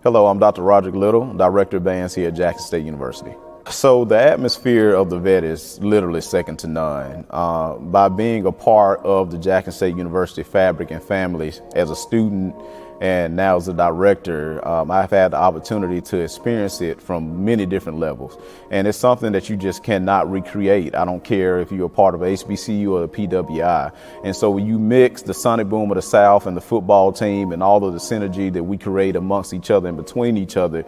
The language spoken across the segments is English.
Hello, I'm Dr. Roderick Little, Director of Bands here at Jackson State University. So the atmosphere of the vet is literally second to none. By being a part of the Jackson State University fabric and family as a student and now as a director, I've had the opportunity to experience it from many different levels. And it's something that you just cannot recreate. I don't care if you're a part of HBCU or the PWI. And so when you mix the Sonic Boom of the South and the football team and all of the synergy that we create amongst each other and between each other,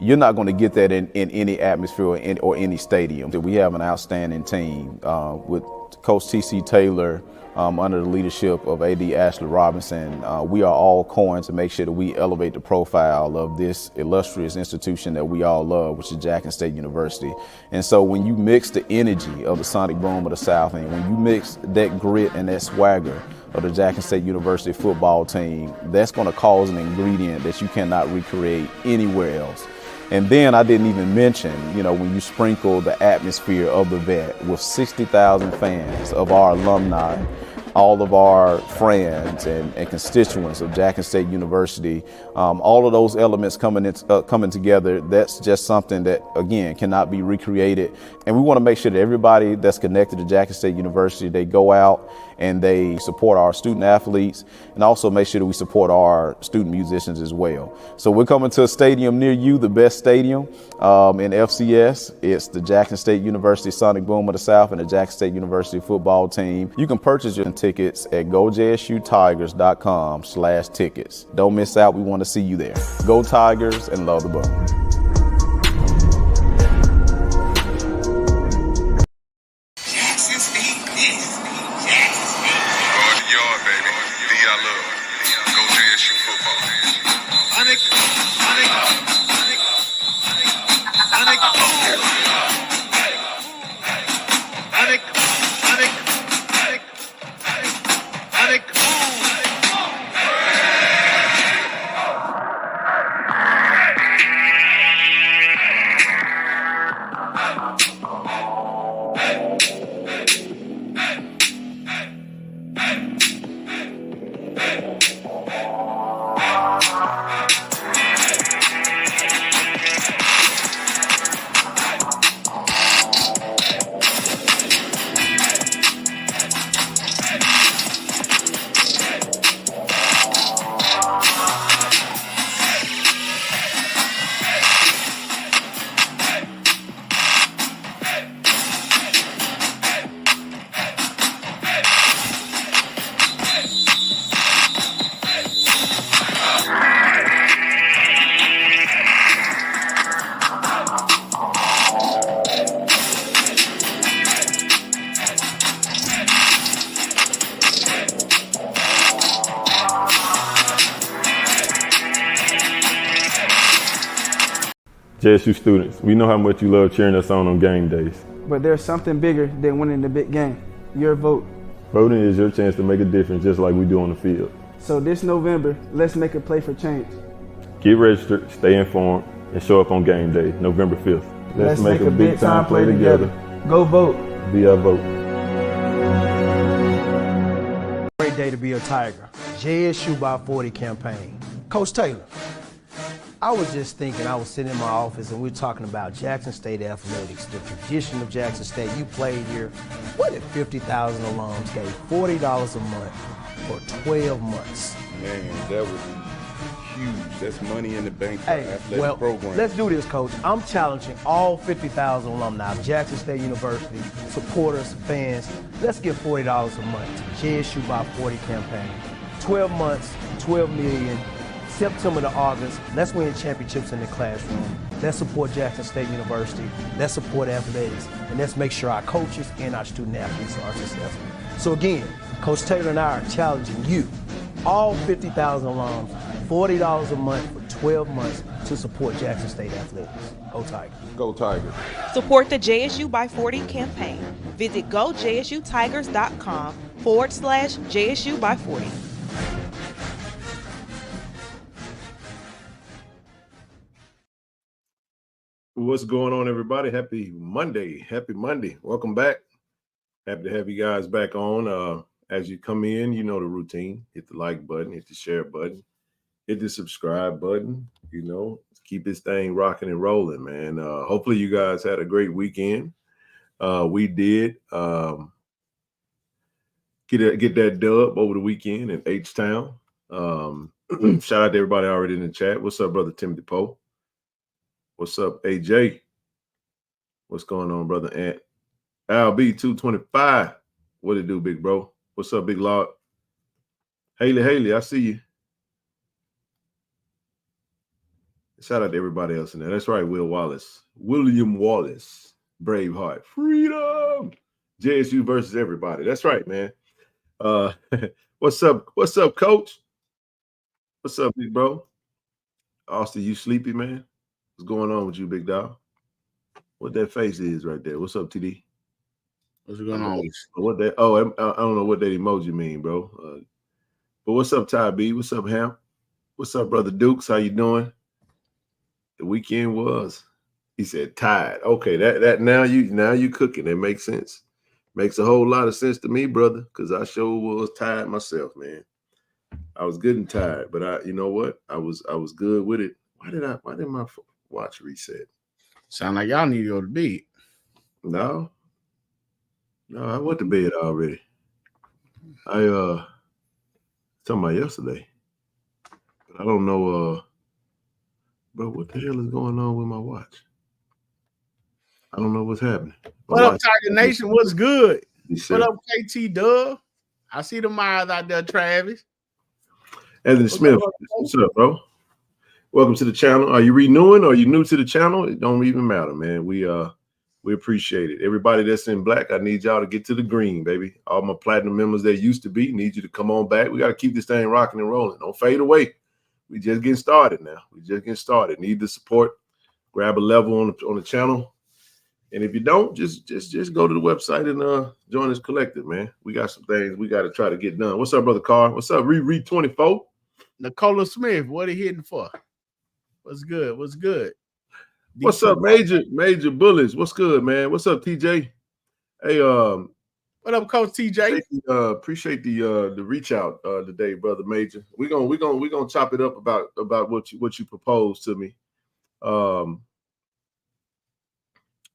you're not going to get that in any atmosphere or any stadium. We have an outstanding team with Coach T.C. Taylor under the leadership of A.D. Ashley Robinson. We are all coins to make sure that we elevate the profile of this illustrious institution that we all love, which is Jackson State University. And so when you mix the energy of the Sonic Boom of the South and when you mix that grit and that swagger of the Jackson State University football team, that's going to cause an ingredient that you cannot recreate anywhere else. And then I didn't even mention, when you sprinkle the atmosphere of the vet with 60,000 fans of our alumni, all of our friends and constituents of Jackson State University, all of those elements coming together, that's just something that, again, cannot be recreated. And we want to make sure that everybody that's connected to Jackson State University, they go out and they support our student athletes and also make sure that we support our student musicians as well. So we're coming to a stadium near you, the best stadium in FCS. It's the Jackson State University Sonic Boom of the South and the Jackson State University football team. You can purchase your tickets at gojsutigers.com/tickets. Don't miss out. We want to see you there. Go Tigers and love the Boom. JSU students, we know how much you love cheering us on game days. But there's something bigger than winning the big game. Your vote. Voting is your chance to make a difference just like we do on the field. So this November, let's make a play for change. Get registered, stay informed, and show up on game day, November 5th. Let's make a big time play together. Go vote. Be our vote. Great day to be a Tiger. JSU by 40 campaign. Coach Taylor, I was just thinking, I was sitting in my office and we were talking about Jackson State athletics, the tradition of Jackson State. You played here. What if 50,000 alums gave $40 a month for 12 months? Man, that would be huge. That's money in the bank for athletic program. Let's do this, Coach. I'm challenging all 50,000 alumni of Jackson State University, supporters, fans. Let's give $40 a month to JSU by 40 campaign. 12 months, 12 million. September to August, let's win championships in the classroom. Let's support Jackson State University. Let's support athletics. And let's make sure our coaches and our student athletes are successful. So again, Coach Taylor and I are challenging you, all 50,000 alums, $40 a month for 12 months to support Jackson State athletics. Go Tigers. Go Tigers. Support the JSU by 40 campaign. Visit gojsutigers.com/JSU by 40. What's going on, everybody? Happy Monday. Welcome back. Happy to have you guys back on. As you come in, you know the routine. Hit the like button, hit the share button, hit the subscribe button. Keep this thing rocking and rolling, man. Hopefully you guys had a great weekend. We did get that dub over the weekend in H-Town. Shout out to everybody already in the chat. What's up, brother Timothy Poe? What's up, AJ? What's going on, brother Ant? Al B 225. What it do, big bro? What's up, big lord? Haley, I see you. Shout out to everybody else in there. That's right, William Wallace, Braveheart, freedom, JSU versus everybody. That's right, man. What's up, coach? What's up, big bro? Austin, you sleepy, man? What's going on with you, big dog? What that face is right there? What's up, TD? What's going on? What that? Oh, I don't know what that emoji mean, bro. But what's up, Ty B? What's up, Ham? What's up, brother Dukes? How you doing? The weekend was, he said, tired. Okay, that now you cooking. It makes sense. Makes a whole lot of sense to me, brother, because I sure was tired myself, man. I was good and tired, but you know what? I was good with it. Why did my watch reset? Sound like y'all need to go to bed. No, I went to bed already. I talking about yesterday, but I don't know. Bro, what the hell is going on with my watch? I don't know what's happening. What up, Tiger Nation? What's good? What up, KT Dub? I see the miles out there, Travis. Anthony Smith, what's up, bro? Welcome to the channel. Are you renewing or are you new to the channel? It don't even matter, man. We appreciate it. Everybody that's in black, I need y'all to get to the green, baby. All my platinum members that used to be, need you to come on back. We got to keep this thing rocking and rolling. Don't fade away. We just getting started now. Need the support. Grab a level on the channel. And if you don't, just go to the website and join this collective, man. We got some things we got to try to get done. What's up, brother Carr? What's up, Reed 24? Nicola Smith, what are you hitting for? What's good? What's up, Major Bullets? What's good, man? What's up, TJ? Hey, what up, Coach TJ? Appreciate the reach out today, brother Major. We're gonna chop it up about what you proposed to me.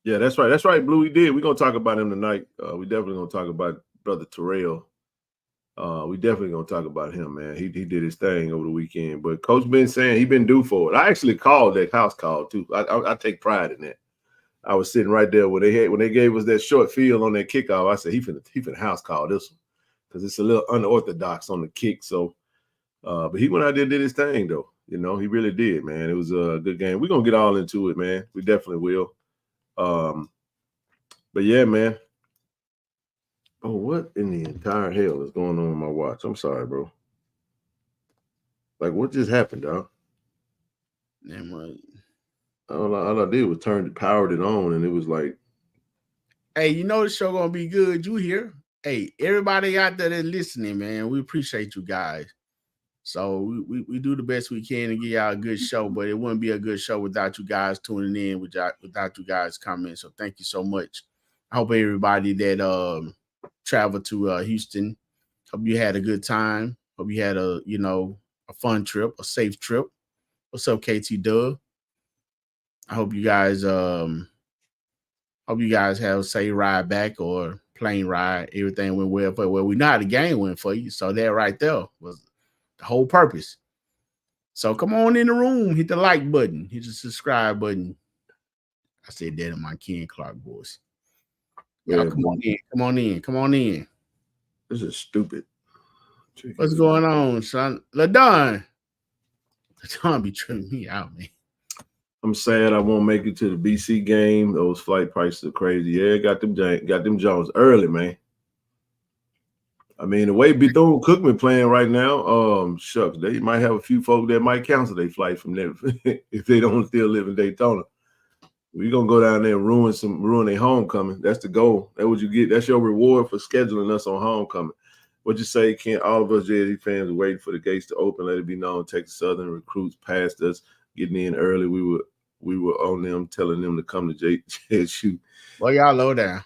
Yeah, that's right, Blue. We did. We're gonna talk about him tonight. We definitely gonna talk about brother Terrell. We definitely gonna talk about him, man. He did his thing over the weekend. But Coach been saying he been due for it. I actually called that house call too. I take pride in that. I was sitting right there when they gave us that short field on that kickoff. I said he finna house call this one because it's a little unorthodox on the kick. So, but he went out there and did his thing though. He really did, man. It was a good game. We're gonna get all into it, man. We definitely will. But yeah, man. Oh, what in the entire hell is going on with my watch? I'm sorry, bro. Like, what just happened, dog? All I did was powered it on, and it was like, hey, you know the show gonna be good. You hear? Hey, everybody out there that's listening, man, we appreciate you guys. So we do the best we can to give y'all a good show, but it wouldn't be a good show without you guys tuning in, without you guys commenting. So thank you so much. I hope everybody that traveled to Houston, hope you had a good time. Hope you had a fun trip, a safe trip. What's up, KT Dub? I hope you guys have a safe ride back or plane ride. Everything went well for you. Well, we know how the game went for you. So that right there was the whole purpose. So come on in the room, hit the like button, hit the subscribe button. I said that in my Ken Clark voice. Y'all come on in. This is stupid. What's going on, son? LaDon be tripping me out, man. I'm sad I won't make it to the BC game. Those flight prices are crazy. Yeah, got them Jones early, man. I mean, the way Bethune-Cookman playing right now, shucks, they might have a few folk that might cancel their flight from there if they don't still live in Daytona. We're gonna go down there and ruin their homecoming. That's the goal. That's what you get. That's your reward for scheduling us on homecoming. What you say, Kent? All of us JSU fans are waiting for the gates to open. Let it be known, Texas Southern recruits passed us, getting in early. We were on them, telling them to come to JSU. Well, y'all low down.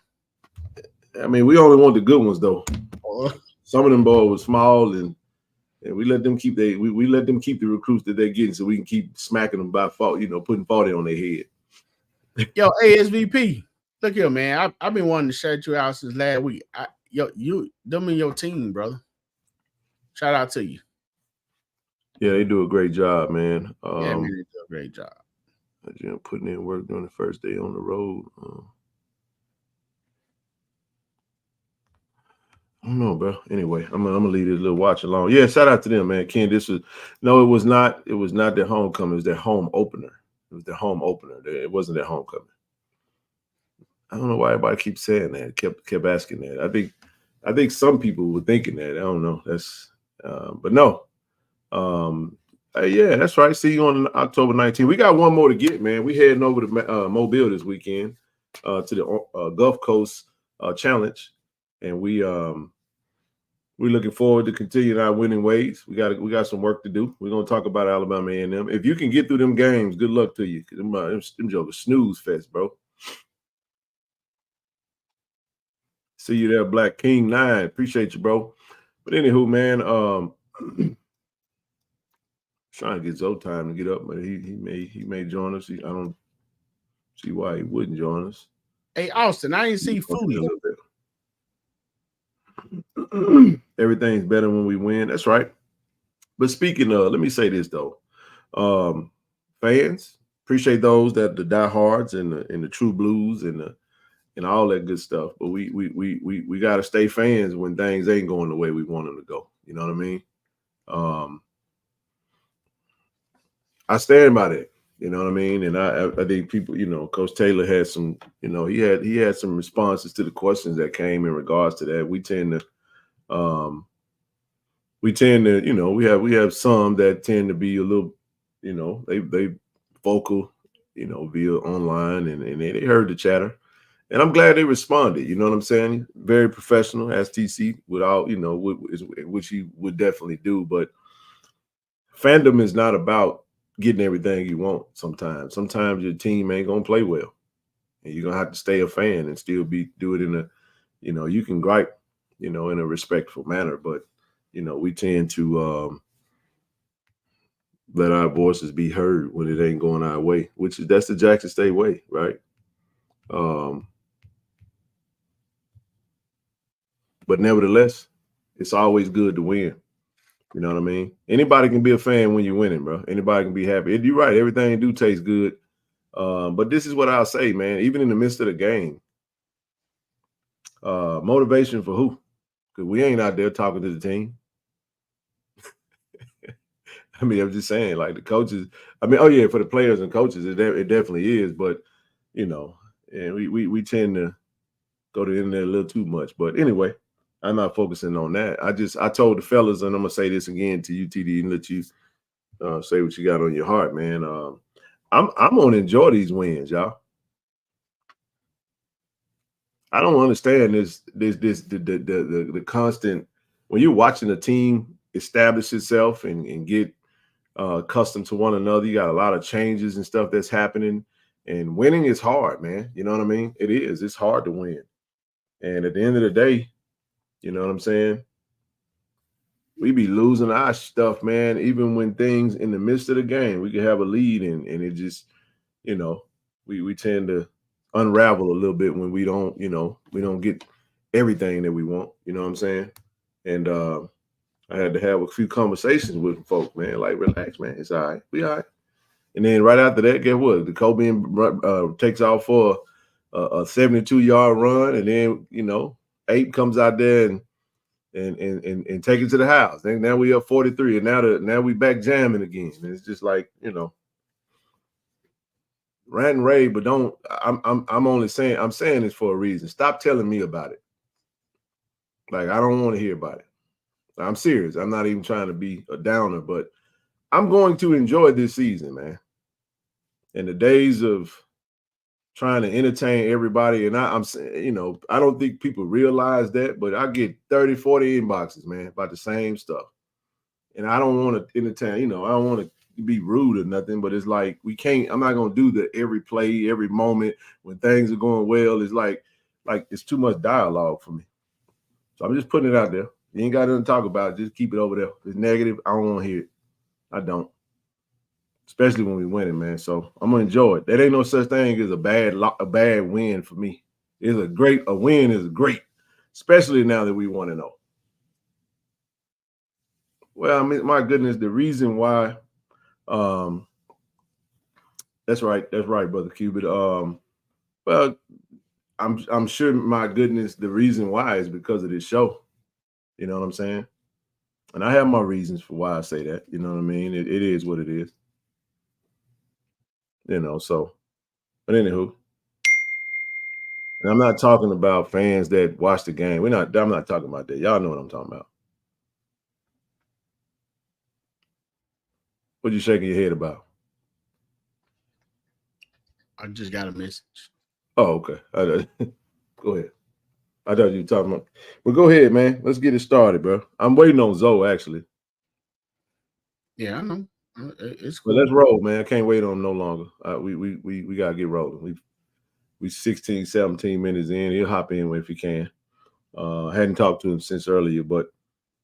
I mean, we only want the good ones though. Some of them boys were small and And we let them keep we let them keep the recruits that they're getting so we can keep smacking them by fault, putting 40 on their head. Yo, ASVP, look here, man. I've been wanting to shout you out since last week. Them and your team, brother. Shout out to you. Yeah, they do a great job, man. Yeah, man, they do a great job. Putting in work during the first day on the road. I don't know, bro. Anyway, I'm gonna leave this little watch alone. Yeah, shout out to them, man. Ken, it was not their homecoming, it was their home opener. It was their home opener. It wasn't their homecoming. I don't know why everybody keeps saying that. Kept asking that. I think some people were thinking that. I don't know. That's but no. Yeah, that's right. See you on October 19th. We got one more to get, man. We heading over to Mobile this weekend to the Gulf Coast Challenge, and we're looking forward to continuing our winning ways. We got some work to do. We're gonna talk about Alabama A&M. If you can get through them games, good luck to you. Them jokers snooze fest, bro. See you there, Black King 9. Appreciate you, bro. But anywho, man, trying to get Zoltan to get up, but he may join us. I don't see why he wouldn't join us. Hey, Austin, I ain't see Foodie. Everything's better when we win. That's right. But speaking of, let me say this though. Fans, appreciate those that the diehards and the true blues and all that good stuff. But we gotta stay fans when things ain't going the way we want them to go. You know what I mean? I stand by that. You know what I mean? And I think people, Coach Taylor had some, he had some responses to the questions that came in regards to that. We tend to, we have some that tend to be a little, they vocal, via online and they heard the chatter. And I'm glad they responded. You know what I'm saying? Very professional, as TC, without, which he would definitely do. But fandom is not about getting everything you want sometimes. Sometimes your team ain't going to play well. And you're going to have to stay a fan and still do it in a, you can gripe, in a respectful manner. But, we tend to let our voices be heard when it ain't going our way, that's the Jackson State way, right? But nevertheless, it's always good to win. You know what I mean? Anybody can be a fan when you're winning, bro. Anybody can be happy. You're right. Everything do taste good. But this is what I'll say, man. Even in the midst of the game, motivation for who? Because we ain't out there talking to the team. I mean, I'm just saying, like the coaches. I mean, oh yeah, for the players and coaches, it definitely is. But and we tend to go to the internet a little too much. But anyway, I'm not focusing on that. I told the fellas, and I'm gonna say this again to you, TD, and let you say what you got on your heart, man. I'm gonna enjoy these wins, y'all. I don't understand the constant when you're watching a team establish itself and get accustomed to one another. You got a lot of changes and stuff that's happening, and winning is hard, man. You know what I mean? It is. It's hard to win, and at the end of the day, you know what I'm saying? We be losing our stuff, man. Even when things in the midst of the game, we could have a lead and it just, we tend to unravel a little bit when we don't, we don't get everything that we want. You know what I'm saying? And I had to have a few conversations with folk, man. Like, relax, man. It's all right. We all right. And then right after that, guess what? The Kobe takes off for a 72-yard run, and then Ape comes out there and take it to the house. And now we up 43, and now we back jamming again. And it's just like, rant and rave, but don't. I'm only saying, I'm saying this for a reason. Stop telling me about it. Like, I don't want to hear about it. I'm serious. I'm not even trying to be a downer, but I'm going to enjoy this season, man. And the days of trying to entertain everybody, and I'm saying, I don't think people realize that, but I get 30, 40 inboxes, man, about the same stuff. And I don't want to entertain, I don't want to be rude or nothing, but it's like I'm not going to do the every play, every moment when things are going well. It's like it's too much dialogue for me. So I'm just putting it out there. You ain't got nothing to talk about. Just keep it over there. If it's negative, I don't want to hear it. I don't. Especially when we winning, man. So I'm gonna enjoy it. There ain't no such thing as a bad win for me. A win is great, especially now that we 1-0. Well, I mean, my goodness, the reason why, that's right, brother Cubit. Well, I'm sure, my goodness, the reason why is because of this show. You know what I'm saying? And I have my reasons for why I say that. You know what I mean? It is what it is. You know, so, but anywho, and I'm not talking about fans that watch the game. I'm not talking about that. Y'all know what I'm talking about. What you shaking your head about? I just got a message. Oh, okay. Go ahead. I thought you were talking about. Well, go ahead, man. Let's get it started, bro. I'm waiting on Zoe, actually. Yeah, I know. It's cool. But let's roll, man. I can't wait on no longer. We gotta get rolling. We 16, 17 minutes in. He'll hop in if he can. Hadn't talked to him since earlier, but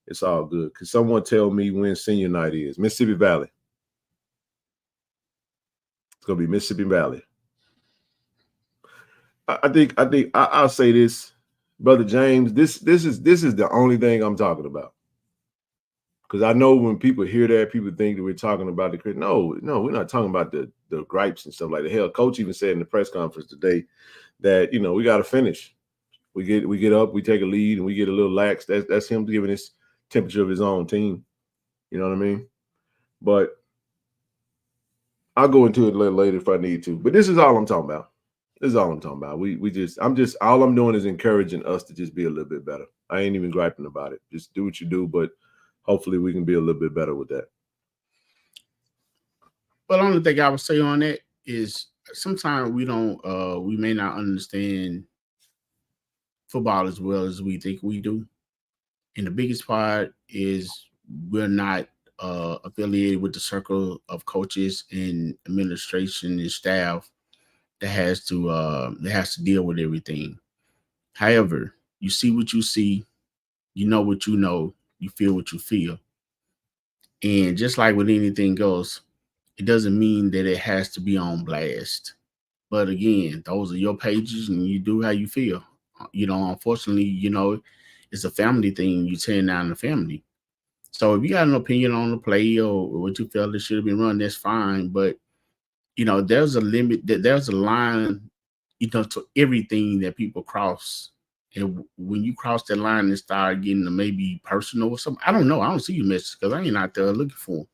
it's all good. Could someone tell me when senior night is? Mississippi Valley. It's gonna be Mississippi Valley. I think I'll say this, Brother James. This is the only thing I'm talking about. Because I know when people hear that, people think that we're talking about the crit. No, we're not talking about the gripes and stuff like that. Hell, Coach even said in the press conference today that, you know, we got to finish. We get up, we take a lead, and we get a little lax. That's him giving his temperature of his own team. You know what I mean? But I'll go into it a little later if I need to. But this is all I'm talking about. This is all I'm talking about. All I'm doing is encouraging us to just be a little bit better. I ain't even griping about it. Just do what you do, but hopefully we can be a little bit better with that. Well, the only thing I would say on that is sometimes we may not understand football as well as we think we do. And the biggest part is we're not affiliated with the circle of coaches and administration and staff that has to deal with everything. However, you see what you see, you know what you know, you feel what you feel. And just like with anything else, it doesn't mean that it has to be on blast. But again, those are your pages and you do how you feel. You know, unfortunately, you know, it's a family thing. You tear down the family. So if you got an opinion on the play or what you felt it should have been run, that's fine. But, you know, there's a limit, there's a line, you know, to everything that people cross. And when you cross that line and start getting to maybe personal or something, I don't know. I don't see your message because I ain't out there looking for them.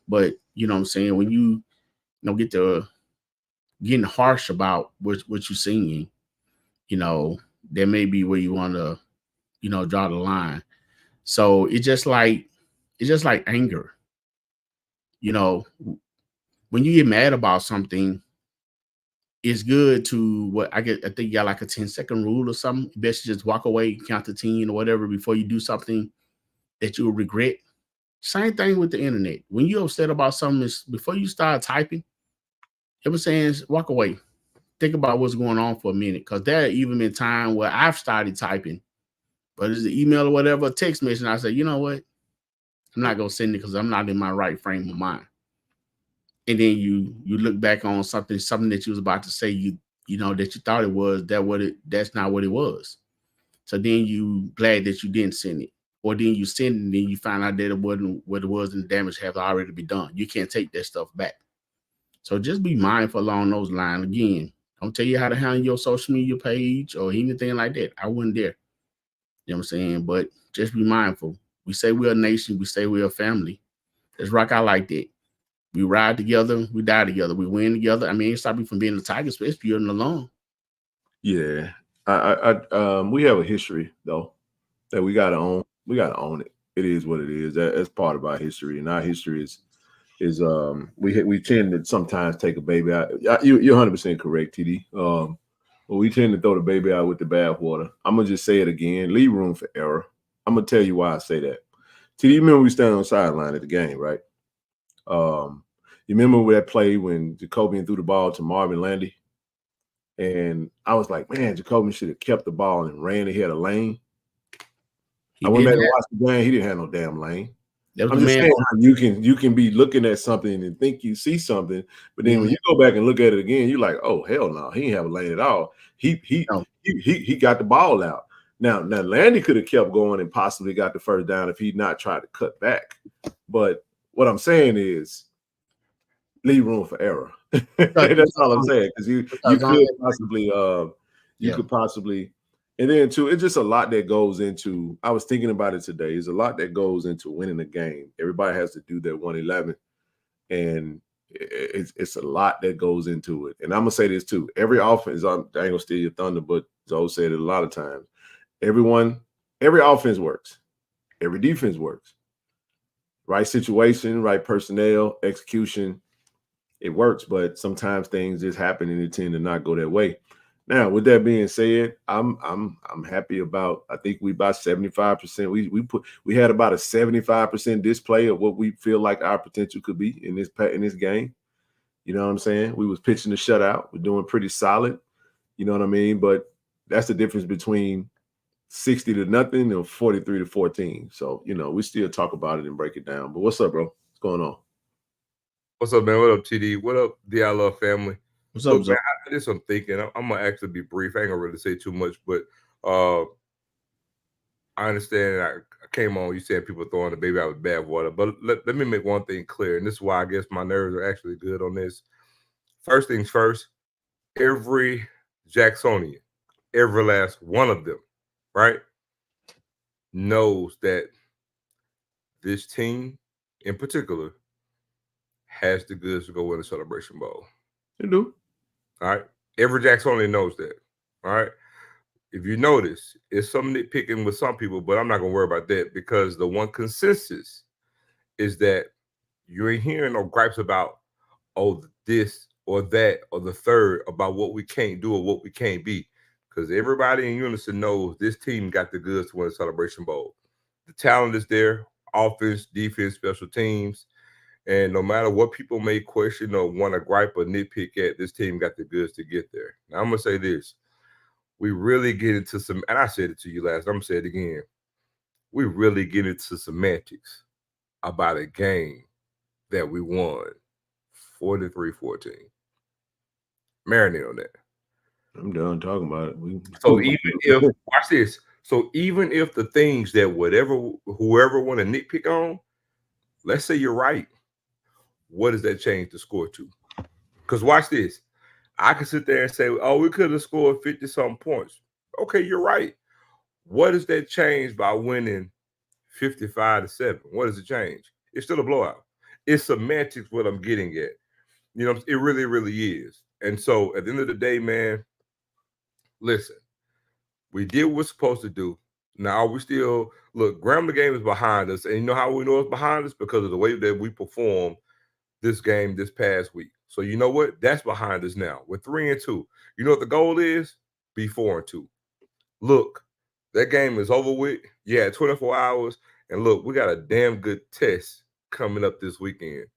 But, you know what I'm saying? When you know, get to getting harsh about what you're seeing, you know, that may be where you want to, you know, draw the line. So it's just like anger. You know, when you get mad about something, it's good to I think you got like a 10-second rule or something. Best to just walk away, count to 10 or whatever before you do something that you'll regret. Same thing with the internet. When you're upset about something, before you start typing, it was saying walk away. Think about what's going on for a minute. Because there even been time where I've started typing, but it's an email or whatever, a text message, and I say, you know what? I'm not gonna send it because I'm not in my right frame of mind. And then you look back on something that you was about to say, you know, that you thought it was, that's not what it was. So then you glad that you didn't send it. Or then you send it and then you find out that it wasn't what it was and the damage has already been done. You can't take that stuff back. So just be mindful along those lines. Again, don't tell you how to handle your social media page or anything like that. I wouldn't dare. You know what I'm saying? But just be mindful. We say we're a nation. We say we're a family. Let's rock out like that. We ride together. We die together. We win together. I mean, it stops you from being a Tiger, especially you're alone. Yeah. We have a history, though, that we got to own. We got to own it. It is what it is. That's part of our history. And our history is we tend to sometimes take a baby out. You're 100% correct, TD. But we tend to throw the baby out with the bathwater. I'm gonna just say it again. Leave room for error. I'm gonna tell you why I say that. TD, you remember we stand on the sideline at the game, right? You remember that play when Jacobian threw the ball to Marvin Landy? And I was like, man, Jacobian should have kept the ball and ran ahead of Lane. I went back and watched the game. He didn't have no damn lane. That was I'm the just man. saying you can be looking at something and think you see something, but then when you go back and look at it again, you're like, oh hell no, he didn't have a lane at all. He got the ball out. Now Landy could have kept going and possibly got the first down if he'd not tried to cut back. But what I'm saying is leave room for error. That's all I'm saying. Because you could possibly and then too, it's just a lot that goes into. I was thinking about it today. There's a lot that goes into winning the game. Everybody has to do that 111, and it's a lot that goes into it. And I'm gonna say this too: every offense, I ain't gonna steal your thunder, but Zoe said it a lot of times. Every offense works, every defense works. Right situation, right personnel, execution, it works. But sometimes things just happen and they tend to not go that way. Now, with that being said, I'm happy about. I think we about 75%. We had about a 75% display of what we feel like our potential could be in this game. You know what I'm saying? We was pitching the shutout. We're doing pretty solid. You know what I mean? But that's the difference between 60 to nothing and 43 to 14. So we still talk about it and break it down. But what's up, bro? What's going on? What's up, man? What up, TD? What up, the I Love family? What's up, man? This I'm thinking. I'm gonna actually be brief. I ain't gonna really say too much, but I understand. I came on. You said people throwing the baby out with bad water, but let me make one thing clear, and this is why I guess my nerves are actually good on this. First things first. Every Jacksonian, every last one of them, right, knows that this team in particular has the goods to go win a Celebration Bowl. They do. All right. Every Jacksonian knows that. All right. If you notice, it's some nitpicking with some people, but I'm not going to worry about that because the one consensus is that you ain't hearing no gripes about, oh, this or that or the third about what we can't do or what we can't be. Because everybody in unison knows this team got the goods to win a Celebration Bowl. The talent is there, offense, defense, special teams. And no matter what people may question or want to gripe or nitpick at, this team got the goods to get there. Now, I'm going to say this. We really get into some, and I said it to you last, I'm going to say it again. We really get into semantics about a game that we won 43-14. Marinate on that. I'm done talking about it. So even if, watch this. So even if the things that whoever want to nitpick on, let's say you're right. What does that change the score to? Because watch this. I can sit there and say, oh, we could have scored 50-something points. Okay, you're right. What does that change by winning 55-7? What does it change? It's still a blowout. It's semantics what I'm getting at. It really, really is. And so at the end of the day, man, listen, we did what we're supposed to do. Now we still, look, Grambling game is behind us. And you know how we know it's behind us? Because of the way that we performed this game this past week. So you know what? That's behind us now. We're 3-2. You know what the goal is? Be 4-2. Look, that game is over with. Yeah, 24 hours. And look, we got a damn good test coming up this weekend.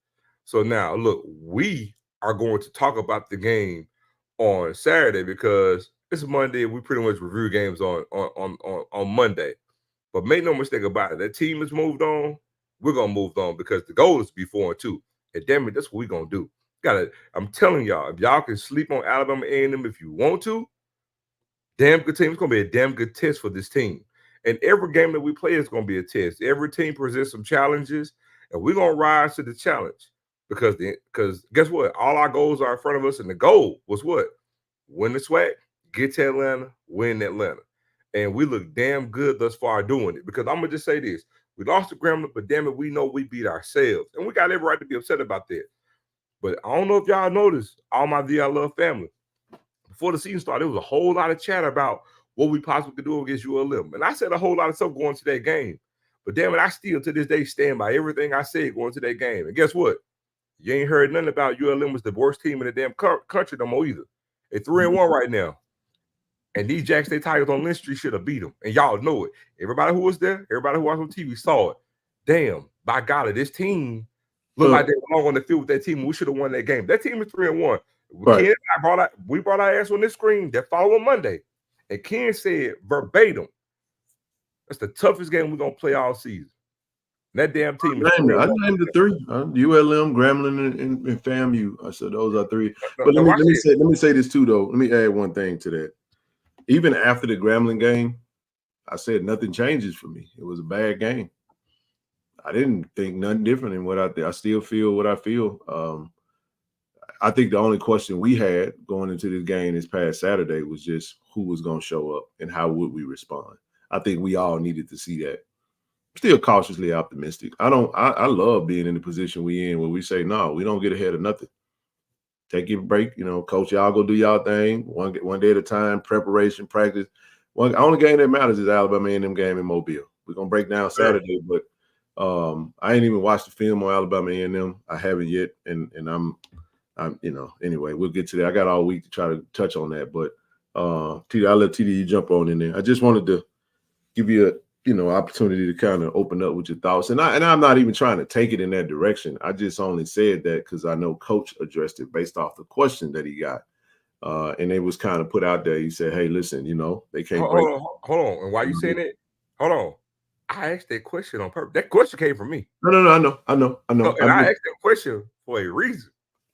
So now, look, we are going to talk about the game on Saturday because it's Monday and we pretty much review games on Monday. But make no mistake about it. That team has moved on. We're going to move on because the goal is to be 4-2. And damn it, that's what we're going to do. I'm telling y'all, if y'all can sleep on Alabama A&M if you want to, damn good team. It's going to be a damn good test for this team. And every game that we play is going to be a test. Every team presents some challenges, and we're going to rise to the challenge because guess what? All our goals are in front of us, and the goal was what? Win the SWAC, get to Atlanta, win Atlanta. And we look damn good thus far doing it because I'm going to just say this. We lost to Grambling, but damn it, we know we beat ourselves. And we got every right to be upset about that. But I don't know if y'all noticed, all my VI Love family, before the season started, there was a whole lot of chatter about what we possibly could do against ULM. And I said a whole lot of stuff going to that game. But damn it, I still to this day stand by everything I said going to that game. And guess what? You ain't heard nothing about ULM was the worst team in the damn country no more either. They're 3-1 right now. And these Jack State Tigers on Lynch Street should have beat them. And y'all know it. Everybody who was there, everybody who watched on TV saw it. Damn, by golly, this team looked like they belong on the field with that team. We should have won that game. That team is 3-1. Right. Ken, we brought our ass on this screen that following Monday. And Ken said verbatim, That's the toughest game we're gonna play all season. That damn team. I named the three: ULM, Grambling, and FAMU. I said those are three. But let me say this too, though. Let me add one thing to that. Even after the Grambling game, I said nothing changes for me. It was a bad game. I didn't think nothing different than what I think. I still feel what I feel. I think the only question we had going into this game this past Saturday was just who was going to show up and how would we respond. I think we all needed to see that. Still cautiously optimistic. I love being in the position we in where we say, no, we don't get ahead of nothing. Take your break, coach, y'all go do y'all thing one day at a time, preparation, practice. The only game that matters is Alabama A&M game in Mobile. We're going to break down Saturday, but I ain't even watched the film on Alabama A&M. I haven't yet, and I'm anyway, we'll get to that. I got all week to try to touch on that, but TD, I'll let TD you jump on in there. I just wanted to give you a opportunity to kind of open up with your thoughts. And I'm not even trying to take it in that direction. I just only said that because I know Coach addressed it based off the question that he got. And it was kind of put out there. He said, hey, listen, they can't hold on. And why you saying it? Hold on. I asked that question on purpose. That question came from me. No, I know. And I asked that question for a reason.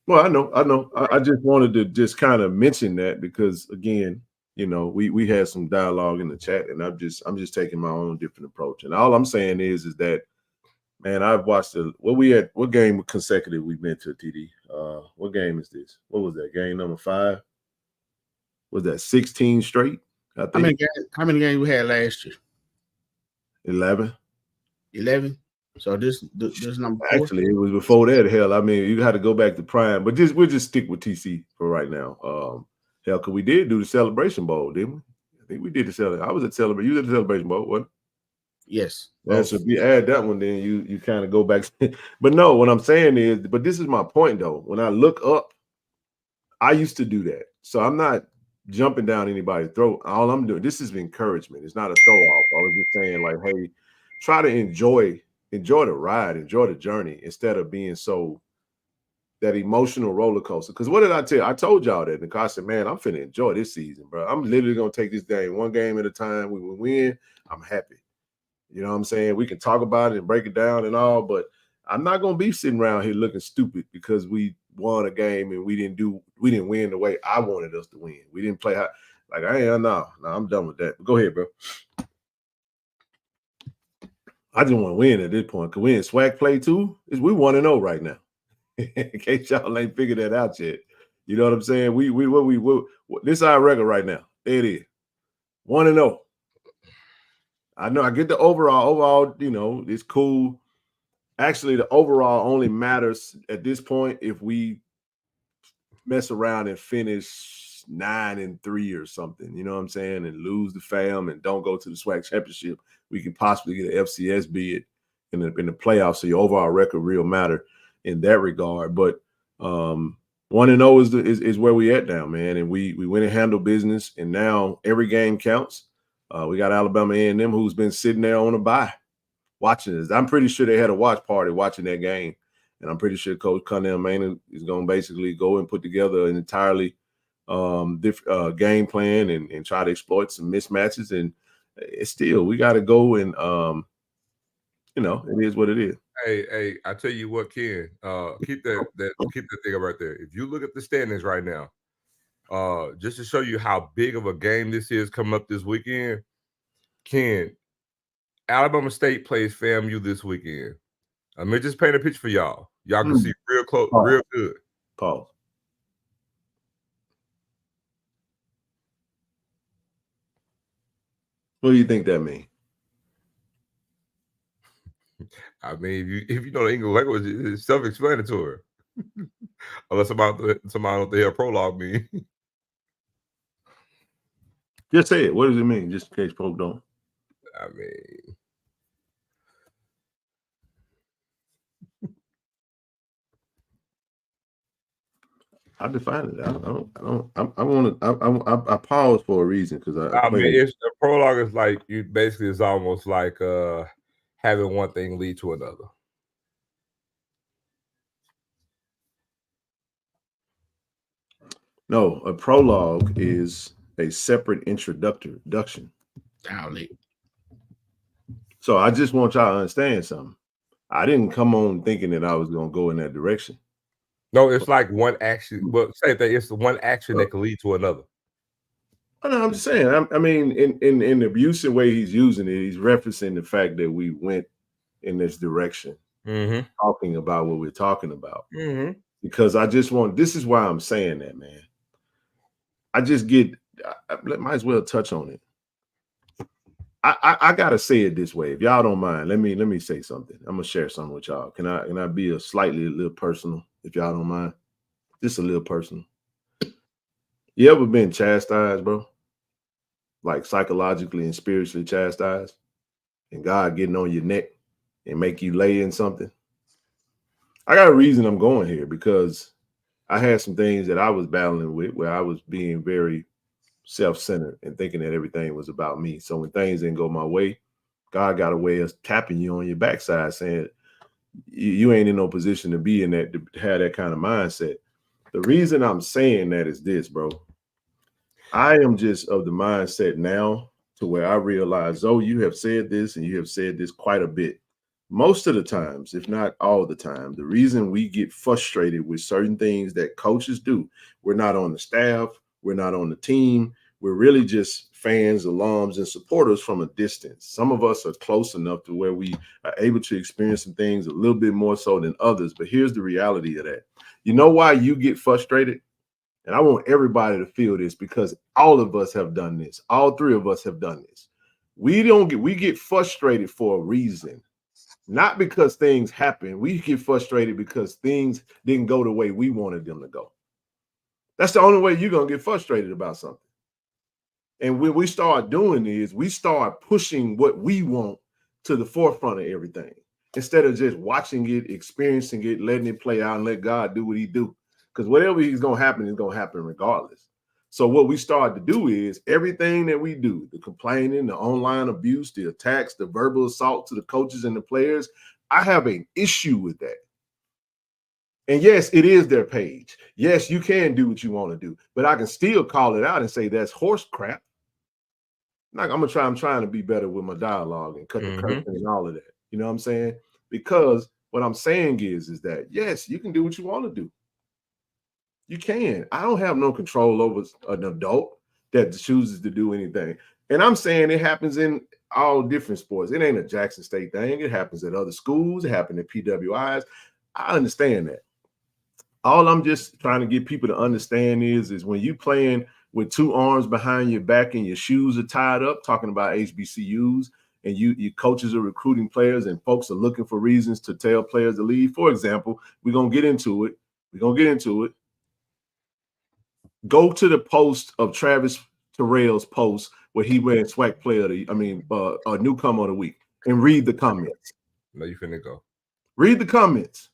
Well, I know. I just wanted to just kind of mention that because, again, we had some dialogue in the chat, and I'm just taking my own different approach. And all I'm saying is that, man, I've watched what game consecutive we've been to, TD? What game is this? What was that? Game number 5? Was that 16 straight? I think. How many games we had last year? 11. 11. So this number 4? Actually, it was before that. Hell, I mean, you had to go back to prime, but we'll just stick with TC for right now. Hell, because we did do the Celebration Bowl, didn't we? I think we did the Celebration. I was at Celebration. You was at the Celebration Bowl, wasn't you? Yes. Yeah, so if you add that one, then you kind of go back. But no, what I'm saying is, but this is my point, though. When I look up, I used to do that. So I'm not jumping down anybody's throat. All I'm doing, this is encouragement. It's not a throw off. I was just saying, like, hey, try to enjoy the ride, enjoy the journey instead of being so that emotional roller coaster. Because what did I tell you? I told y'all that. And I said, man, I'm finna enjoy this season, bro. I'm literally going to take this game one game at a time. We will win. I'm happy. You know what I'm saying? We can talk about it and break it down and all, but I'm not going to be sitting around here looking stupid because we won a game and we didn't win the way I wanted us to win. We didn't play how, like, I'm done with that. But go ahead, bro. I just want to win at this point. Because we in SWAC play too. We 1-0 right now. In case y'all ain't figured that out yet. You know what I'm saying? This is our record right now. There it is. 1-0. I know I get the overall, it's cool. Actually, the overall only matters at this point if we mess around and finish 9-3 or something, you know what I'm saying, and lose the fam and don't go to the SWAC championship. We could possibly get an FCS bid in the playoffs, so your overall record real matter in that regard. But 1-0 is where we at now, man, and we went and handled business, and now every game counts. We got Alabama A&M who's been sitting there on a bye watching this. I'm pretty sure they had a watch party watching that game, and I'm pretty sure Coach Connell Maynard is going to basically go and put together an entirely different game plan and try to exploit some mismatches. And it's still, we got to go and, it is what it is. Hey, I tell you what, Ken, keep that thing right there. If you look at the standings right now, just to show you how big of a game this is coming up this weekend, Ken, Alabama State plays FAMU this weekend. I'm mean, just paint a picture for y'all. Y'all can see real close, real good. Pause. What do you think that means? I mean, if you know the English language, it's self-explanatory. Unless somebody don't hear prologue mean. Just say it. What does it mean? Just in case folks don't. I mean, I define it. I pause for a reason because I mean, it's the prologue is like you basically is almost like having one thing lead to another. No, a prologue is a separate introduction. So I just want y'all to understand something. I didn't come on thinking that I was going to go in that direction. No, it's like one action. Well, same thing. It's the one action that can lead to another. No, I'm just saying. I mean, in the abusive way he's using it, he's referencing the fact that we went in this direction, talking about what we're talking about. Because I just want. This is why I'm saying that, man. I just get. I might as well touch on it. I gotta say it this way, if y'all don't mind. Let me say something. I'm gonna share something with y'all. Can I be a little personal, if y'all don't mind? Just a little personal. You ever been chastised, bro? Like psychologically and spiritually chastised, and God getting on your neck and make you lay in something? I got a reason I'm going here, because I had some things that I was battling with where I was being very self-centered and thinking that everything was about me. So when things didn't go my way, God got a way of tapping you on your backside, saying you ain't in no position to be in that, to have that kind of mindset. The reason I'm saying that is this, bro. I am just of the mindset now to where I realize, oh, you have said this and you have said this quite a bit. Most of the times, if not all the time, the reason we get frustrated with certain things that coaches do, we're not on the staff, we're not on the team, we're really just fans, alums, and supporters from a distance. Some of us are close enough to where we are able to experience some things a little bit more so than others. But here's the reality of that. You know why you get frustrated? And I want everybody to feel this, because all of us have done this. All three of us have done this. We get frustrated for a reason. Not because things happen. We get frustrated because things didn't go the way we wanted them to go. That's the only way you're going to get frustrated about something. And when we start doing is we start pushing what we want to the forefront of everything, instead of just watching it, experiencing it, letting it play out, and let God do what he do. Because whatever is going to happen is going to happen regardless. So what we start to do is everything that we do, the complaining, the online abuse, the attacks, the verbal assault to the coaches and the players, I have an issue with that. And yes, it is their page. Yes, you can do what you want to do, but I can still call it out and say that's horse crap. Like I'm trying to be better with my dialogue and cut the cursing and all of that. You know what I'm saying? Because what I'm saying is that yes, you can do what you want to do. You can. I don't have no control over an adult that chooses to do anything. And I'm saying it happens in all different sports. It ain't a Jackson State thing. It happens at other schools. It happened at PWIs. I understand that. All I'm just trying to get people to understand is when you playing with two arms behind your back and your shoes are tied up, talking about HBCUs, and your coaches are recruiting players and folks are looking for reasons to tell players to leave. For example, we're going to get into it. Go to the post of Travis Terrell's post where he ran SWAC player a newcomer of the week, and read the comments. No, you finna go. Read the comments.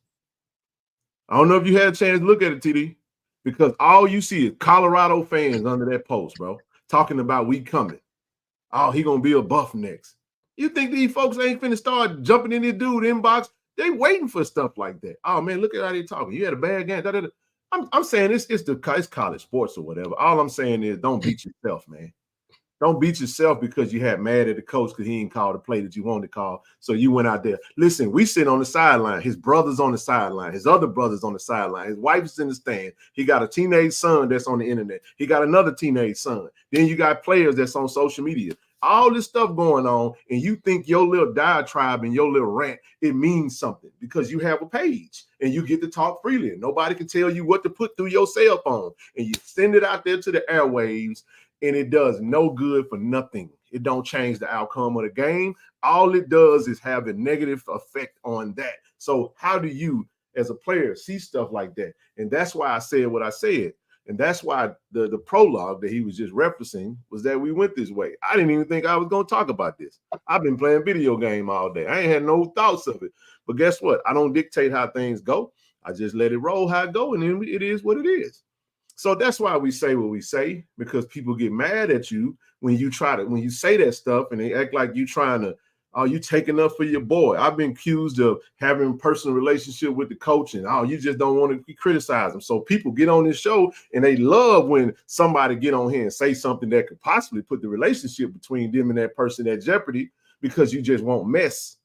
I don't know if you had a chance to look at it, TD, because all you see is Colorado fans under that post, bro, talking about we coming. Oh, he gonna be a buff next. You think these folks ain't finna start jumping in this dude inbox? They waiting for stuff like that. Oh man, look at how they talking. You had a bad game. I'm saying it's college sports or whatever. All I'm saying is don't beat yourself, man. Don't beat yourself because you had mad at the coach because he didn't call the play that you wanted to call. So you went out there. Listen, we sit on the sideline. His brother's on the sideline. His other brother's on the sideline. His wife's in the stand. He got a teenage son that's on the internet. He got another teenage son. Then you got players that's on social media. All this stuff going on, and you think your little diatribe and your little rant, it means something because you have a page and you get to talk freely. And nobody can tell you what to put through your cell phone. And you send it out there to the airwaves, and it does no good for nothing. It don't change the outcome of the game. All it does is have a negative effect on that. So how do you, as a player, see stuff like that? And that's why I said what I said. And that's why the prologue that he was just referencing was that we went this way. I didn't even think I was going to talk about this. I've been playing video game all day. I ain't had no thoughts of it. But guess what? I don't dictate how things go. I just let it roll how it go, and then it is what it is. So that's why we say what we say, because people get mad at you when you say that stuff and they act like you trying to, oh, you taking up for your boy. I've been accused of having a personal relationship with the coach and, oh, you just don't want to criticize them. So people get on this show and they love when somebody get on here and say something that could possibly put the relationship between them and that person at jeopardy. because you just won't mess.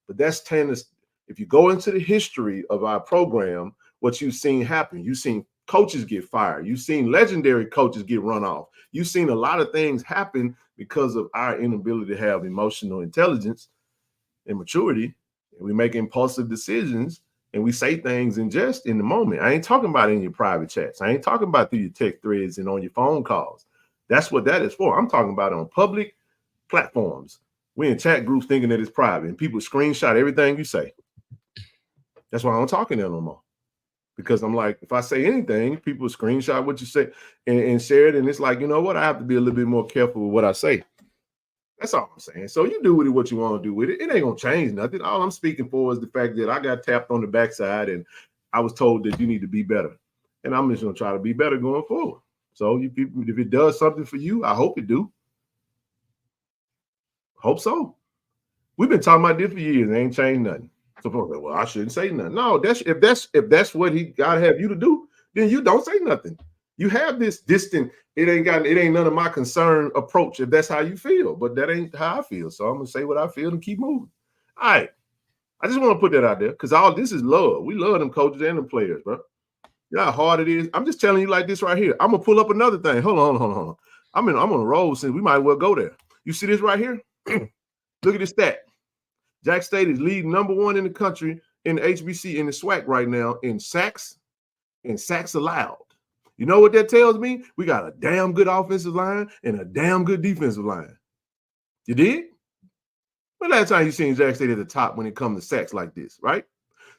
But that's tennis. If you go into the history of our program, what you've seen happen, you've seen coaches get fired. You've seen legendary coaches get run off. You've seen a lot of things happen because of our inability to have emotional intelligence and maturity. And we make impulsive decisions and we say things in the moment. I ain't talking about in your private chats. I ain't talking about through your text threads and on your phone calls. That's what that is for. I'm talking about on public platforms. We in chat groups thinking that it's private and people screenshot everything you say. That's why I don't talk to them no more. Because I'm like, if I say anything, people screenshot what you say and share it. And it's like, you know what? I have to be a little bit more careful with what I say. That's all I'm saying. So you do with it what you want to do with it. It ain't going to change nothing. All I'm speaking for is the fact that I got tapped on the backside and I was told that you need to be better. And I'm just going to try to be better going forward. So you people, if it does something for you, I hope it do. Hope so. We've been talking about this for years. It ain't changed nothing. So folks like, well, I shouldn't say nothing. No, if that's what he gotta have you to do, then you don't say nothing. You have this distant, it ain't none of my concern approach if that's how you feel, but that ain't how I feel. So I'm gonna say what I feel and keep moving. All right. I just want to put that out there because all this is love. We love them coaches and them players, bro. You know how hard it is. I'm just telling you like this right here. I'm gonna pull up another thing. Hold on. I'm on a roll since we might as well go there. You see this right here? Look at this stat. Jack State is leading #1 in the country in the HBC in the SWAC right now in sacks and sacks allowed. You know what that tells me? We got a damn good offensive line and a damn good defensive line. You did? When last time you seen Jack State at the top when it comes to sacks like this, right?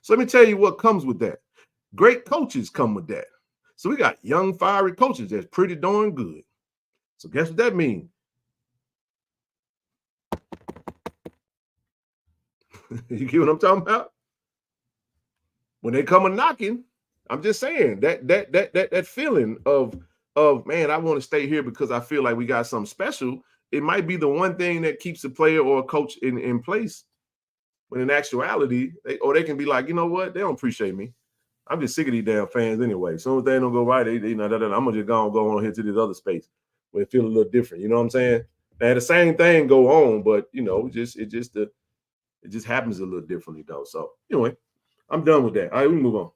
So let me tell you what comes with that. Great coaches come with that. So we got young, fiery coaches that's pretty darn good. So guess what that means? You get what I'm talking about? When they come a knocking, I'm just saying that feeling of man, I want to stay here because I feel like we got something special. It might be the one thing that keeps a player or a coach in place. When in actuality, they can be like, you know what? They don't appreciate me. I'm just sick of these damn fans anyway. As soon as they don't go right, I'm gonna just go on here to this other space where it feels a little different. You know what I'm saying? Now the same thing go on, but you know, it just happens a little differently though. So anyway, I'm done with that. All right, we can move on.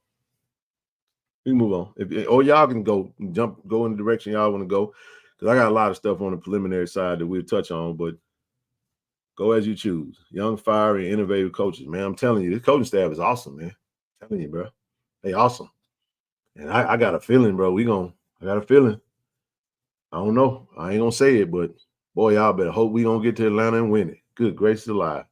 Or y'all can go in the direction y'all want to go. Because I got a lot of stuff on the preliminary side that we'll touch on, but go as you choose. Young, fiery, innovative coaches, man. I'm telling you, this coaching staff is awesome, man. I'm telling you, bro. They awesome. And I got a feeling, bro. I got a feeling. I don't know. I ain't gonna say it, but boy, y'all better hope we gonna get to Atlanta and win it. Good gracious alive.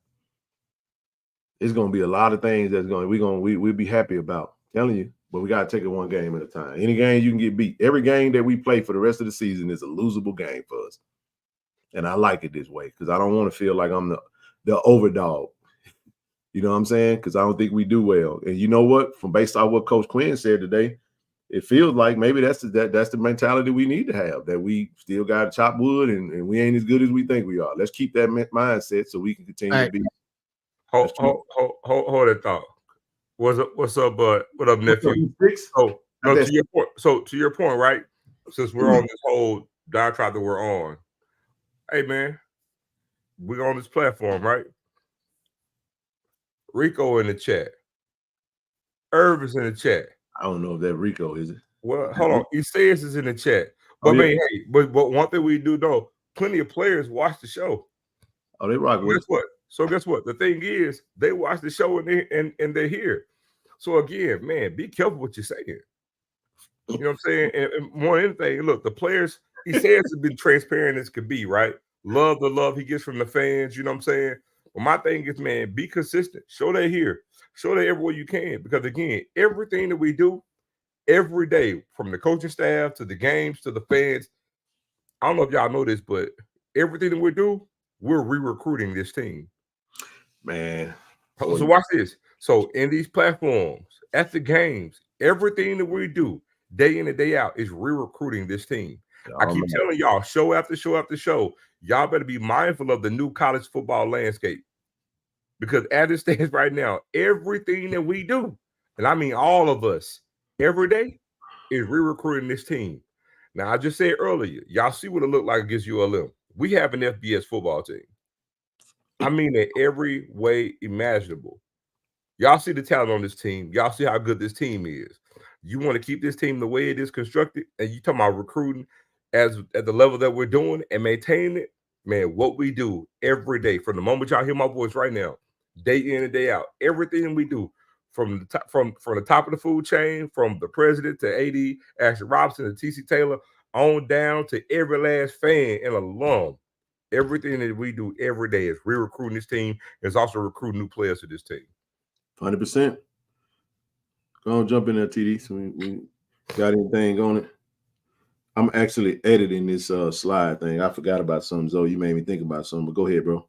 It's gonna be a lot of things we'll be happy about. I'm telling you, but we gotta take it one game at a time. Any game you can get beat. Every game that we play for the rest of the season is a losable game for us. And I like it this way because I don't want to feel like I'm the overdog. You know what I'm saying? Because I don't think we do well. And you know what? From based on what Coach Quinn said today, it feels like maybe that's the mentality we need to have, that we still got to chop wood and we ain't as good as we think we are. Let's keep that mindset so we can continue to be. Hold that thought. What's up, bud? What up, nephew? To your point, right? Since we're on this whole diatribe that we're on, hey man, we're on this platform, right? Rico in the chat. Irv is in the chat. I don't know if that Rico is it. Well, hold on. He says it's in the chat. But man, hey, but one thing we do know, plenty of players watch the show. Oh, they rock with it. So guess what? The thing is, they watch the show and they're here. So again, man, be careful what you're saying. You know what I'm saying? And more than anything, look, the players, he says has been transparent as could be, right? Love the love he gets from the fans, you know what I'm saying? Well, my thing is, man, be consistent. Show that here. Show that everywhere you can. Because again, everything that we do every day, from the coaching staff to the games to the fans, I don't know if y'all know this, but everything that we do, we're re-recruiting this team. Man. So watch this. So in these platforms, at the games, everything that we do day in and day out is re-recruiting this team. I keep telling y'all, show after show after show, y'all better be mindful of the new college football landscape. Because as it stands right now, everything that we do, and I mean all of us, every day, is re-recruiting this team. Now, I just said earlier, y'all see what it looked like against ULM. We have an FBS football team. I mean, in every way imaginable. Y'all see the talent on this team. Y'all see how good this team is. You want to keep this team the way it is constructed, and you talking about recruiting at the level that we're doing and maintaining it, man, what we do every day, from the moment y'all hear my voice right now, day in and day out, everything we do, from the top, from the top of the food chain, from the president to AD, Ashley Robinson to TC Taylor, on down to every last fan and alum. Everything that we do every day is re-recruiting this team. It's also recruiting new players to this team. 100%. Go on, jump in there, TD. So we got anything on it? I'm actually editing this slide thing. I forgot about something, Zoe. You made me think about something, but go ahead, bro.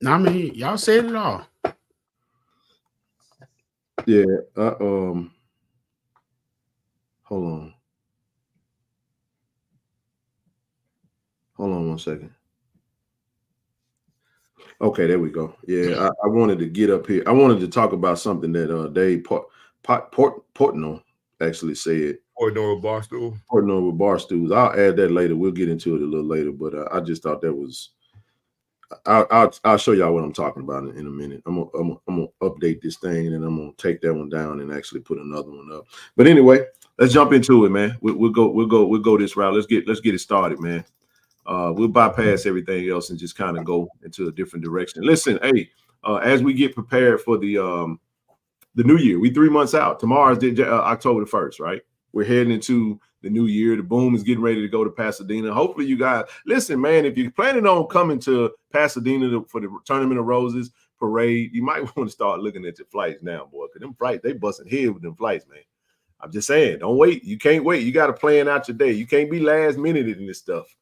I mean, y'all said it all. Yeah. Hold on. Hold on 1 second. Okay, there we go. Yeah, I wanted to get up here. I wanted to talk about something that Dave Portnoy actually said. Portnoy with Barstool. Portnoy with Barstools. I'll add that later. We'll get into it a little later, but I just thought that was. I'll show y'all what I'm talking about in a minute. I'm gonna update this thing, and then I'm gonna take that one down and actually put another one up. But anyway, let's jump into it, man. We'll go this route. Let's get it started, man. We'll bypass everything else and just kind of go into a different direction. Listen, hey, as we get prepared for the new year, we 3 months out. Tomorrow's October the 1st, right? We're heading into the new year. The Boom is getting ready to go to Pasadena. Hopefully you guys, listen, man, if you're planning on coming to Pasadena for the Tournament of Roses parade, you might want to start looking at your flights now, boy, because them flights, they busting head with them flights, man. I'm just saying, don't wait. You can't wait. You got to plan out your day. You can't be last minute in this stuff.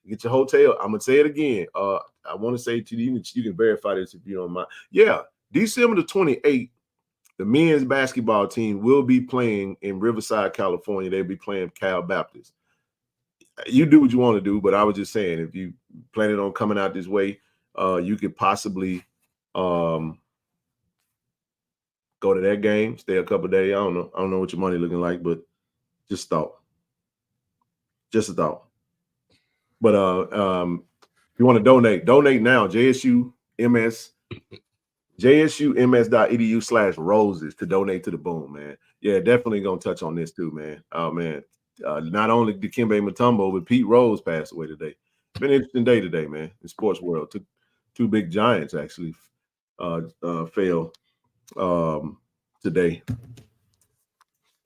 Get your hotel. I'm gonna say it again. I want to say to you, you can verify this if you don't mind. Yeah, December the 28th, the men's basketball team will be playing in Riverside, California. They'll be playing Cal Baptist. You do what you want to do, but I was just saying, if you planning on coming out this way, you could possibly go to that game, stay a couple of days. I don't know what your money looking like, but just a thought. But if you want to donate now. JSUMS.edu/roses to donate to the Boom, man. Yeah, definitely gonna touch on this too, man. Oh man, not only Dikembe Mutombo, but Pete Rose passed away today. It's been an interesting day today, man. In sports world, two big giants actually fell today.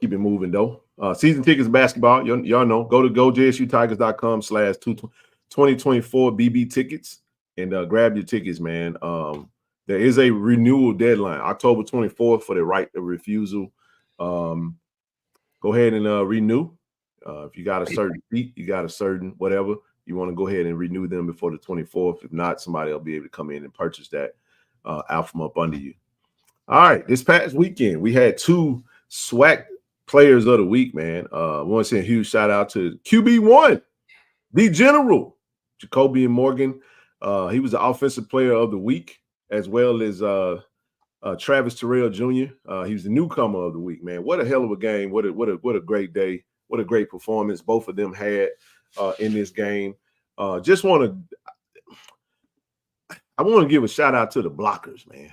Keep it moving though. Season tickets basketball, y'all know. Go to JSUTigers.com/2024 BB tickets and grab your tickets, man. There is a renewal deadline, October 24th, for the right of refusal. Go ahead and renew. If you got a certain seat, you got a certain whatever, you want to go ahead and renew them before the 24th. If not, somebody will be able to come in and purchase that out from up under you. All right, this past weekend, we had 2 SWAC players of the week, man. I want to say a huge shout out to QB1, the General, Jacoby Morgan. He was the offensive player of the week, as well as Travis Terrell Jr. He was the newcomer of the week, man. What a hell of a game. What a great day. What a great performance both of them had in this game. I want to give a shout out to the blockers, man.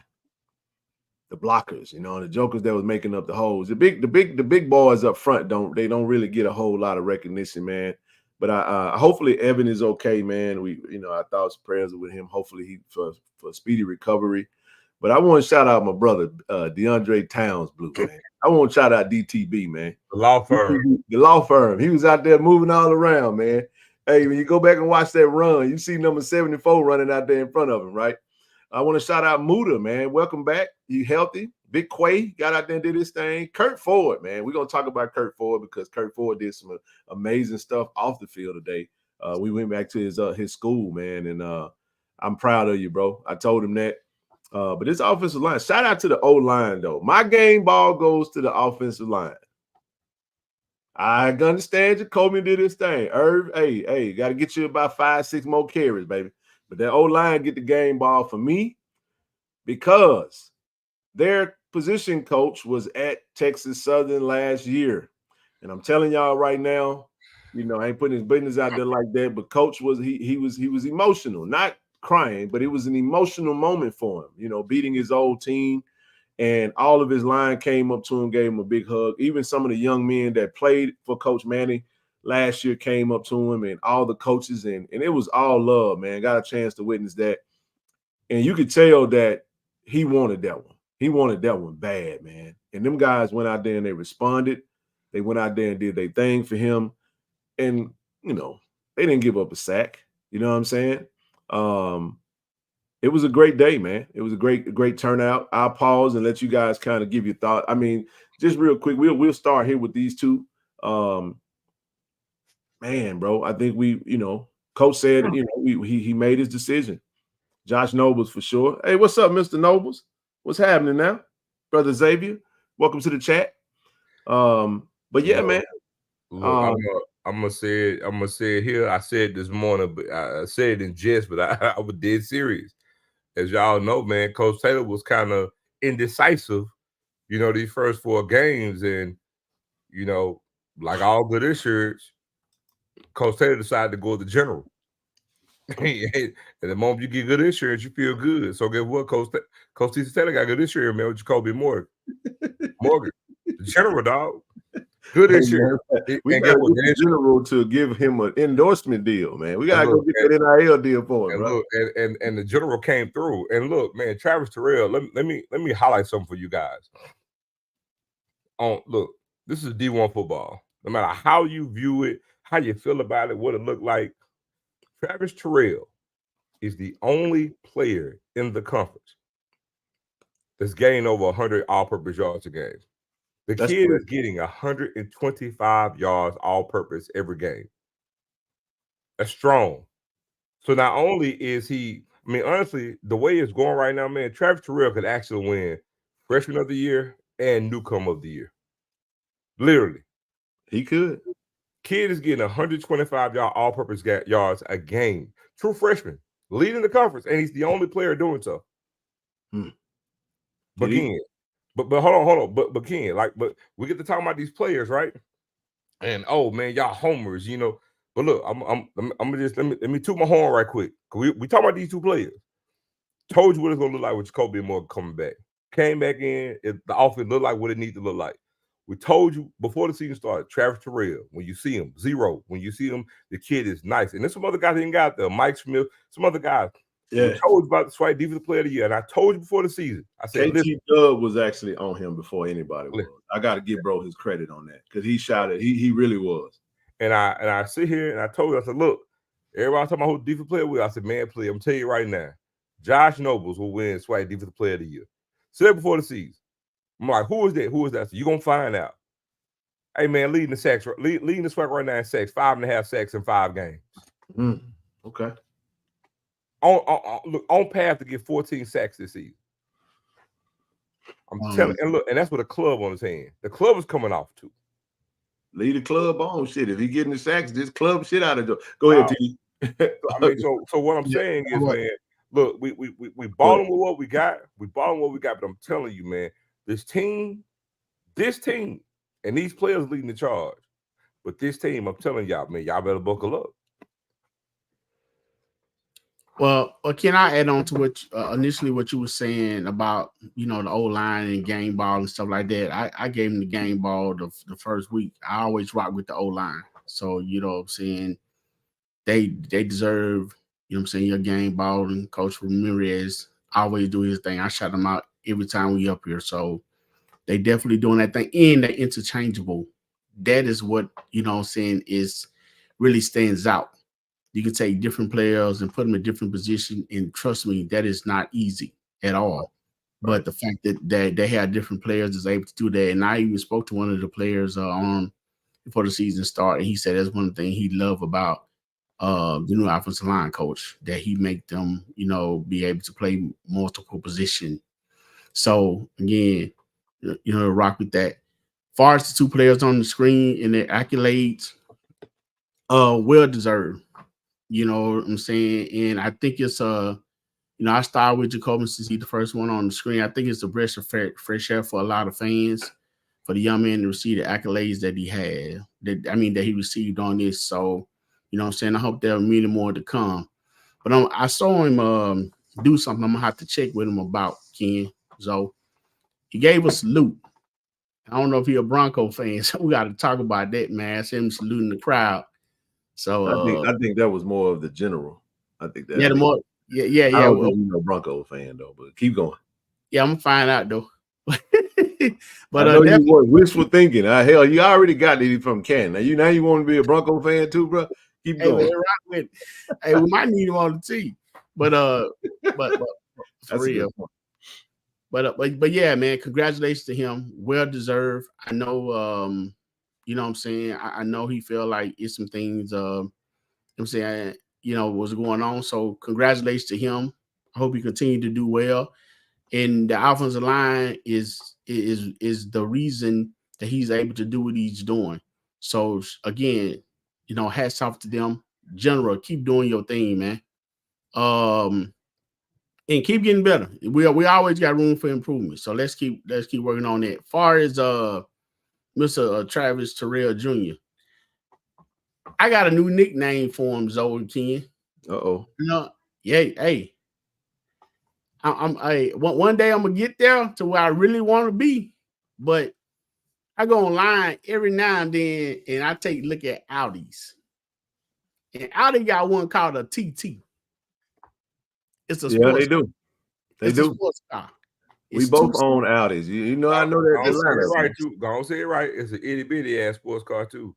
The blockers, the jokers that was making up the holes. The big boys up front don't really get a whole lot of recognition, man. But I hopefully Evan is okay, man. Our thoughts and prayers are with him. Hopefully he for speedy recovery. But I want to shout out my brother DeAndre Towns Blue, man. I want to shout out DTB, man. The law firm. The law firm. He was out there moving all around, man. Hey, when you go back and watch that run, you see number 74 running out there in front of him, right? I want to shout out Muda, man. Welcome back. You healthy. Big Quay got out there and did his thing. Kurt Ford, man. We're going to talk about Kurt Ford because Kurt Ford did some amazing stuff off the field today. We went back to his school, man, and I'm proud of you, bro. I told him that. But this offensive line, shout out to the O-line, though. My game ball goes to the offensive line. I understand Jacoby did his thing. Irv, hey, got to get you about 5-6 more carries, baby. But that O-line get the game ball for me because their position coach was at Texas Southern last year. And I'm telling y'all right now, I ain't putting his business out there like that, but coach was he was emotional. Not crying, but it was an emotional moment for him, you know, beating his old team. And all of his line came up to him, gave him a big hug. Even some of the young men that played for Coach Manning last year came up to him, and all the coaches, and it was all love, man. Got a chance to witness that. And you could tell that he wanted that one. He wanted that one bad, man. And them guys went out there and they responded. They went out there and did their thing for him. And, you know, they didn't give up a sack. You know what I'm saying? It was a great day, man. It was a great turnout. I'll pause and let you guys kind of give your thought. I mean, just real quick, we'll start here with these two. Man, bro, I think Coach said, you know, he made his decision. Josh Nobles for sure. Hey, what's up, Mr. Nobles? What's happening now? Brother Xavier, welcome to the chat. But yeah, man. Look, I'm gonna say it here. I said it this morning, but I said it in jest, but I was dead serious. As y'all know, man, Coach Taylor was kind of indecisive, you know, these first 4 games. And, you know, like all good insurance, Coach Taylor decided to go with the general. And the moment you get good insurance, you feel good. So guess what? Coach Taylor got good insurance, man, with Jacoby Morgan. The general, dog. Good insurance. We got to get the general to give him an endorsement deal, man. We got to go get that NIL deal for him, bro. And the general came through. And look, man, Travis Terrell, let me highlight something for you guys. Look, this is D1 football. No matter how you view it, how you feel about it, what it looked like, Travis Terrell is the only player in the conference that's gained over 100 all-purpose yards a game. The kid is getting 125 yards all-purpose every game. That's strong. So not only is he, I mean, honestly, the way it's going right now, man, Travis Terrell could actually win Freshman of the Year and Newcomer of the Year. Literally. He could. Kid is getting 125 all-purpose yards a game. True freshman, leading the conference, and he's the only player doing so. But Ken, but hold on. But Ken, but we get to talk about these players, right? And oh man, y'all homers, you know. But look, I'm gonna just let me toot my horn right quick. We talk about these 2 players. Told you what it's gonna look like with Jacoby Morgan coming back. Came back in, the offense looked like what it needs to look like. We told you before the season started, Travis Terrell, when you see him, 0. When you see him, the kid is nice. And there's some other guys that ain't got there, Mike Smith, some other guys. Yeah. We told you about the SWAC Defensive Player of the Year, and I told you before the season. I said, KT Dub was actually on him before anybody was. I got to give bro his credit on that because he shouted. He really was. And I sit here and I told you, I said, look, everybody talking about who the defensive player will. I said, man, please, I'm telling you right now, Josh Nobles will win SWAC Defensive Player of the Year. Said before the season. I'm like, who is that? Who is that? So you're going to find out. Hey, man, leading the SWAC right now in sacks, 5.5 sacks in 5 games. Okay. On path to get 14 sacks this season. I'm telling, and look, and that's with a club on his hand. The club is coming off too. Lead the club on shit. If he getting the sacks, this club shit out of the. Go ahead, T. I mean, so what I'm saying is, man, look, we balling with what we got. We balling what we got, but I'm telling you, man, this team, and these players leading the charge. But this team, I'm telling y'all, man, y'all better buckle up. Well, can I add on to what initially what you were saying about, you know, the O-line and game ball and stuff like that? I gave him the game ball the first week. I always rock with the O-line. So, you know what I'm saying? They deserve, you know what I'm saying, your game ball. And Coach Ramirez always do his thing. I shout him out every time we up here. So they definitely doing that thing. And they're interchangeable. That is what, you know what I'm saying, is really stands out. You can take different players and put them in different positions, and trust me, that is not easy at all. But the fact that they have different players is able to do that, and I even spoke to one of the players on before the season started, and he said that's one thing he loved about the new offensive line coach, that he make them, you know, be able to play multiple positions. So again, you know, rock with that. As far as the 2 players on the screen and their accolades, well deserved. You know what I'm saying? And I think it's you know, I started with Jacoby since he's the first one on the screen. I think it's a breath of fresh air for a lot of fans, for the young man to receive the accolades that he had, that he received on this. So, you know what I'm saying? I hope there are many more to come. But I saw him do something. I'm gonna have to check with him about, Ken. So he gave a salute. I don't know if he's a Bronco fan, so we got to talk about that, man. I see him saluting the crowd. So I think that was more of the general. I think that. Yeah, the more. Yeah. I don't think you're no Bronco fan though, but keep going. Yeah, I'm gonna find out though. But I know you were wishful thinking. Hell, you already got it from Ken. Now you want to be a Bronco fan too, bro. Keep going. Hey, we might need him on the team, but for real. But yeah, man, congratulations to him. Well deserved. I know, you know what I'm saying? I know he felt like it's some things, I'm saying, was going on. So congratulations to him. I hope he continue to do well. And the offensive line is the reason that he's able to do what he's doing. So again, hats off to them. General, keep doing your thing, man. And keep getting better. We always got room for improvement. So let's keep working on that. As far as Mr. Travis Terrell Jr., I got a new nickname for him, Zoe and Ken. Hey. One day I'm gonna get there to where I really want to be, but I go online every now and then and I take a look at Audis. And Audi got one called a TT. It's a sports they do. They do. A sports car. We both own Audis. I know that. Right, too. Go say it right. It's an itty bitty ass sports car too.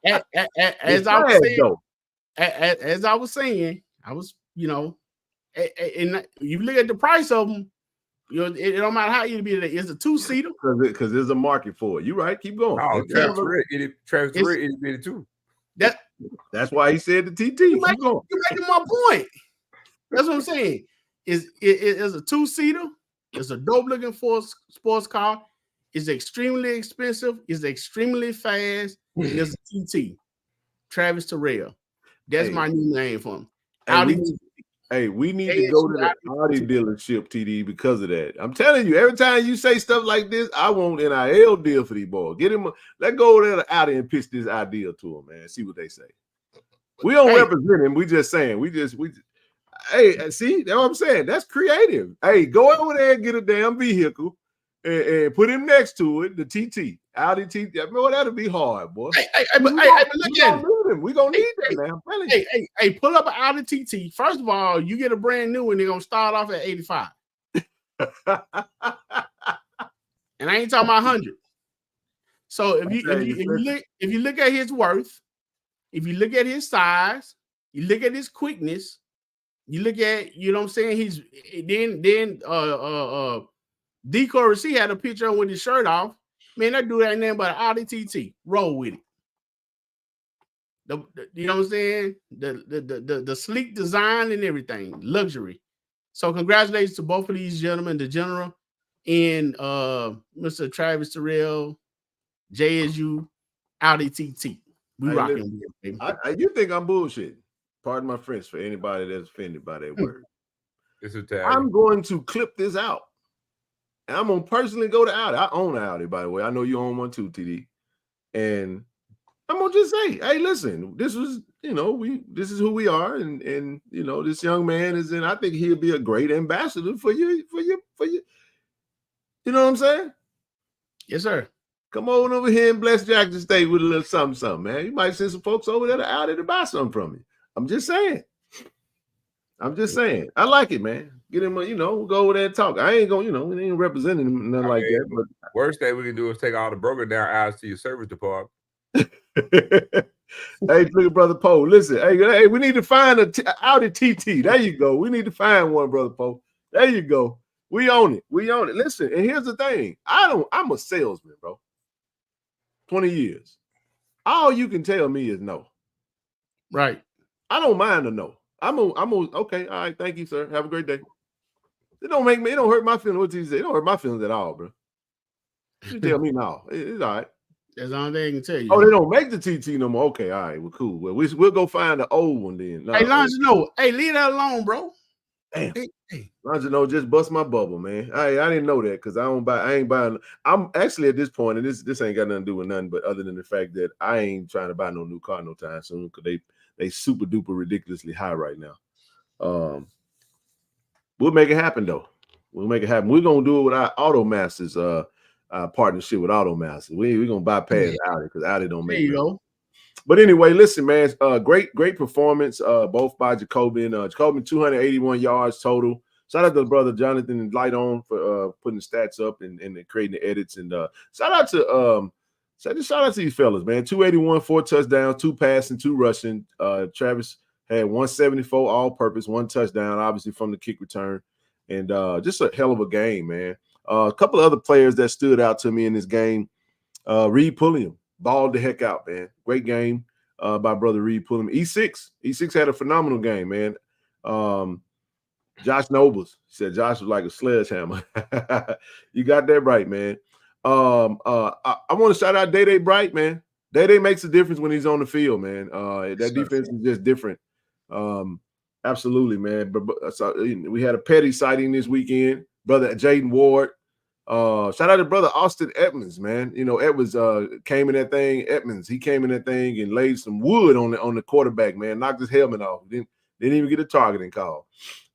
As I was saying, and you look at the price of them, it don't matter how itty bitty it's a 2-seater. Because there's a market for it. You're right. Keep going. Oh, Travis Terrell itty bitty too. That's why he said the TT. You're making my point. That's what I'm saying. It's a 2-seater. It's a dope looking sports car. It's extremely expensive. It's extremely fast. And it's a TT. Travis Terrell. That's my new name for him. We need to go to the Audi dealership, TD, because of that. I'm telling you, every time you say stuff like this, I want an NIL deal for these boys. Let's go over there to Audi and pitch this idea to them, man. See what they say. We don't represent him. We just saying. Hey, see, that's what I'm saying. That's creative. Hey, go over there and get a damn vehicle and put him next to it, the TT. Audi TT. Boy, that'll be hard, boy. But look at him. We're going to need that, man. Hey, pull up an Audi TT. First of all, you get a brand new one, they're going to start off at 85. And I ain't talking about 100. So if you look at his worth, if you look at his size, you look at his quickness, you look at, you know what I'm saying? He's then Decoy Receipt had a picture of him with his shirt off. Man, that dude ain't nothing but an Audi TT. Roll with it. You know what I'm saying? The sleek design and everything, luxury. So congratulations to both of these gentlemen, the general and Mr. Travis Terrell, JSU, Audi TT. We rocking with it. You think I'm bullshit? Pardon my French for anybody that's offended by that word. It's Italian. I'm going to clip this out. And I'm going to personally go to Audi. I own an Audi, by the way. I know you own one too, TD. And I'm going to just say, hey, listen, this was, this is who we are. And this young man is in, I think he'll be a great ambassador for you. You know what I'm saying? Yes, sir. Come on over here and bless Jackson State with a little something, man. You might send some folks over there to Audi to buy something from you. I'm just saying. I like it, man. Get him, go over there and talk. I ain't going, we ain't representing him, nothing like that. But worst thing we can do is take all the broker down out to your service department. Hey, look at Brother Poe. Listen, hey, we need to find a Audi TT. There you go. We need to find one, Brother Poe. There you go. We own it. Listen, and here's the thing. I'm a salesman, bro. 20 years. All you can tell me is no. Right. I don't mind a no. I'm okay. All right. Thank you, sir. Have a great day. It don't hurt my feelings. What you say? It don't hurt my feelings at all, bro. You tell me no. It's all right. That's all they can tell you. Oh, they don't make the TT no more. Okay. All right. Well, cool. Well, we'll go find the old one then. No, hey, Longino. Hey, leave that alone, bro. Damn. Hey. Longino, just bust my bubble, man. I didn't know that because I ain't buying. I'm actually at this point, and this ain't got nothing to do with nothing but other than the fact that I ain't trying to buy no new car no time soon because they they super duper ridiculously high right now. We'll make it happen though. We'll make it happen. We're gonna do it with our Auto Masters partnership with Auto Masters. We're gonna bypass Audi because Audi don't make it. But anyway, listen, man, great performance, both by Jacoby and Jacoby 281 yards total. Shout out to the brother Jonathan and Light On for putting the stats up and creating the edits. And shout out to these fellas, man. 281, 4 touchdowns, 2 passing, 2 rushing. Travis had 174 all-purpose, 1 touchdown, obviously from the kick return, and just a hell of a game, man. A couple of other players that stood out to me in this game. Reed Pulliam balled the heck out, man. Great game by brother Reed Pulliam. E6 had a phenomenal game, man. Josh Nobles said Josh was like a sledgehammer. You got that right, man. I want to shout out Day Bright, man. Day makes a difference when he's on the field, man. That defense is just different. Absolutely, man. But so, we had a Petty sighting this weekend. Brother Jaden Ward. Shout out to brother Austin Edmonds, man. You know, Edmonds came in that thing. He came in that thing and laid some wood on the quarterback, man. Knocked his helmet off. Didn't even get a targeting call.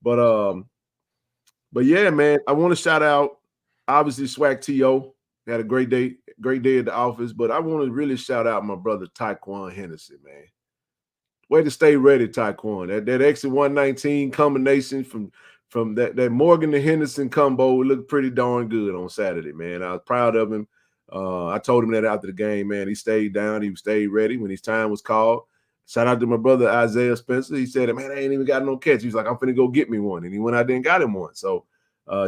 But yeah, man. I want to shout out obviously SWAC TO. Had a great day at the office. But I want to really shout out my brother Taekwon Henderson, man. Way to stay ready, Taekwon. That exit 119 combination from that Morgan to Henderson combo looked pretty darn good on Saturday, man. I was proud of him. I told him that after the game, man. He stayed down. He stayed ready when his time was called. Shout out to my brother Isaiah Spencer. He said, man, I ain't even got no catch. He's like, I'm finna go get me one. And he went out there and got him one. So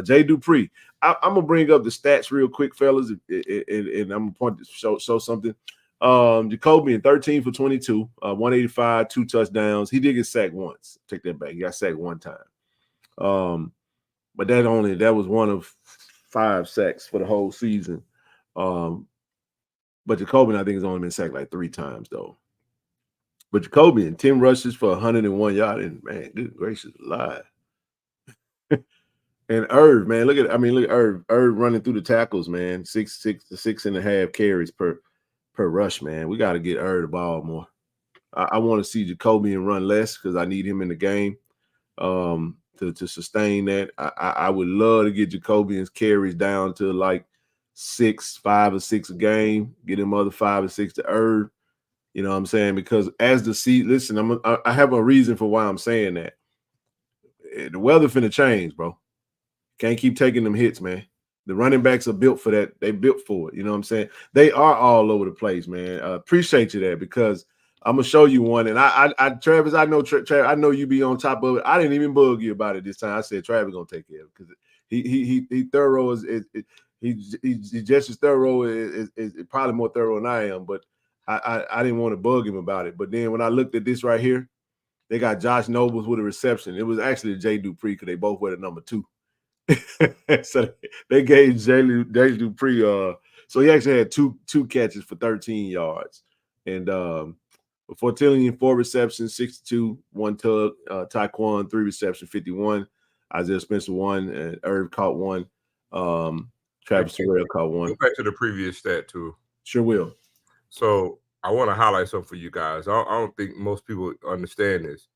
Jay Dupree. I'm gonna bring up the stats real quick, fellas, and I'm gonna point to show something. Jacoby in 13 for 22, 185, 2 touchdowns. He did get sacked once. Take that back. He got sacked one time. But that was one of 5 sacks for the whole season. But Jacoby, I think, has only been sacked like 3 times though. But Jacoby in 10 rushes for 101 yards, and man, good gracious alive. And Irv, man, look at Irv running through the tackles, man. 6.5 carries per rush, man. We got to get Irv the ball more. I want to see Jacoby run less because I need him in the game to sustain that. I would love to get Jacoby's carries down to like 5 or 6 a game. Get him other 5 or 6 to Irv. You know what I'm saying? Because as the season, listen, I have a reason for why I'm saying that. The weather finna change, bro. Can't keep taking them hits, man. The running backs are built for that. They built for it. You know what I'm saying? They are all over the place, man. Appreciate you there because I'm gonna show you one. And I Travis, I know I know you be on top of it. I didn't even bug you about it this time. I said Travis gonna take care of it because he thorough he's just as thorough is probably more thorough than I am. But I didn't want to bug him about it. But then when I looked at this right here, they got Josh Nobles with a reception. It was actually Jay Dupree because they both were the number 2. So they gave Jay Dupree. So he actually had two catches for 13 yards, and before Tillian 4 receptions, 62, 1 tug. Taekwon 3 receptions, 51. Isaiah Spencer 1, and Irv caught 1. Travis Terrell caught 1. Go back to the previous stat too. Sure will. So I want to highlight something for you guys. I don't think most people understand this.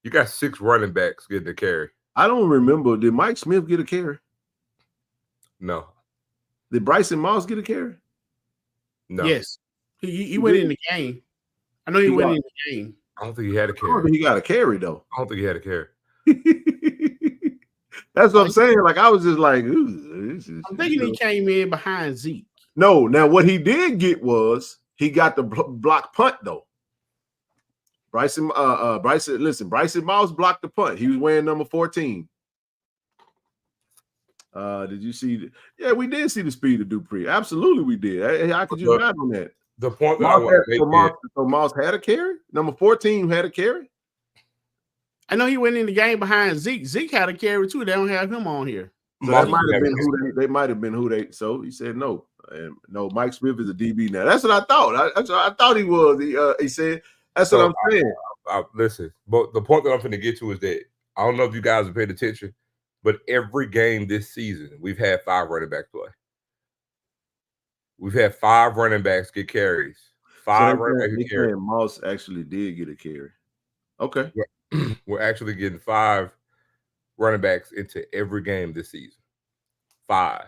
You got 6 running backs getting the carry. I don't remember. Did Mike Smith get a carry? No. Did Bryson Moss get a carry? No. Yes. He went in the game. I know he went in the game. I don't think he had a carry. I don't think he got a carry, though. I don't think he had a carry. That's what I'm saying. Like, I was just like, I'm thinking he came in behind Zeke. No. Now, what he did get was he got the block punt, though. Bryson Moss blocked the punt. He was wearing number 14. Did you see? Yeah, we did see the speed of Dupree. Absolutely, we did. How could you not on that? The point that I want to make so Moss had a carry. Number 14 had a carry. I know he went in the game behind Zeke. Zeke had a carry too. They don't have him on here. So that might have been who they. So he said no. And no, Mike Smith is a DB now. That's what I thought. I thought he was. He said. That's what I'm saying. Listen, but the point that I'm going to get to is that I don't know if you guys have paid attention, but every game this season, we've had 5 running backs play. We've had 5 running backs get carries. 5 running backs get carries. Moss actually did get a carry. Okay. We're actually getting 5 running backs into every game this season. 5.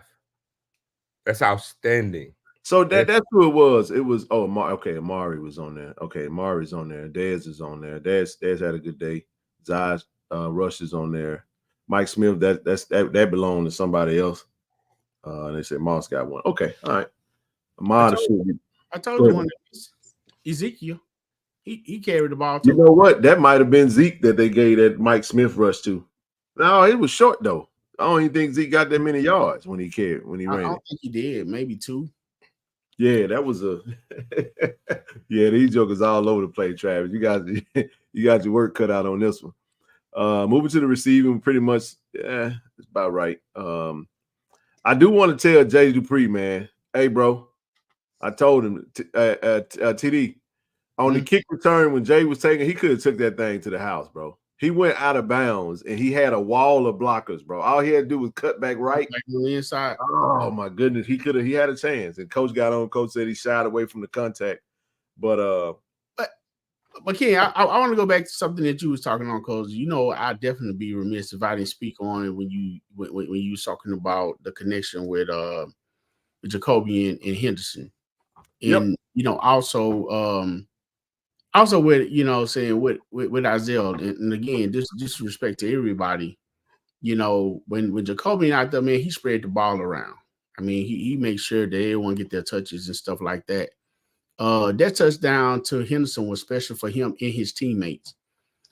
That's outstanding. So that's who it was. It was okay. Amari was on there. Okay, Amari's on there. Dez is on there. Dez had a good day. Zaj Rush is on there. Mike Smith, that belonged to somebody else. And they said Moss got one. Okay, all right. I told you one Ezekiel. He carried the ball too. You know what? That might have been Zeke that they gave that Mike Smith rush to. No, it was short though. I don't even think Zeke got that many yards when he ran. I don't think he did. Maybe 2. Yeah, that was a yeah, these jokers all over the place, Travis. You got your work cut out on this one. Moving to the receiving, pretty much, it's about right. I do want to tell Jay Dupree, man, hey, bro, I told him, TD, on the kick return when Jay was taking, he could have took that thing to the house, bro. He went out of bounds and he had a wall of blockers, bro. All he had to do was cut back right. Like on the inside. Oh my goodness, he had a chance. And coach got on. Coach said he shied away from the contact. But Ken, I want to go back to something that you was talking on, Coach. You know, I'd definitely be remiss if I didn't speak on it when you was talking about the connection with Jacoby and Henderson. And you know, also with, you know, saying with Isaiah, and again, disrespect to everybody, you know, when Jacoby out there, man, he spread the ball around. I mean, he makes sure that everyone get their touches and stuff like that. That touchdown to Henderson was special for him and his teammates,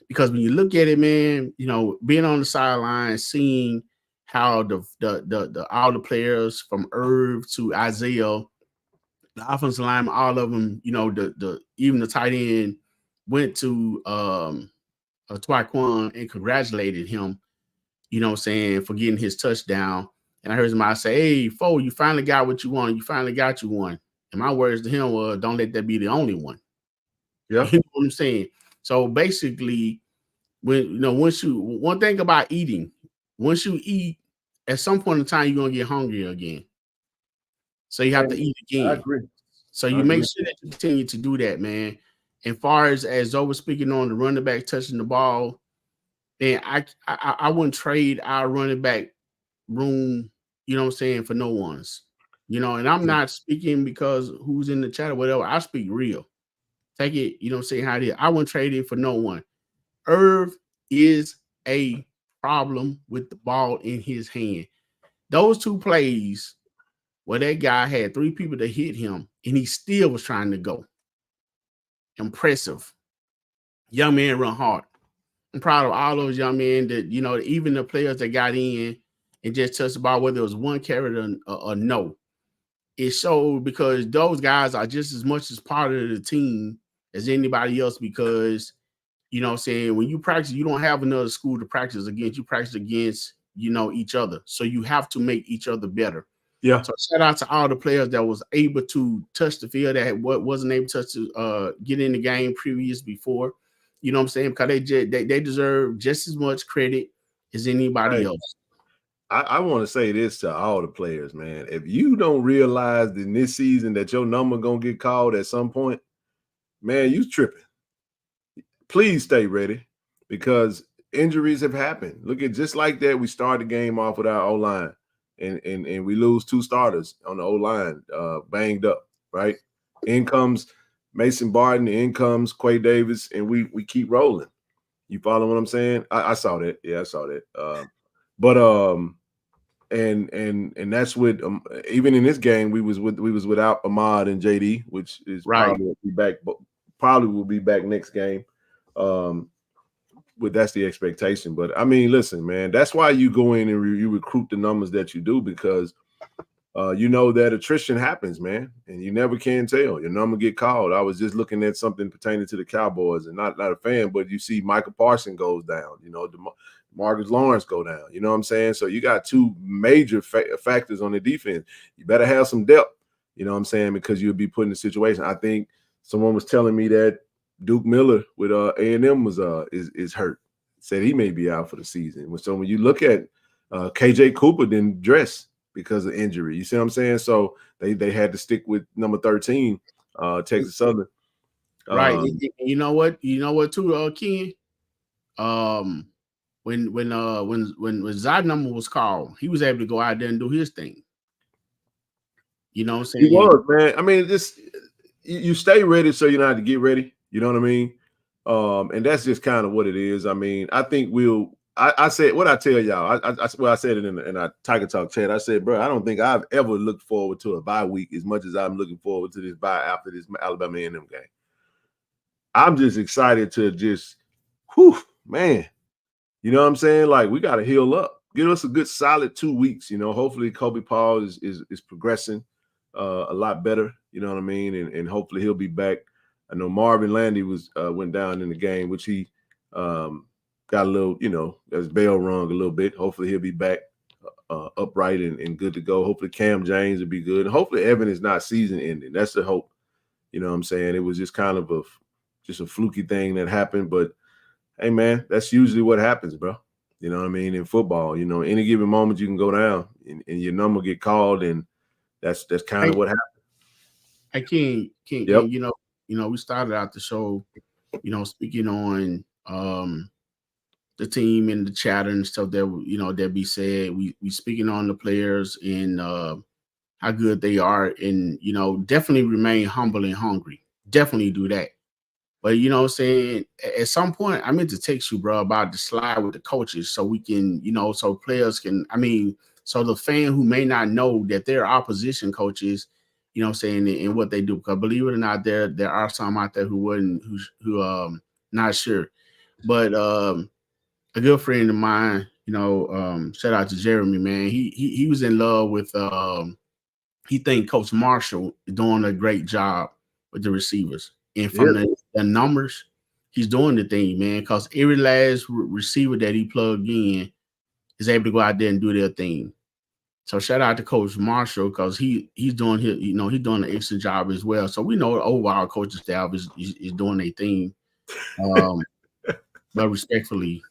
because when you look at it, man, you know, being on the sideline, seeing how the all the players from Irv to Isaiah, the offensive line, all of them, you know, even the tight end went to Twaquan and congratulated him, you know what I'm saying, for getting his touchdown. And I heard somebody say, hey, Fo, you finally got what you wanted. You finally got you one. And my words to him was, don't let that be the only one. Yeah. You know what I'm saying? So basically, one thing about eating, once you eat, at some point in time, you're going to get hungry again. So you have to eat again. I agree. So you make sure that you continue to do that, man. And far as Zoe was speaking on the running back touching the ball, then I wouldn't trade our running back room, you know what I'm saying, for no one's. You know, and I'm not speaking because who's in the chat or whatever. I speak real. Take it, you know what I'm saying, how it is. I wouldn't trade it for no one. Irv is a problem with the ball in his hand. Those 2 plays where that guy had 3 people to hit him and he still was trying to go. Impressive. Young man run hard. I'm proud of all those young men that, you know, even the players that got in and just touched the ball, whether it was one carry or no. It showed, because those guys are just as much as part of the team as anybody else, because, you know what I'm saying, when you practice, you don't have another school to practice against. You practice against, you know, each other. So you have to make each other better. Yeah. So shout out to all the players that was able to touch the field, that wasn't able to get in the game before. You know what I'm saying? Because they deserve just as much credit as anybody else. I want to say this to all the players, man. If you don't realize in this season that your number gonna get called at some point, man, you tripping. Please stay ready, because injuries have happened. Look at, just like that, we start the game off with our O-line, and we lose 2 starters on the O-line, banged up, right? In comes Mason Barton, in comes Quay Davis, and we keep rolling. You follow what I'm saying? I saw that. Yeah, I saw that. And that's with even in this game we was without Ahmad and JD, which is probably will be back next game. But that's the expectation. But I mean, listen, man, that's why you go in and you recruit the numbers that you do, because you know that attrition happens, man, and you never can tell. Your number get called. I was just looking at something pertaining to the Cowboys, and not a fan, but you see Michael Parsons goes down. You know, Marcus Lawrence go down. You know what I'm saying? So you got 2 major factors on the defense. You better have some depth. You know what I'm saying? Because you'll be put in a situation. I think someone was telling me that Duke Miller with A&M was is hurt. Said he may be out for the season. So when you look at KJ Cooper didn't dress because of injury. You see what I'm saying? So they had to stick with number 13, Texas Southern. Right. You know what too, Ken? when Zod number was called, he was able to go out there and do his thing. You know what I'm saying? He was, man. I mean, just you stay ready so you don't have to get ready. You know what I mean? And that's just kind of what it is. I mean, I think I said what I tell y'all. I said it in our Tiger Talk chat. I said, bro, I don't think I've ever looked forward to a bye week as much as I'm looking forward to this bye after this Alabama A&M game. I'm just excited to just, man. You know what I'm saying? Like, we got to heal up. Give us a good solid 2 weeks. You know, hopefully Kobe Paul is progressing a lot better. You know what I mean? And hopefully he'll be back. I know Marvin Landy went down in the game, which he got a little, his bell rung a little bit. Hopefully he'll be back upright and good to go. Hopefully Cam James will be good. And hopefully Evan is not season ending. That's the hope. You know what I'm saying? It was just kind of a fluky thing that happened. But, hey, man, that's usually what happens, bro. You know what I mean? In football, any given moment you can go down and your number get called, and that's kind of what happened. Hey, King, Yep. We started out the show, speaking on the team and the chatter and stuff that be said. We speaking on the players and how good they are, and definitely remain humble and hungry. Definitely do that. But you know what I'm saying? At some point, I meant to text you, bro, about the slide with the coaches so we can, so players can, so the fan who may not know that they're opposition coaches, you know what I'm saying, and what they do. Because believe it or not, there are some out there who not sure. But a good friend of mine, shout out to Jeremy, man. He was in love with he think Coach Marshall is doing a great job with the receivers. And from the numbers, he's doing the thing, man, because every last receiver that he plugged in is able to go out there and do their thing. So shout out to Coach Marshall, because he's doing he's doing an excellent job as well. So we know the overall coaching staff is doing their thing. But respectfully.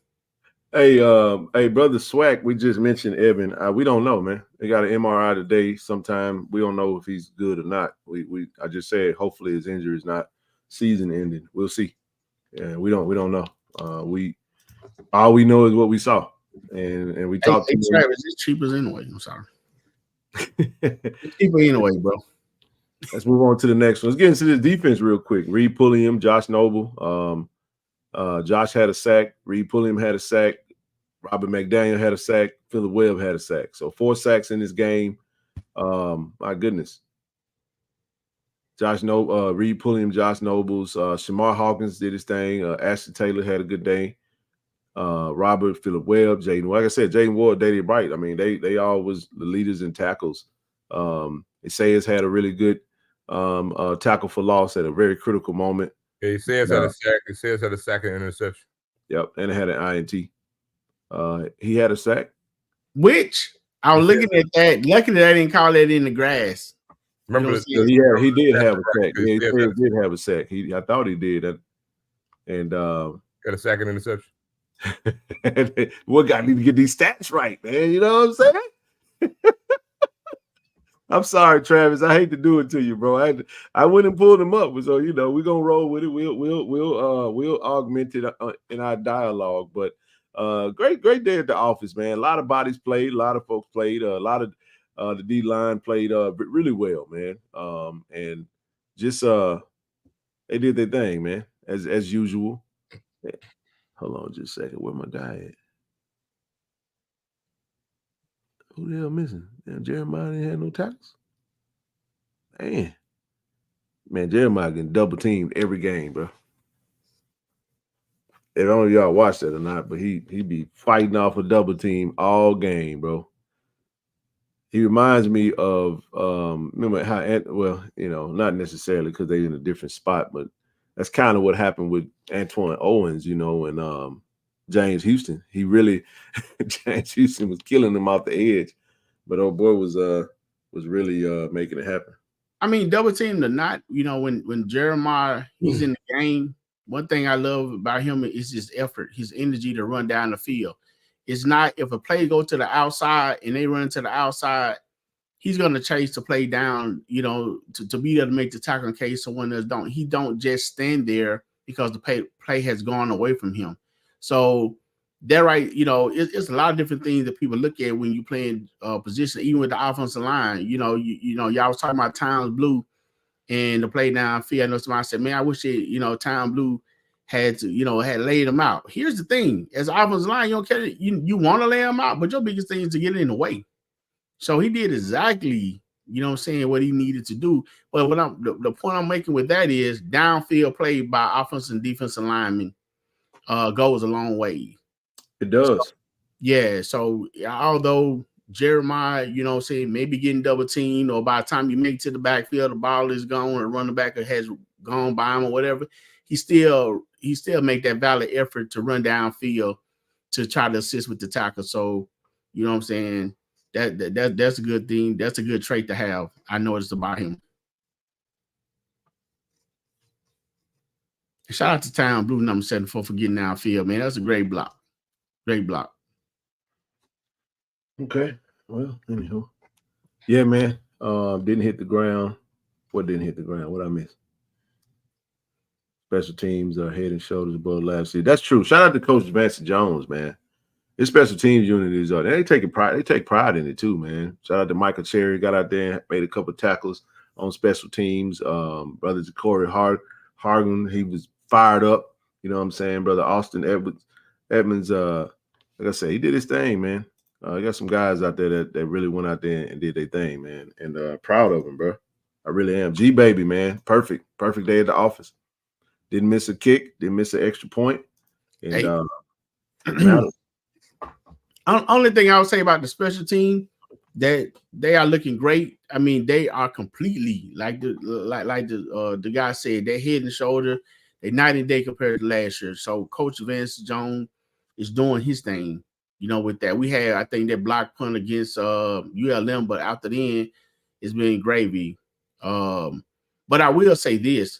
Hey, brother SWAC, we just mentioned Evan. We don't know, man. They got an MRI today sometime. We don't know if he's good or not. I just said hopefully his injury is not season ending. We'll see. Yeah, we don't know. All we know is what we saw, and we talked to Travis. It's cheaper anyway. I'm sorry. It's cheaper anyway, bro. Let's move on to the next one. Let's get into this defense real quick. Reed Pulliam, Josh Noble. Josh had a sack. Reed Pulliam had a sack. Robert McDaniel had a sack. Phillip Webb had a sack. So 4 sacks in this game. My goodness. Reed Pulliam, Josh Nobles, Shamar Hawkins did his thing. Ashton Taylor had a good day. Robert, Phillip Webb, Jaden. Like I said, Jaden Ward, David Bright. I mean, they all was the leaders in tackles. Isaiah's had a really good tackle for loss at a very critical moment. Yeah, he says had a sack. He says had a sack and interception. Yep, and it had an INT. He had a sack. Which I was looking at that. Luckily, they didn't call that in the grass. Remember, he did have a sack. Yeah, he did have a sack. I thought he did. And got a sack and interception. What got me to get these stats right, man? You know what I'm saying? I'm sorry, Travis. I hate to do it to you, bro. I went and pulled him up, so we're gonna roll with it. We'll augment it in our dialogue. But great day at the office, man. A lot of bodies played, a lot of folks played, a lot of the D line played really well, man. And just they did their thing, man, as usual. Yeah. Hold on just a second. Where my guy at? Who the hell missing? Damn, Jeremiah didn't have no tackles. Man, Jeremiah getting double teamed every game, bro. I don't know if y'all watched that or not, but he be fighting off a double team all game, bro. He reminds me of remember how not necessarily because they're in a different spot, but that's kind of what happened with Antoine Owens, and James Houston. He really James Houston was killing him off the edge, but old boy was really making it happen. I mean, double team or not, when Jeremiah he's in the game, one thing I love about him is his effort, his energy to run down the field. It's not if a play go to the outside and they run to the outside, he's going to chase the play down, to be able to make the tackle in case someone else don't. He don't just stand there because the play has gone away from him. So that right, you know, it's a lot of different things that people look at when you playing position, even with the offensive line. You know, y'all was talking about Towns Blue and the play downfield. I know somebody said, man, I wish it, you know, Towns Blue had to, you know, had laid them out. Here's the thing: as an offensive line, you don't care. You want to lay them out, but your biggest thing is to get in the way. So he did exactly, you know what I'm saying, what he needed to do. But what the point I'm making with that is downfield play by offensive and defensive linemen goes a long way. It does. So, yeah. So although Jeremiah, you know what I'm saying, maybe getting double teamed, or by the time you make it to the backfield, the ball is gone, or running back has gone by him or whatever, he still make that valid effort to run downfield to try to assist with the tackle. So, you know what I'm saying? That's a good thing. That's a good trait to have. I noticed about him. Shout out to Town Blue number 74 for getting downfield, man. That's a great block. Great block. Okay. Well, anyhow. Yeah, man. Didn't hit the ground. What didn't hit the ground? What I missed? Special teams are head and shoulders above last year. That's true. Shout out to Coach Vance Jones, man. His special teams unit is they take pride. They take pride in it too, man. Shout out to Michael Cherry, got out there and made a couple of tackles on special teams. Brother Corey Hargan, he was fired up. You know what I'm saying? Brother Austin Edmonds, like I said, he did his thing, man. I got some guys out there that really went out there and did their thing, man. And proud of him, bro. I really am. G baby, man. Perfect day at the office. Didn't miss a kick. Didn't miss an extra point. And only thing I would say about the special team, that they are looking great. I mean, they are completely like the guy said, they're head and shoulder. They night and day compared to last year. So Coach Vance Jones is doing his thing, you know, with that. We had, I think, that block punt against ULM, but after then, it's been gravy. But I will say this,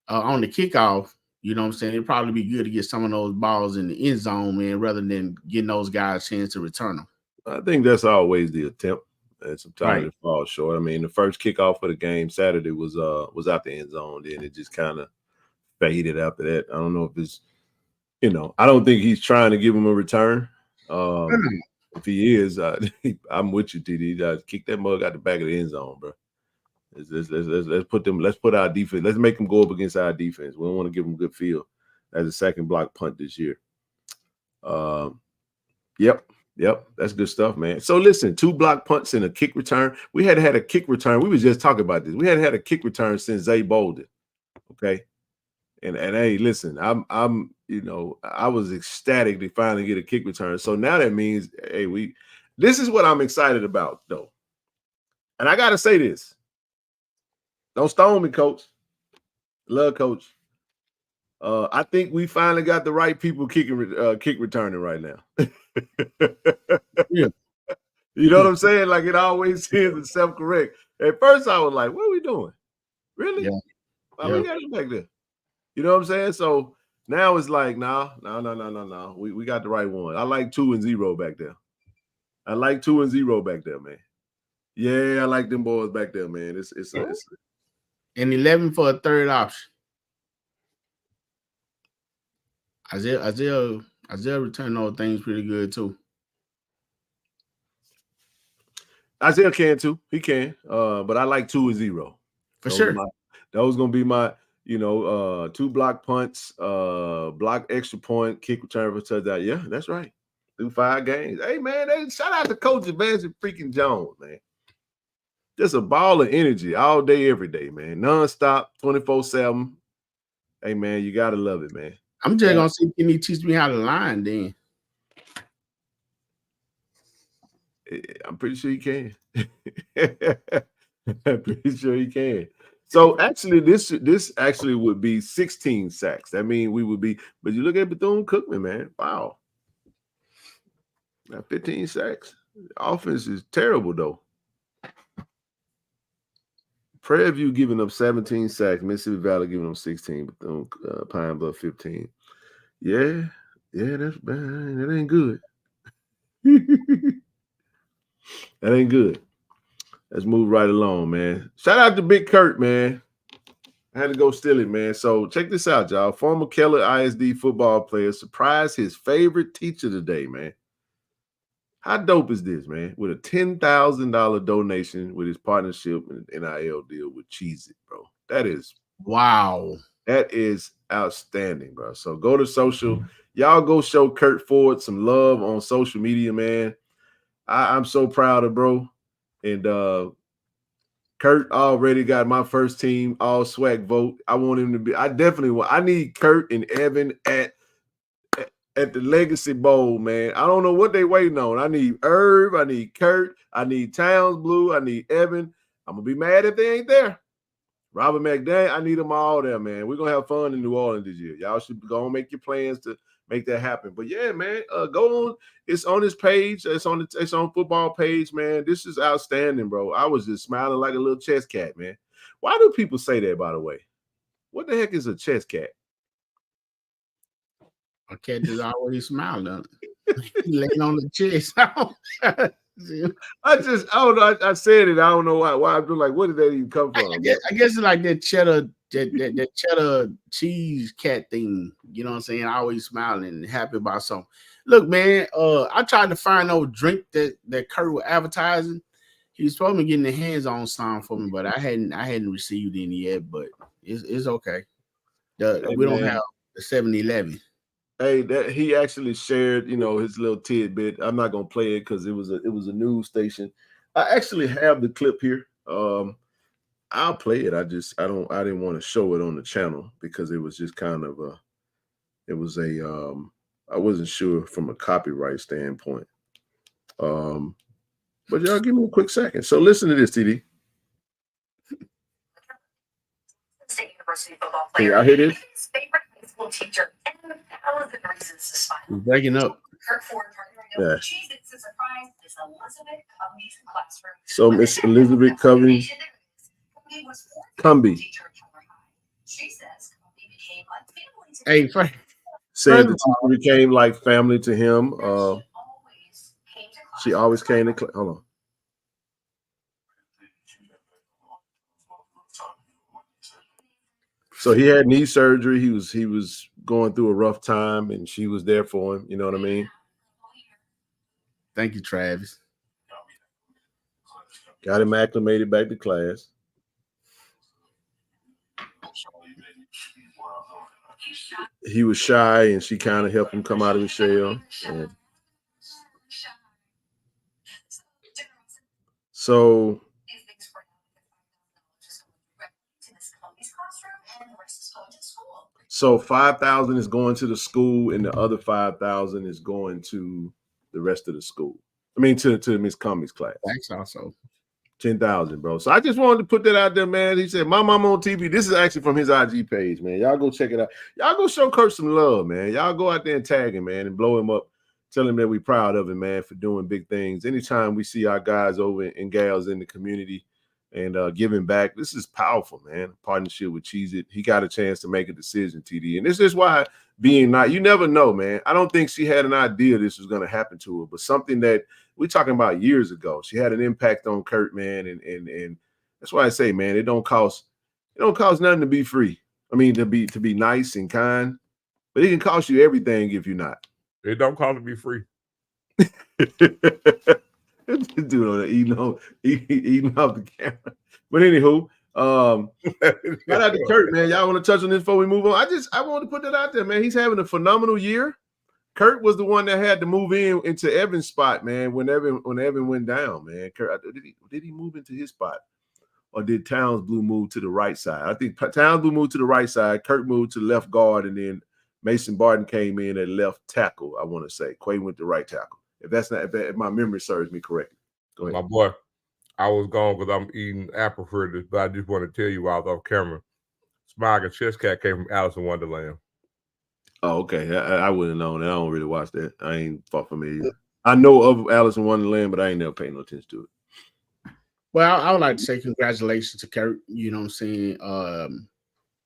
on the kickoff, you know what I'm saying, it'd probably be good to get some of those balls in the end zone, man, rather than getting those guys a chance to return them. I think that's always the attempt. And sometimes it falls short. I mean, the first kickoff for the game Saturday was out the end zone. Then it just kind of faded after that. I don't know if it's, you know, I don't think he's trying to give him a return. If he is, I'm with you, TD. Kick that mug out the back of the end zone, bro. Let's put our defense. Let's make them go up against our defense. We don't want to give them a good feel as a second block punt this year. Yep, that's good stuff, man. So listen, 2 block punts and a kick return. We had a kick return. We was just talking about this. We hadn't had a kick return since Zay Bolden. Okay, and hey, listen, I'm you know, I was ecstatic to finally get a kick return. So now that means, hey, this is what I'm excited about, though. And I gotta say this. Don't stone me, Coach. Love, Coach. I think we finally got the right people kick returning right now. Yeah. You know what I'm saying? Like it always seems to self-correct. At first, I was like, what are we doing? Really? Yeah. We got it back there. You know what I'm saying? So now it's like, no. We got the right one. I like 2 and 0 back there. I like 2 and 0 back there, man. Yeah, I like them boys back there, man. It's and 11 for a third option. Isaiah returned all things pretty good too. Isaiah can too. He can. But I like 2 and 0. For sure. Those gonna be my, you know, 2 block punts, block extra point, kick return for touchdown. Yeah, that's right. Through 5 games. Hey man, shout out to Coach Vance freaking Jones, man. Just a ball of energy all day, every day, man. Non-stop, 24/7. Hey, man, you got to love it, man. I'm just going to see can he teach me how to line then. I'm pretty sure he can. I'm pretty sure he can. So, actually, this actually would be 16 sacks. That means we would be, but you look at Bethune-Cookman, man. Wow. Now 15 sacks. The offense is terrible, though. Prairie View giving up 17 sacks, Mississippi Valley giving them 16, but Pine Bluff 15. Yeah, that's bad. That ain't good. That ain't good. Let's move right along, man. Shout out to Big Kurt, man. I had to go steal it, man. So check this out, y'all. Former Keller ISD football player surprised his favorite teacher today, man. How dope is this, man? With a $10,000 donation with his partnership and NIL deal with Cheez-It, bro. That is wow. That is outstanding, bro. So go to social. Y'all go show Kurt Ford some love on social media, man. I'm so proud of bro. And Kurt already got my first team all SWAC vote. I want him to be. I need Kurt and Evan at the Legacy Bowl, man. I don't know what they waiting on. I need Irv. I need Kurt. I need Towns Blue. I need Evan. I'm gonna be mad if they ain't there. Robert McDaniel, I need them all there, man. We're gonna have fun in New Orleans this year. Y'all should go and make your plans to make that happen. But yeah, man, go on. It's on his page. It's on football page, man. This is outstanding, bro. I was just smiling like a little chess cat, man. Why do people say that, by the way? What the heck is a chess cat? A cat is always smiling. Laying on the chest. I don't know. I said it. I don't know why. I'm like, where did that even come from? I guess it's like that cheddar, that cheddar cheese cat thing. You know what I'm saying? Always smiling and happy about something. Look, man, I tried to find no drink that Kurt was advertising. He was supposed to be getting the hands on some for me, but I hadn't received any yet. But it's okay. We don't have the 7-Eleven. Hey, that he actually shared, his little tidbit. I'm not gonna play it because it was a news station. I actually have the clip here. I'll play it. I didn't want to show it on the channel because it was just kind of I wasn't sure from a copyright standpoint. But y'all give me a quick second. So listen to this, TD. State University football player. Y'all hear this? His favorite high school teacher and 1,000 reasons to smile. We're breaking up. Kurt Ford partnering up with Cheez-Its to surprise Miss Elizabeth Cumby's classroom. So Miss Elizabeth Cumby. She says Cumby became like family to Hey, said the teacher became like family to him. She always came to class. Hold on. So he had knee surgery. He was going through a rough time, and she was there for him. You know what I mean? Thank you, Travis. Got him acclimated back to class. He was shy, and she kind of helped him come out of his shell. And so $5,000 is going to the school, and the other $5,000 is going to the rest of the school. I mean, to Miss Cumby's class. Thanks, also. 10,000, bro. So I just wanted to put that out there, man. He said, "My mom on TV." This is actually from his IG page, man. Y'all go check it out. Y'all go show Kurt some love, man. Y'all go out there and tag him, man, and blow him up. Tell him that we're proud of him, man, for doing big things. Anytime we see our guys over and gals in the community and giving back, this is powerful, man. Partnership with Cheez-It. He got a chance to make a decision, TD. And this is why you never know, man. I don't think she had an idea this was going to happen to her, but something that we're talking about years ago. She had an impact on Kurt, man. And that's why I say, man, it don't cost nothing to be free. I mean, to be nice and kind, but it can cost you everything if you're not. It don't cost to be free. Dude on eating off the camera. But anywho, shout out to Kurt, man. Y'all want to touch on this before we move on? I want to put that out there, man. He's having a phenomenal year. Kurt was the one that had to move into Evan's spot, man. When Evan went down, man. Kurt, did he move into his spot, or did Towns Blue move to the right side? I think Towns Blue moved to the right side. Kurt moved to the left guard, and then Mason Barton came in at left tackle. I want to say Quay went to right tackle. If my memory serves me correctly. Go ahead. My boy, I was gone because I'm eating apple fritters, but I just want to tell you while I was off camera, Smog and Chess Cat came from Alice in Wonderland. Oh, okay. I wouldn't know that. I don't really watch that. I ain't far familiar. I know of Alice in Wonderland, but I ain't never paid no attention to it. Well, I would like to say congratulations to Kurt. You know what I'm saying?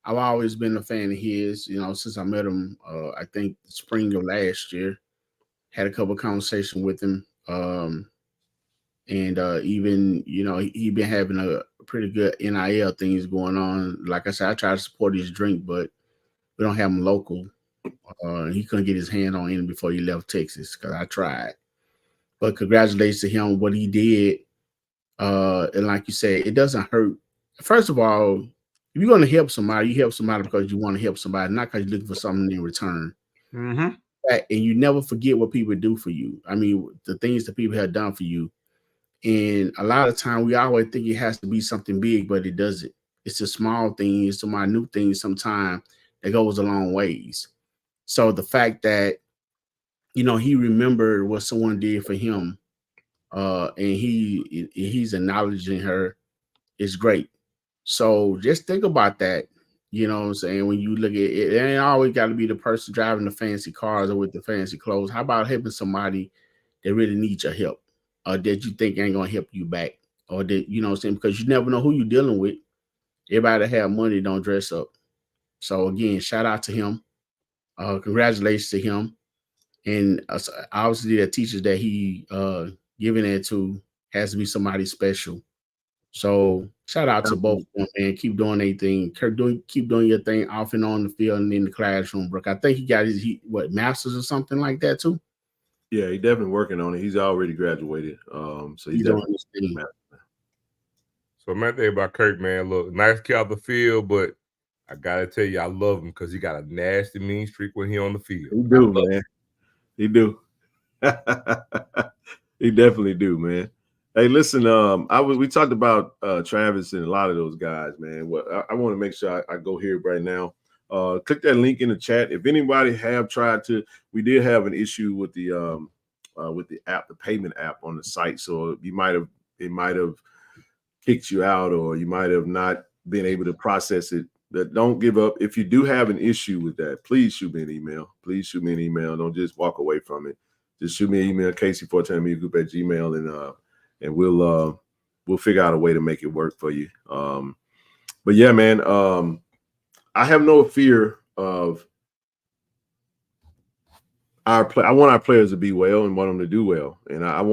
I've always been a fan of his, since I met him, I think the spring of last year. Had a couple of conversations with him. And even, you know, he been having a pretty good NIL things going on. Like I said, I try to support his drink, but we don't have him local. He couldn't get his hand on him before he left Texas because I tried. But congratulations to him, what he did. And like you said, it doesn't hurt. First of all, if you're going to help somebody, you help somebody because you want to help somebody, not because you're looking for something in return. Mm-hmm. And you never forget what people do for you. I mean, the things that people have done for you. And a lot of time we always think it has to be something big, but it doesn't. It's a small thing, it's a minute thing sometimes that goes a long ways. So the fact that, you know, he remembered what someone did for him, and he's acknowledging her is great. So just think about that. You know what I'm saying? When you look at it, it ain't always got to be the person driving the fancy cars or with the fancy clothes. How about helping somebody that really needs your help, or that you think ain't gonna help you back, or that, you know what I'm saying? Because you never know who you're dealing with. Everybody that have money don't dress up. So again, shout out to him. Congratulations to him. And obviously the teachers that he giving it to has to be somebody special. So shout out to both of them, man. Keep doing their thing. Keep doing your thing off and on the field and in the classroom, Brooke. I think he got his masters or something like that too. Yeah, he's definitely working on it. He's already graduated. So he's doing definitely his thing. So my thing about Kirk, man, look, nice kid off the field, but I gotta tell you, I love him because he got a nasty mean streak when he on the field. He do, man. He do. He definitely do, man. Hey, listen, we talked about Travis and a lot of those guys, man. Well, I want to make sure I go here right now. Click that link in the chat. If anybody have tried to, we did have an issue with the app, the payment app on the site. So it might have kicked you out, or you might have not been able to process it. That don't give up. If you do have an issue with that, please shoot me an email. Please shoot me an email. Don't just walk away from it. Just shoot me an email, KC-1400 and we'll figure out a way to make it work for you. But yeah, man, I have no fear of I want our players to be well and want them to do well. And I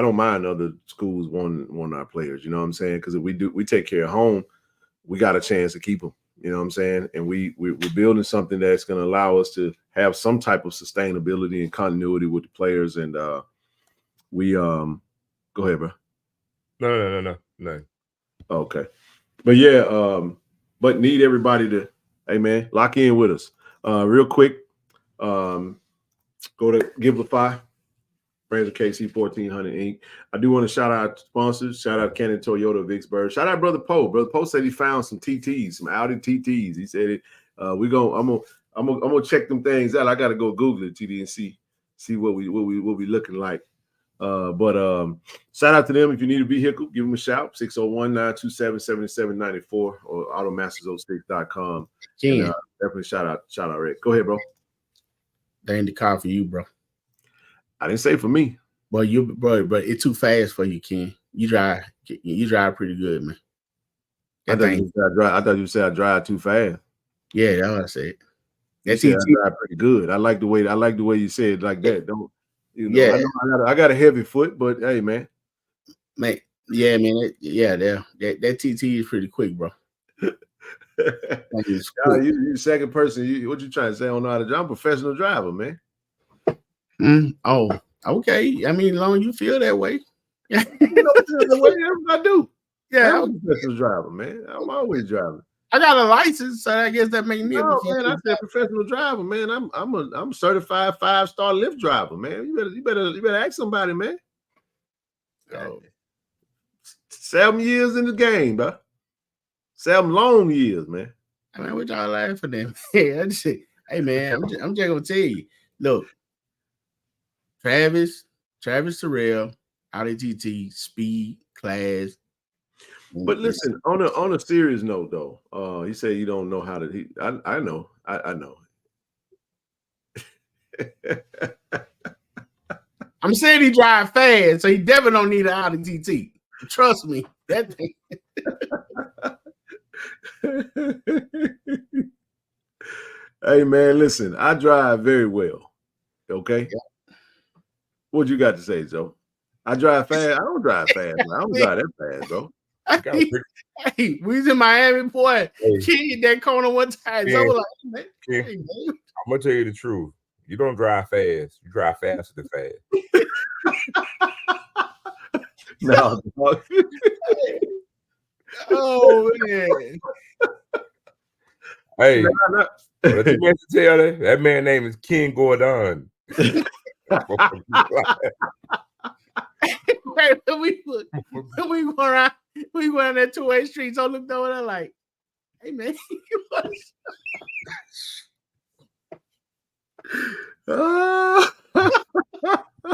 don't mind other schools wanting our players, you know what I'm saying? Because if we take care of home, we got a chance to keep them. You know what I'm saying? And we're building something that's going to allow us to have some type of sustainability and continuity with the players. And go ahead, bro. No. Okay. But yeah, but need everybody to, hey man, lock in with us. Real quick, go to Givelify, brands of KC-1400 Inc. I do want to shout out sponsors. Shout out Cannon Toyota, Vicksburg. Shout out Brother Poe. Brother Poe said he found some TTs, some Audi TTs. He said it. I'm gonna check them things out. I gotta go Google it, TD, and see what we looking like. But shout out to them. If you need a vehicle, give them a shout. 601-927-7794 or automastersofstate.com. And, definitely shout out Rick. Go ahead, bro. They ain't the car for you, bro. I didn't say for me. But but it's too fast for you, Ken. You drive pretty good, man. I thought you said I drive too fast. Yeah, that's what I said. That's I drive pretty good. I like the way you said it like that. Don't you know? Yeah. I got a heavy foot, but hey, man. Yeah, man. That TT is pretty quick, bro. You second person. What you trying to say? I don't know how to drive. I'm a professional driver, man. Oh, okay. I mean, as long as you feel that way. The way I do. Yeah, I'm a professional driver, man. I'm always driving. I got a license, so I guess that makes me man. I said professional driver, man. I'm a certified 5-star Lyft driver, man. You better ask somebody, man. Oh. 7 years in the game, bro. 7 long years, man. I mean, what y'all laughing for them? Hey, man, I'm just gonna tell you. Look, Travis Terrell, Audi TT, speed, class. But listen, on a serious note, though, he said you don't know how to. I know. I'm saying he drive fast, so he definitely don't need an Audi TT. Trust me, that thing. Hey man, listen, I drive very well. Okay. Yeah. What you got to say, Joe? I drive fast. I don't drive fast. Man. I don't drive that fast, bro. Hey, we was in Miami, boy. King hit that corner one time. So I was like, I'm gonna tell you the truth. You don't drive fast. You drive faster than fast. No. Oh man. Hey, let you man tell that man's name is King Gordon. Hey, we went around that 2-way street. So I looked over there like, hey man, we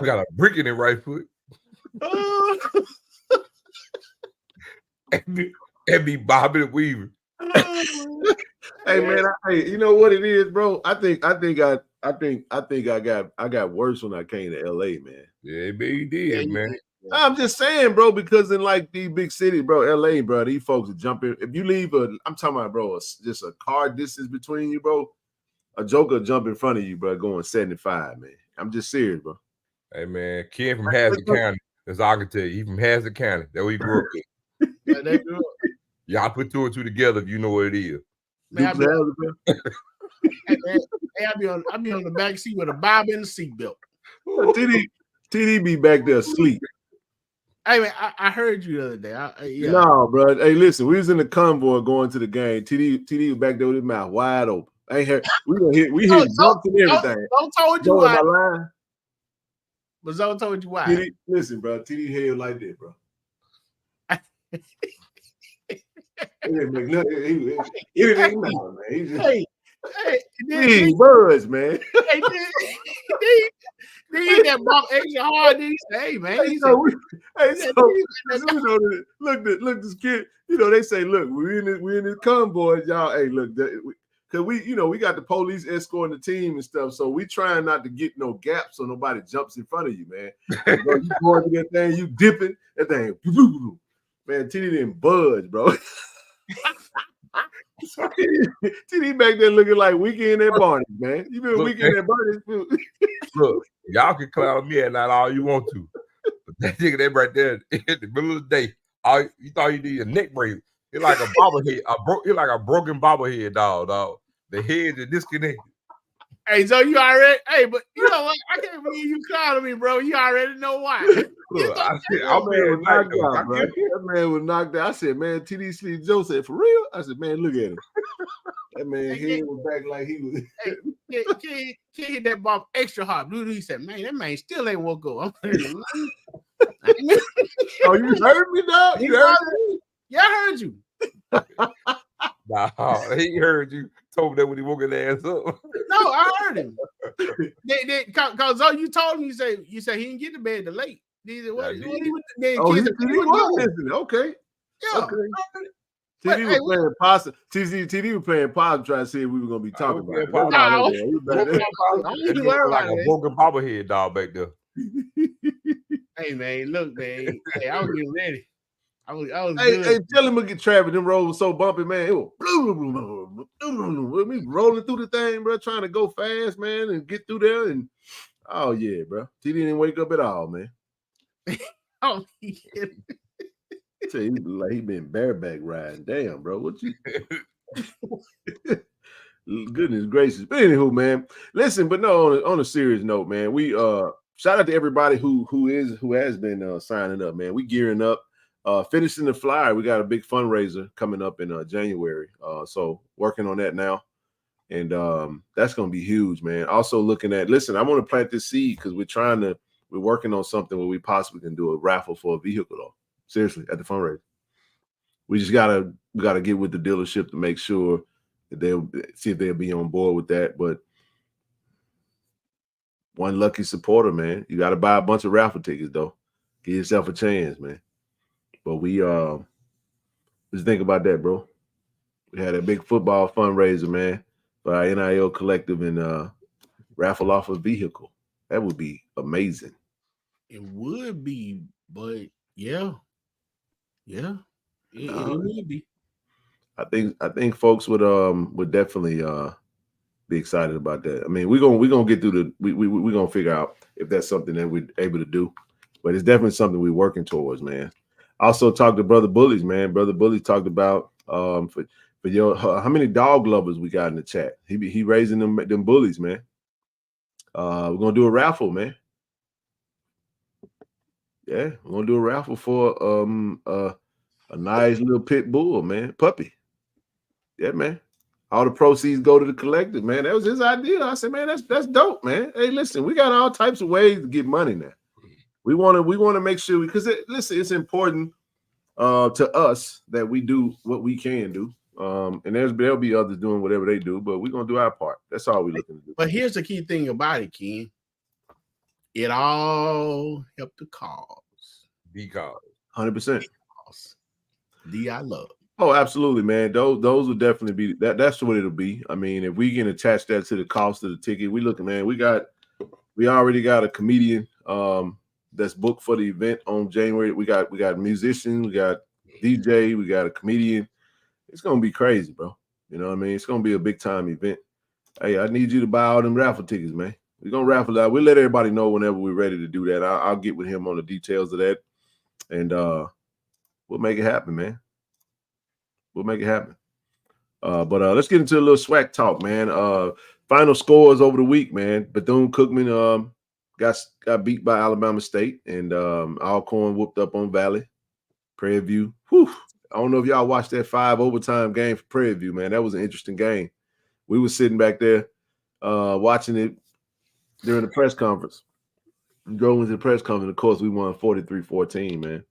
got a brick in it right foot. and be bobbing and weaving. Hey man, hey, you know what it is, bro? I think I got worse when I came to LA, man. Yeah, man, you did, man. I'm just saying, bro, because in like these big cities, bro, LA, bro, these folks are jumping. If you leave I'm talking about, bro, just a car distance between you, bro, a joker jump in front of you, bro, going 75, man. I'm just serious, bro. Hey man, Ken from Hazard County. That's all I can tell you. He from Hazard County. That's where he grew up with. Y'all put two and two together if you know what it is. Man, I be on the back seat with a bob and a seatbelt. TD be back there asleep. Hey man, I heard you the other day. Yeah. No, bro. Hey, listen, we was in the convoy going to the game. TD was back there with his mouth wide open. I ain't heard. We hit jumps and everything. Don't told you why. Line. But Zoe told you why. TD, listen, bro. TD head like that, bro. He birds, man. Then he that bump extra hard. Then he say, "Hey, man." Look, this kid. You know, they say, "Look, we in this convoy, y'all. Hey, look, because we got the police escorting the team and stuff, so we trying not to get no gaps so nobody jumps in front of you, man. Bro, you going to that thing, you dipping that thing, man. TD didn't budge, bro. TD back there looking like Weekend at Barney's, man. You been Weekend at Barney's? Look, y'all can clown me at night all you want to, but that nigga that right there in the middle of the day, you thought you need a neck brace. It's like a bobblehead. It's like a broken bobblehead, dog. The head is disconnected. Hey, so you already, but you know what? I can't believe you called me, bro. You already know why. Look, that man was knocked out. I said, man, TD Sleep Joe said, for real? I said, man, look at him. That man head was back like he was. Kid hit that ball extra hard. Dude, he said, man, that man still ain't woke up. Oh, you heard me, dog? You heard me? Yeah, I heard you. Nah, he heard you. Told me that when he woke his ass up. No, I heard him. Cause you told me, you say he didn't get to bed till late. He was listening. Okay. Yeah. Okay. TD was playing possum. TD was playing possum, trying to see if we were gonna be talking about it. Like a broken bobblehead dog back there. Hey man, look, man. Hey, I was getting ready. I was hey, tell him to get Travis. Them roads was so bumpy, man. It was we rolling through the thing, bro, trying to go fast, man, and get through there. And oh yeah, bro. TD didn't wake up at all, man. Oh, yeah. Tell you, like he been bareback riding. Damn, bro. What you goodness gracious. But anywho, man. Listen, but no, on a serious note, man. We shout out to everybody who has been signing up, man. We gearing up. Finishing the flyer, we got a big fundraiser coming up in January. So working on that now. And that's gonna be huge, man. Also looking at, listen, I want to plant this seed because we're working on something where we possibly can do a raffle for a vehicle, though. Seriously, at the fundraiser. We just gotta get with the dealership to make sure that they'll see if they'll be on board with that. But one lucky supporter, man. You gotta buy a bunch of raffle tickets, though. Give yourself a chance, man. But we just think about that, bro. We had a big football fundraiser, man, for our NIL collective and raffle off a vehicle. That would be amazing. It would be, but yeah, it would be. I think folks would definitely be excited about that. I mean, we're gonna get through we're gonna figure out if that's something that we're able to do. but it's definitely something we're working towards, man. I also talked to Brother Bullies, man. Brother Bullies talked about for your how many dog lovers we got in the chat. He raising them bullies, man. We're gonna do a raffle, man. Yeah, we're gonna do a raffle for a nice little pit bull, man, puppy. Yeah, man. All the proceeds go to the collective, man. That was his idea. I said, man, that's dope, man. Hey, listen, we got all types of ways to get money now. We want to make sure because listen, it's important to us that we do what we can do. And there'll be others doing whatever they do, but we're gonna do our part. That's all we're looking to do. But here's the key thing about it, Ken. It all helped the cause. The cause. 100%. I love. Oh, absolutely, man. Those will definitely be that's what it'll be. I mean, if we can attach that to the cost of the ticket, we looking, man. We already got a comedian that's booked for the event on January. We got musicians, we got DJ, we got a comedian. It's gonna be crazy, bro. You know what I mean? It's gonna be a big time event. Hey, I need you to buy all them raffle tickets, man. We're gonna raffle out. We'll let everybody know whenever we're ready to do that. I'll get with him on the details of that, and we'll make it happen, man. We'll make it happen. But let's get into a little SWAC talk, man. Final scores over the week, man. Bethune-Cookman got beat by Alabama State, and Alcorn whooped up on Valley. Prairie View. Whew. I don't know if y'all watched that 5 overtime game for Prairie View, man. That was an interesting game. We were sitting back there watching it during the press conference. We drove into the press conference. Of course, we won 43-14, man.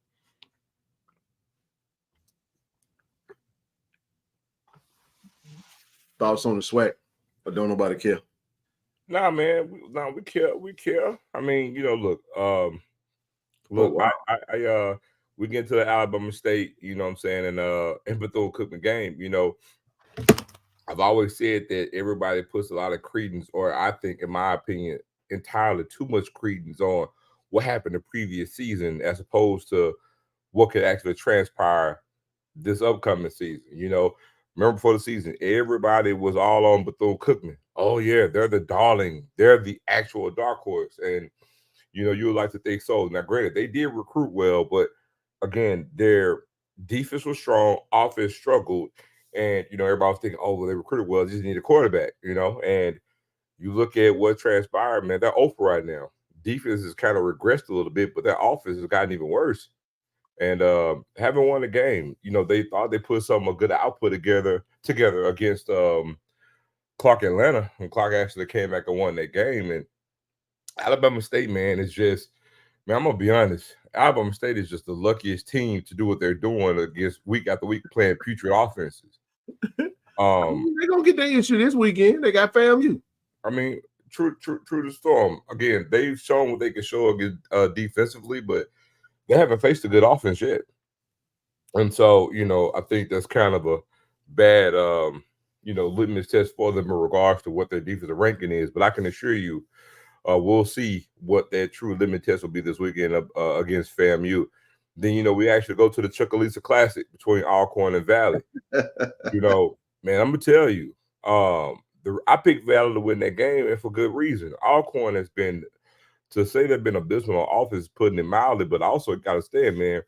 Thoughts on the SWAC? Or don't nobody care? Nah, man. We care. We care. I mean, look. Wow. We get to the Alabama State, you know what I'm saying, and Bethune-Cookman game. I've always said that everybody puts a lot of credence, or I think, in my opinion, entirely too much credence on what happened the previous season as opposed to what could actually transpire this upcoming season. Remember before the season, everybody was all on Bethune-Cookman. Oh, yeah, they're the darling. They're the actual dark horse. And, you would like to think so. Now, granted, they did recruit well, but, again, their defense was strong, offense struggled, and, everybody was thinking, oh, well, they recruited well, they just need a quarterback, and you look at what transpired, man, they're over right now. Defense has kind of regressed a little bit, but their offense has gotten even worse. And haven't won a game. They thought they put a good output together against Clark Atlanta, and Clark actually came back and won that game. And Alabama State, man, is just, man, I'm gonna be honest. Alabama State is just the luckiest team to do what they're doing against week after week playing putrid offenses. They're gonna get their issue this weekend. They got FAMU. I mean, true to storm. Again, they've shown what they can show against defensively, but they haven't faced a good offense yet. And so, I think that's kind of a bad, litmus test for them in regards to what their defensive ranking is. But I can assure you, we'll see what that true limit test will be this weekend against FAMU. Then, we actually go to the Chucalissa Classic between Alcorn and Valley. Man, I'm going to tell you, I picked Valley to win that game, and for good reason. Alcorn has been, to say they've been abysmal on offense, putting it mildly, but also got to stand, man.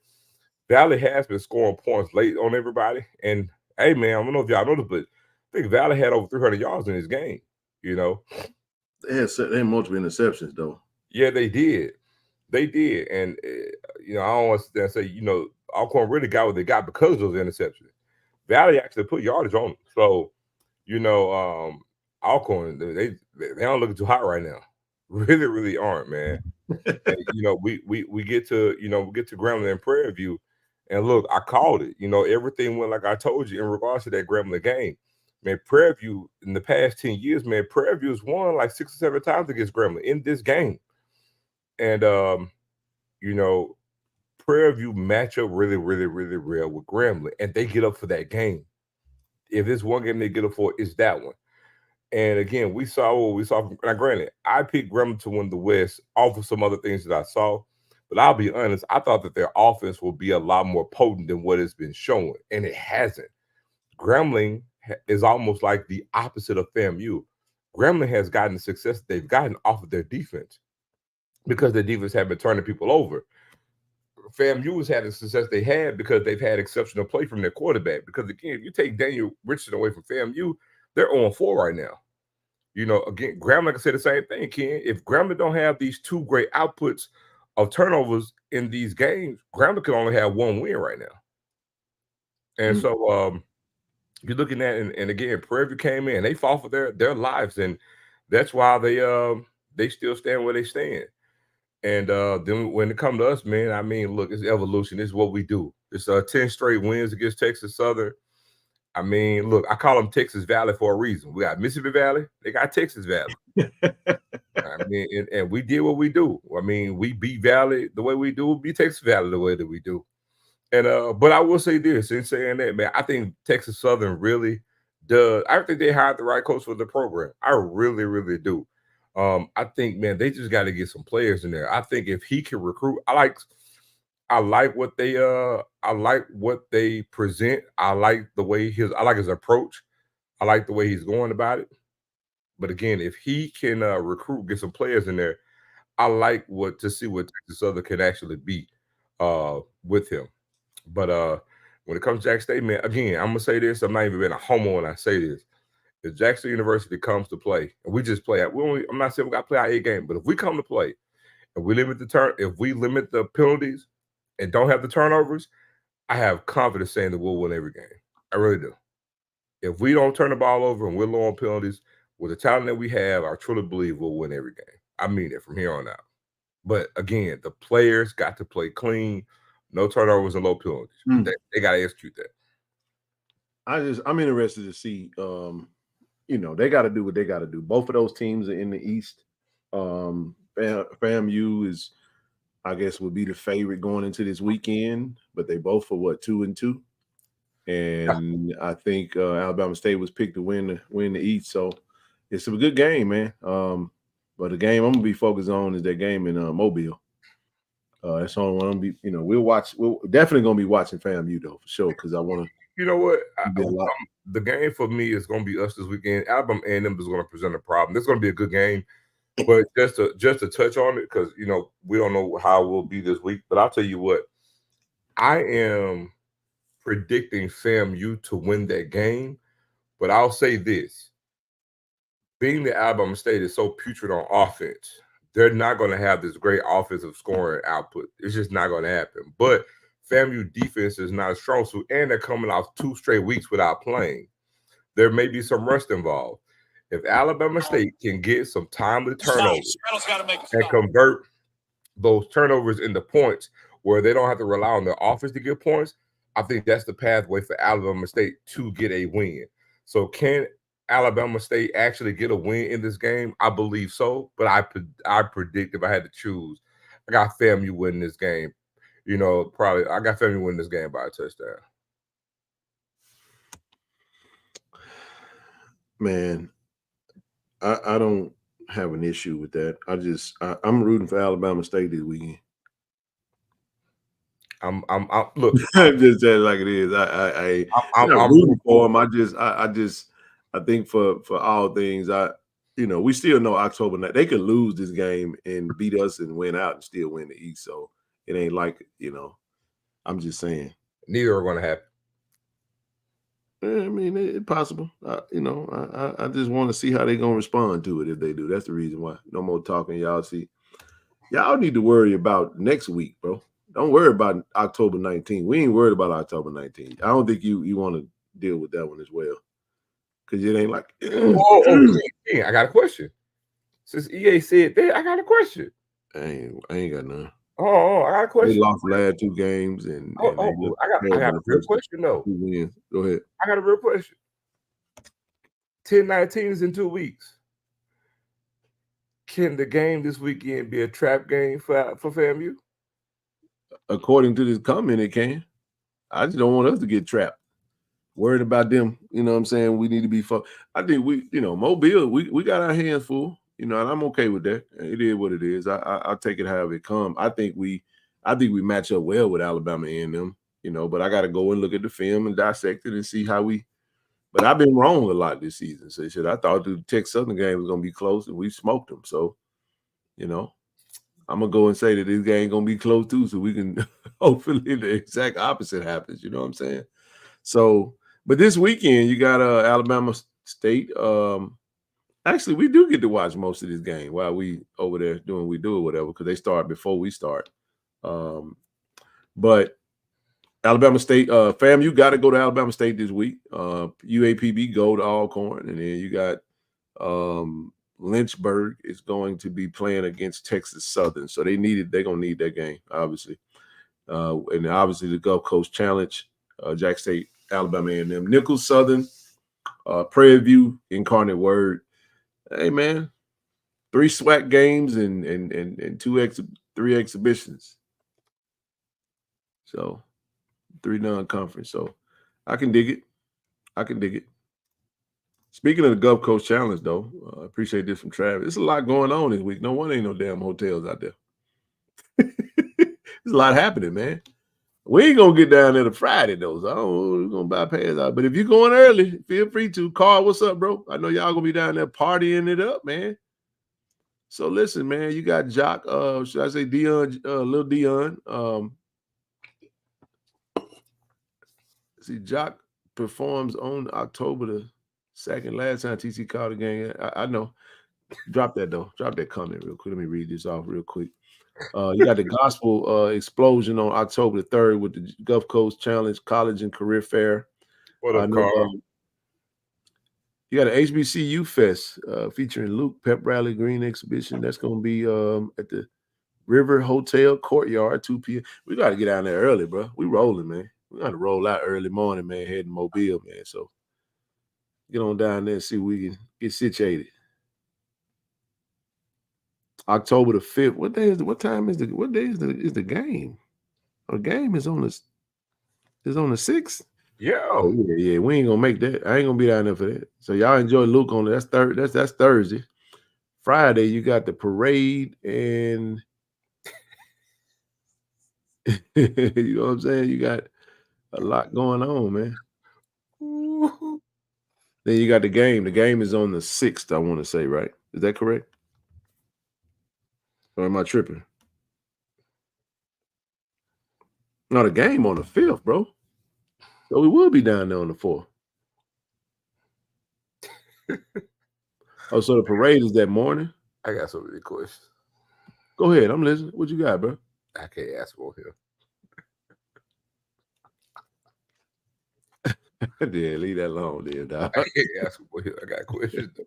Valley has been scoring points late on everybody. And, hey, man, I don't know if y'all noticed, but I think Valley had over 300 yards in this game, They had multiple interceptions, though. Yeah, they did. They did. And, I don't want to say, Alcorn really got what they got because of those interceptions. Valley actually put yardage on them. So, Alcorn, they don't look too hot right now. Really, really aren't, man. And, we get to Grambling and Prairie View, and look, I called it. Everything went like I told you in regards to that Grambling game. Man, Prairie View in the past 10 years, man, Prairie View has won like 6 or 7 times against Grambling in this game. And Prairie View match up really, really, really real with Grambling, and they get up for that game. If there's one game they get up for, it's that one. And again, we saw what we saw. Now, granted, I picked Grambling to win the West off of some other things that I saw. But I'll be honest, I thought that their offense will be a lot more potent than what it's been showing, and it hasn't. Grambling is almost like the opposite of FAMU. Grambling has gotten the success they've gotten off of their defense. because the defense had been turning people over. FAMU has had the success they had because they've had exceptional play from their quarterback. Because again, if you take Daniel Richardson away from FAMU, they're 0-4 right now. You know, again, Grambling can say the same thing, Ken. If Grambling don't have these two great outputs of turnovers in these games, Grambling can only have one win right now. And so you're looking at, and again, Prairie View came in, they fought for their lives, and that's why they still stand where they stand. And then when it comes to us, man, I mean, look, it's evolution. It's what we do. It's 10 straight wins against Texas Southern. I mean, look, I call them Texas Valley for a reason. We got Mississippi Valley. They got Texas Valley. I mean, and we did what we do. I mean, we beat Valley the way we do. We beat Texas Valley the way that we do. And but I will say this, in saying that, man, I think Texas Southern really does. I think they hired the right coach for the program. I really, really do. I think, man, they just got to get some players in there. I think if he can recruit, I like what they present. I like the way I like his approach. I like the way he's going about it. But again, if he can recruit, get some players in there, I like to see what Texas Southern can actually be with him. But when it comes to Jackson State, man, again, I'm gonna say this. I'm not even being a homo when I say this. If Jackson University comes to play, and we just play, I'm not saying we got to play our 8 game, but if we come to play and we limit the penalties and don't have the turnovers, I have confidence saying that we'll win every game. I really do. If we don't turn the ball over and we're low on penalties, with the talent that we have, I truly believe we'll win every game. I mean it from here on out. But again, the players got to play clean, no turnovers and low penalties. They got to execute that. I'm interested to see. They got to do what they got to do. Both of those teams are in the East. FAMU is, I guess, would be the favorite going into this weekend, but they both are 2-2, and I think Alabama State was picked to win the East. So it's a good game, man. But the game I'm gonna be focused on is that game in Mobile. That's the only one I'm be. We're definitely gonna be watching FAMU though for sure because I want to. You know what? The game for me is going to be us this weekend. Alabama A&M is going to present a problem. This is going to be a good game, but just to touch on it because we don't know how we'll be this week. But I'll tell you what, I am predicting FAMU to win that game. But I'll say this: being that Alabama State is so putrid on offense, they're not going to have this great offensive scoring output. It's just not going to happen. But FAMU defense is not a strong suit, and they're coming off 2 straight weeks without playing. There may be some rust involved. If Alabama State can get some timely turnovers and convert those turnovers into points where they don't have to rely on their offense to get points, I think that's the pathway for Alabama State to get a win. So can Alabama State actually get a win in this game? I believe so, but I predict if I had to choose, I got FAMU winning this game. Probably I got FAMU winning this game by a touchdown. Man, I don't have an issue with that. I'm rooting for Alabama State this weekend. I'm look. Just say it like it is. I'm not rooting for them. I think for all things, we still know October 9th. They could lose this game and beat us and win out and still win the East. So it ain't like, I'm just saying. Neither are going to happen. I mean, it's possible. I just want to see how they're going to respond to it if they do. That's the reason why. No more talking. Y'all see. Y'all need to worry about next week, bro. Don't worry about October 19th. We ain't worried about October 19th. I don't think you want to deal with that one as well. Because it ain't like. I got a question. Since EA said that, I got a question. I ain't got none. Oh, I got a question. They lost the last 2 games, and I got a real question though. 2 wins. Go ahead. I got a real question. 10-19 is in 2 weeks. Can the game this weekend be a trap game for FAMU? According to this comment, it can. I just don't want us to get trapped. Worried about them. You know what I'm saying? We need to be I think Mobile, we got our hands full. And I'm okay with that. It is what it is. I'll take it however it comes. I think we match up well with Alabama A&M, but I got to go and look at the film and dissect it and see how we. But I've been wrong a lot this season. So I thought the Texas Southern game was going to be close, and we smoked them. So, I'm gonna go and say that this game gonna be close too, so we can hopefully the exact opposite happens. You know what I'm saying? So, but this weekend you got Alabama State. Actually, we do get to watch most of this game while we over there doing we do or whatever, because they start before we start. But Alabama State, fam, you got to go to Alabama State this week. UAPB go to Alcorn, and then you got Lynchburg is going to be playing against Texas Southern. So they're gonna need that game, obviously. And obviously the Gulf Coast Challenge, Jack State, Alabama A&M, Nichols Southern, Prairie View, Incarnate Word. Hey man, 3 SWAC games and 3 exhibitions. So 3 non-conference. So I can dig it. I can dig it. Speaking of the Gulf Coast Challenge, though, I appreciate this from Travis. There's a lot going on this week. No one ain't no damn hotels out there. There's a lot happening, man. We ain't gonna get down there to Friday though. So we're gonna bypass out. But if you're going early, feel free to. Carl, what's up, bro? I know y'all gonna be down there partying it up, man. So listen, man, you got Jock, should I say Dion, Lil Dion. See, Jock performs on October the 2nd. Last time TC called the game. I know. Drop that though. Drop that comment real quick. Let me read this off real quick. You got the Gospel Explosion on October the 3rd with the Gulf Coast Challenge College and Career Fair. What up, Carl? You got an HBCU Fest featuring Luke Pep Rally Green Exhibition. That's going to be at the River Hotel Courtyard, 2 p.m. We got to get out there early, bro. We rolling, man. We got to roll out early morning, man, heading Mobile, man. So get on down there and see if we can get situated. October the 5th. What day is what day is the game? The game is on the 6th. Yeah. Oh, yeah. We ain't gonna make that. I ain't gonna be down there for that. So y'all enjoy Luke on it. That's Thursday. Friday, you got the parade and you know what I'm saying? You got a lot going on, man. Then you got the game. The game is on the 6th, I want to say, right? Is that correct? Or am I tripping? No, the game on the 5th, bro. So we will be down there on the 4th. Oh, so the parade is that morning? I got so many questions. Go ahead. I'm listening. What you got, bro? I can't ask for here. Yeah, leave that alone there, dog. I can't ask for here. I got questions.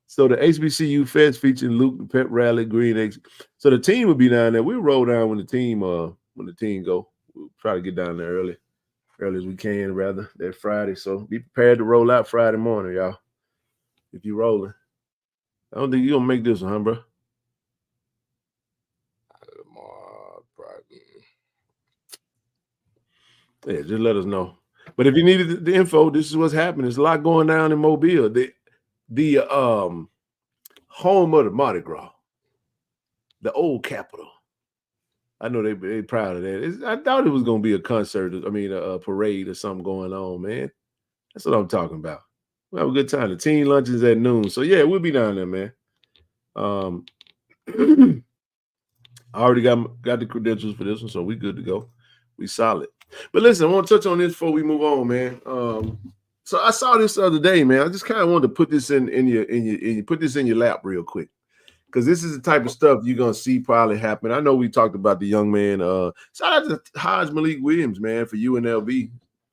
So the HBCU Fest featuring Luke, the Pep Rally, Green X. So the team will be down there. We'll roll down when the team go. We'll try to get down there early as we can, rather, that Friday. So be prepared to roll out Friday morning, y'all. If you're rolling. I don't think you're gonna make this one, huh, bro? Yeah, just let us know. But if you needed the info, this is what's happening. There's a lot going down in Mobile. The home of the Mardi Gras, the old capital. I know they proud of that. I thought it was gonna be a concert. I mean, a parade or something going on, man. That's what I'm talking about. We'll have a good time. The teen lunch is at noon, so yeah, we'll be down there, man. I already got the credentials for this one, so we good to go. We solid. But listen, I want to touch on this before we move on, man. So I saw this the other day, man. I just kind of wanted to put this in your lap real quick, because this is the type of stuff you're gonna see probably happen. I know we talked about the young man. Shout out to Haj Malik Williams, man, for UNLV.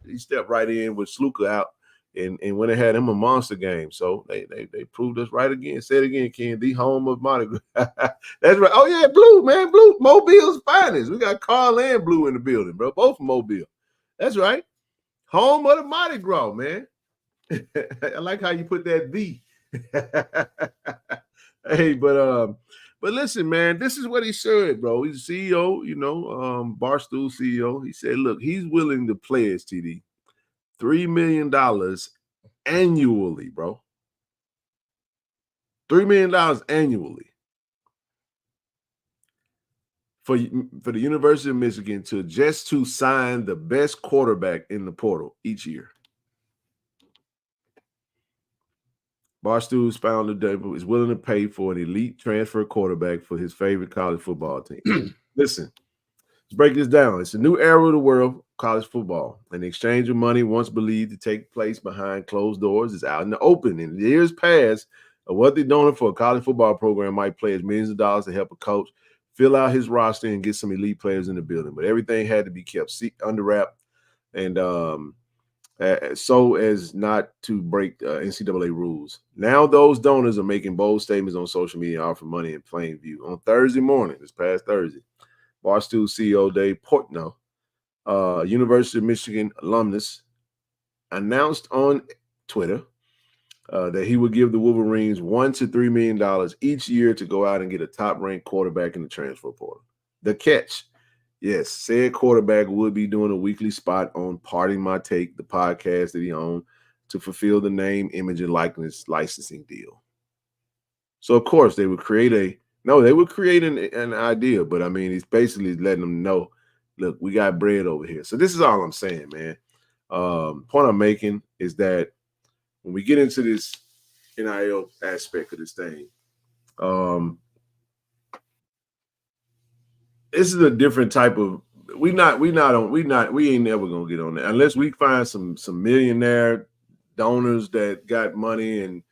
He stepped right in with Sluka out and went and had him a monster game. So they proved us right again. Say it again, Ken. The home of Mardi Gras. That's right. Oh yeah, Blue, man. Blue, Mobile's finest. We got Carl and Blue in the building, bro. Both from Mobile. That's right. Home of the Mardi Gras, man. I like how you put that the. Hey, but listen, man, this is what he said, bro. He's a CEO, Barstool CEO. He said, look, he's willing to play us, TD, $3 million annually, bro. $3 million annually for the University of Michigan to sign the best quarterback in the portal each year. Barstool's founder David is willing to pay for an elite transfer quarterback for his favorite college football team. Listen, let's break this down. It's a new era of the world, college football. And the exchange of money once believed to take place behind closed doors is out in the open. In years past, what they're doing for a college football program might pledge millions of dollars to help a coach fill out his roster and get some elite players in the building. But everything had to be kept under wrap and so as not to break NCAA rules. Now those donors are making bold statements on social media and offering money in plain view. On Thursday morning, this past Thursday, Barstool CEO Dave Portnoy, University of Michigan alumnus, announced on Twitter that he would give the Wolverines $1 to $3 million each year to go out and get a top-ranked quarterback in the transfer portal. The catch, yes, said quarterback would be doing a weekly spot on Parting My Take, the podcast that he owned, to fulfill the name, image, and likeness licensing deal. So, of course, they would create an idea, but I mean, it's basically letting them know, look, we got bread over here. So this is all I'm saying, man. Point I'm making is that when we get into this NIL aspect of this thing, this is a different type of. We ain't never gonna get on that unless we find some millionaire donors that got money and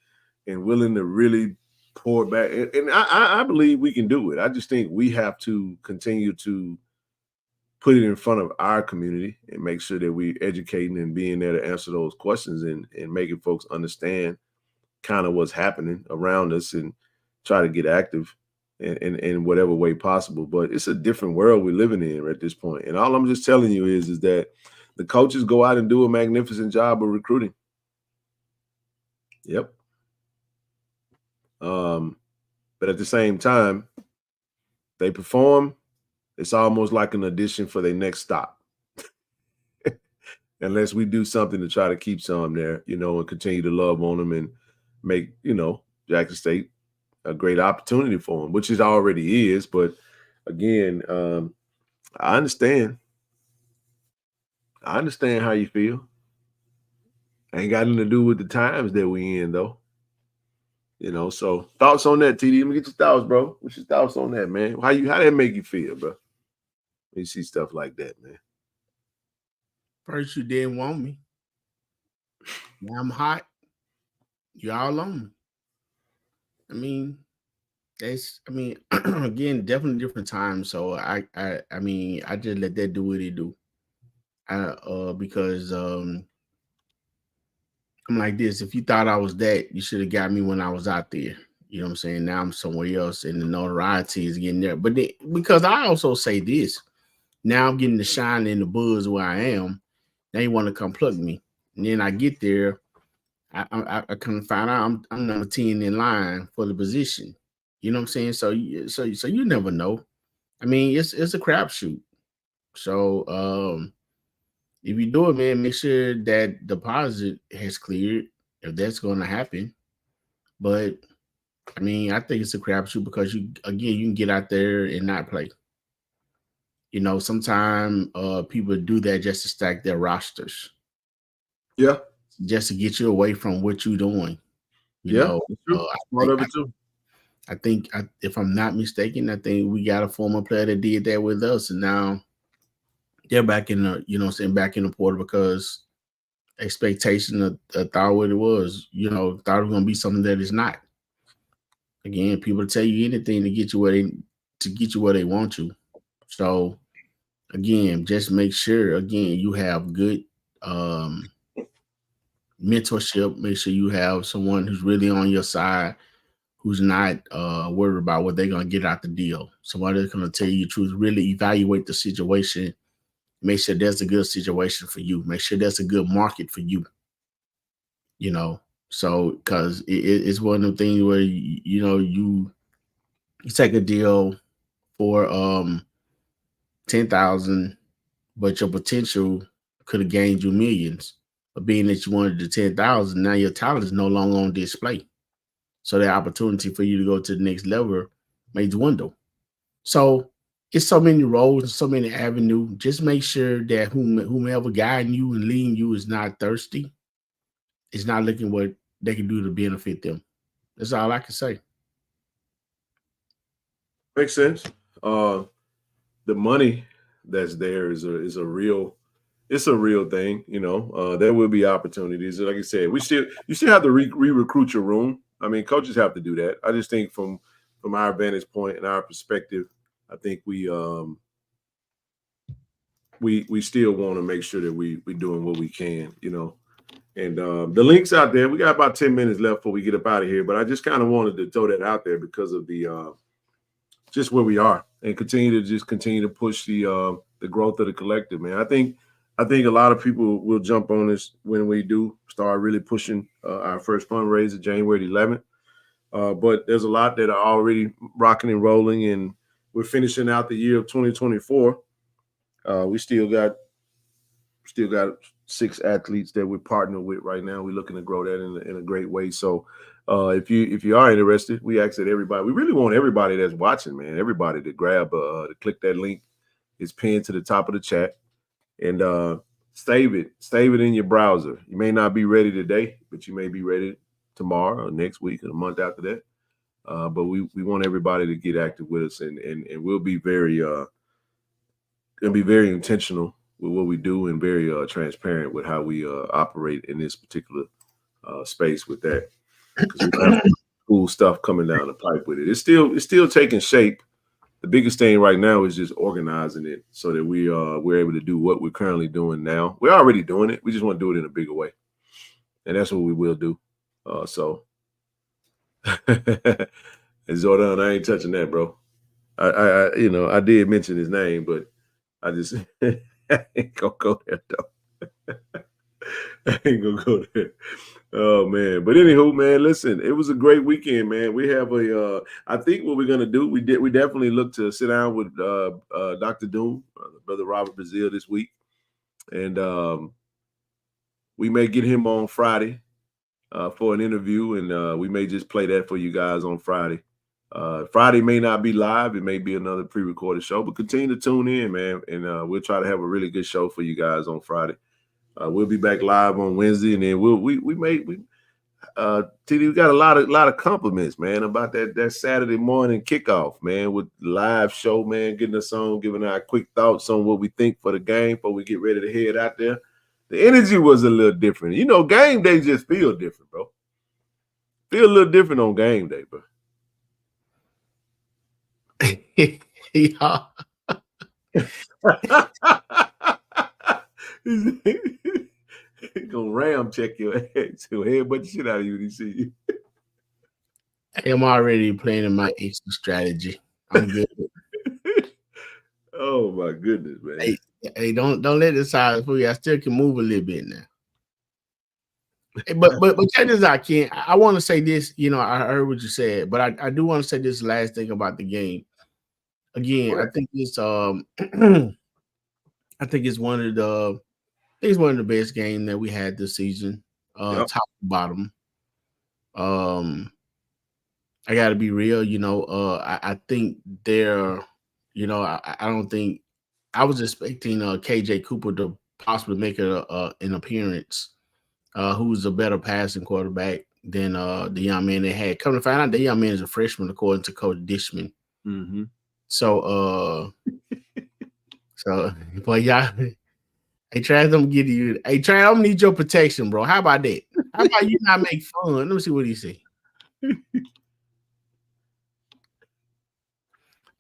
willing to really pour back. And I believe we can do it. I just think we have to continue to put it in front of our community and make sure that we educating and being there to answer those questions and making folks understand kind of what's happening around us and try to get active in whatever way possible. But it's a different world we're living in at this point. And all I'm just telling you is that the coaches go out and do a magnificent job of recruiting. Yep. But at the same time, they perform. It's almost like an audition for their next stop. Unless we do something to try to keep some there, and continue to love on them and make, Jackson State a great opportunity for them, which it already is. But again, I understand. I understand how you feel. Ain't got nothing to do with the times that we in, though. So thoughts on that, TD? Let me get your thoughts, bro. What's your thoughts on that, man? How that make you feel, bro? When you see stuff like that, man. First, you didn't want me. Now I'm hot. You all on me. Again, definitely different times. So I just let that do what it do. Because I'm like this. If you thought I was that, you should have got me when I was out there. You know what I'm saying? Now I'm somewhere else, and the notoriety is getting there. But because I also say this, now I'm getting the shine and the buzz where I am. Now you want to come plug me, and then I get there. I come find out I'm number 10 in line for the position. You know what I'm saying? So you never know. It's a crapshoot. So if you do it, man, make sure that deposit has cleared if that's going to happen. But I think it's a crapshoot because you can get out there and not play. Sometimes people do that just to stack their rosters. Yeah. Just to get you away from what you're doing. I think if I'm not mistaken, I think we got a former player that did that with us, and now they're back in the, back in the portal because expectation of thought what it was, thought it was going to be something that is not. Again, people tell you anything to get you where they want you. So again, just make sure you have good mentorship. Make sure you have someone who's really on your side, who's not worried about what they're going to get out the deal. Somebody that's going to tell you the truth, really evaluate the situation. Make sure there's a good situation for you. Make sure there's a good market for you. So because it's one of the things where you take a deal for 10,000, but your potential could have gained you millions. But being that you wanted the 10,000, now your talent is no longer on display. So the opportunity for you to go to the next level may dwindle. So it's so many roads and so many avenues. Just make sure that whomever guiding you and leading you is not thirsty. It's not looking what they can do to benefit them. That's all I can say. Makes sense. The money that's there is a real thing. There will be opportunities. Like I said, you still have to re-recruit your room. I mean, coaches have to do that. I just think from our vantage point and our perspective, I think we still want to make sure that we doing what we can, And the link's out there. We got about 10 minutes left before we get up out of here, but I just kind of wanted to throw that out there because of the just where we are, and continue to push the growth of the collective, man. I think a lot of people will jump on this when we do start really pushing our first fundraiser January 11th. But there's a lot that are already rocking and rolling, and we're finishing out the year of 2024. We still got 6 athletes that we're partnered with right now. We're looking to grow that in a great way. So if you are interested, we ask that everybody. We really want everybody that's watching, man. Everybody to grab to click that link. It's pinned to the top of the chat, and save it in your browser. You may not be ready today, but you may be ready tomorrow or next week or the month after that. But we want everybody to get active with us, and we'll be very intentional with what we do and very transparent with how we operate in this particular space with that. Because we have cool stuff coming down the pipe with it. It's still taking shape. The biggest thing right now is just organizing it so that we're able to do what we're currently doing now. We're already doing it. We just want to do it in a bigger way, and that's what we will do. So, and Jordan, I ain't touching that, bro. I did mention his name, but I just I ain't gonna go there though. I ain't gonna go there. Oh man, but anywho, man, listen, it was a great weekend, man. We have I think what we're gonna do, we definitely look to sit down with Dr. Doom, Brother Robert Brazil this week, and we may get him on Friday for an interview, and we may just play that for you guys on Friday. Friday may not be live; it may be another pre-recorded show, but continue to tune in, man, and we'll try to have a really good show for you guys on Friday. We'll be back live on Wednesday, and then TD, we got a lot of compliments, man, about that Saturday morning kickoff, man, with the live show, man, getting us on, giving our quick thoughts on what we think for the game before we get ready to head out there. The energy was a little different. Game day just feel different, bro. Feel a little different on game day, bro. Yeah. He gonna ram check your head, headbutt the shit out of you when he see you. I'm already planning my exit strategy. I'm good. Oh my goodness, man. Hey, don't let this size fool you. I still can move a little bit now. But check this out, Ken. I want to say this. I heard what you said, but I do want to say this last thing about the game. Again, I think it's one of the best games that we had this season, top to bottom. I got to be real, I think I don't think I was expecting KJ Cooper to possibly make an appearance. Who's a better passing quarterback than the young man they had. Come to find out, the young man is a freshman, according to Coach Dishman. Mm-hmm. So, but y'all, hey, Trav, I'm getting you. Hey, Trav, I'm gonna need your protection, bro. How about that? How about you not make fun? Let me see what he say.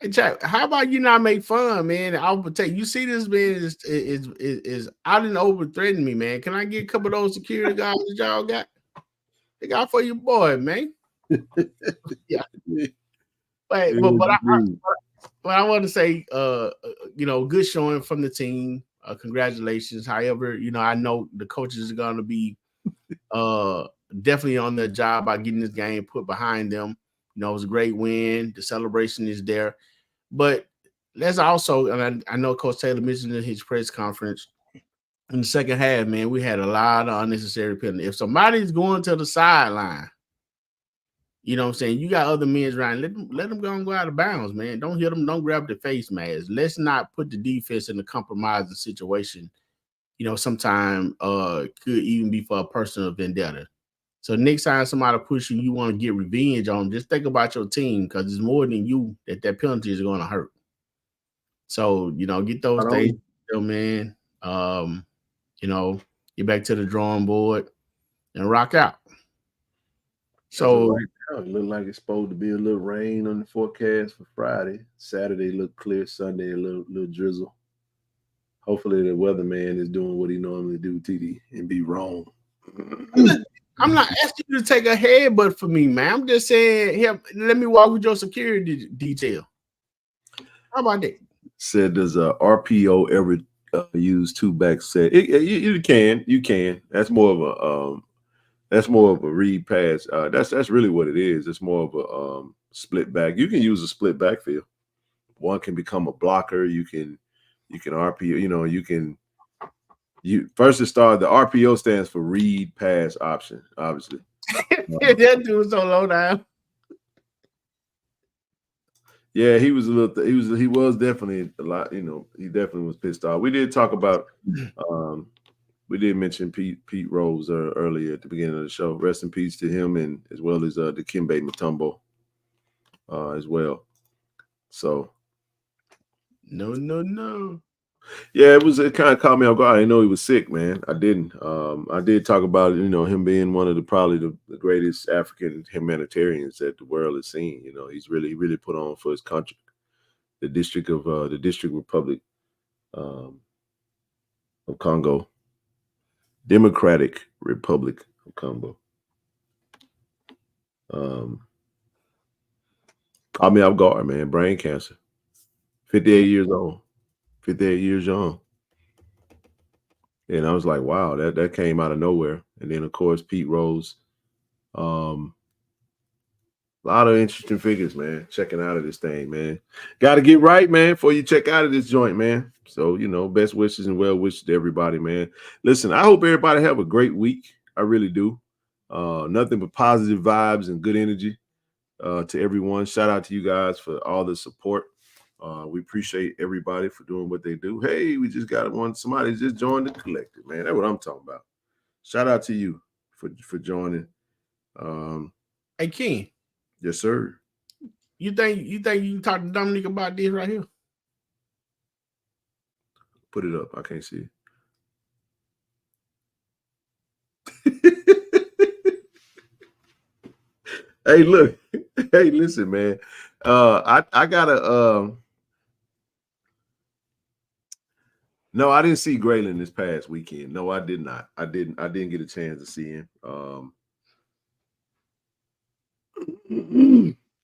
Hey, Trav, how about you not make fun, man? I'll protect you. See, this man is out and over threatening me, man. Can I get a couple of those security guards that y'all got? They got for your boy, man. Yeah. But I want to say, good showing from the team. Congratulations. However, I know the coaches are going to be definitely on their job by getting this game put behind them. It was a great win. The celebration is there. But let's also, and I know Coach Taylor mentioned in his press conference, in the second half, man, we had a lot of unnecessary penalties. If somebody's going to the sideline, you know what I'm saying, you got other men around, let them go and go out of bounds, man. Don't hit them, don't grab the face mask. Let's not put the defense in a compromising situation. Sometimes could even be for a personal vendetta. So next time somebody push you, you want to get revenge on them, just think about your team because it's more than you that penalty is going to hurt. So, get those things, man. Get back to the drawing board and rock out. So right now, it look like it's supposed to be a little rain on the forecast for Friday. Saturday look clear. Sunday a little drizzle. Hopefully the weatherman is doing what he normally do, TD, and be wrong. I'm not asking you to take a headbutt for me, man. I'm just saying, here, let me walk with your security detail. How about that? Said, does a RPO ever use two back set? You can. That's more of a read pass. That's really what it is. It's more of a split back. You can use a split backfield. One can become a blocker. You can RPO. First to start, the RPO stands for read pass option, obviously. That dude's so low down. Yeah, he was definitely a lot, he definitely was pissed off. We did talk about we did mention Pete Rose earlier at the beginning of the show. Rest in peace to him, and as well as the Dikembe Mutombo as well. So no. Yeah, it kind of caught me off guard. I didn't know he was sick, man. I didn't. I did talk about him being one of probably the greatest African humanitarians that the world has seen. He's really put on for his country, the District Republic of Congo, Democratic Republic of Congo. Caught me off guard, man. Brain cancer. 58 years old. 58 years young. And I was like, wow, that came out of nowhere. And then, of course, Pete Rose. A lot of interesting figures, man, checking out of this thing, man. Got to get right, man, before you check out of this joint, man. So, best wishes and well wishes to everybody, man. Listen, I hope everybody have a great week. I really do. Nothing but positive vibes and good energy to everyone. Shout out to you guys for all the support. We appreciate everybody for doing what they do. Hey, we just got somebody just joined the collective, man. That's what I'm talking about. Shout out to you for joining. Hey, Ken. Yes, sir. You think you can talk to Dominique about this right here? Put it up. I can't see it. Hey, look. Hey, listen, man. I gotta No, I didn't see Graylin this past weekend. No, I did not. I didn't get a chance to see him.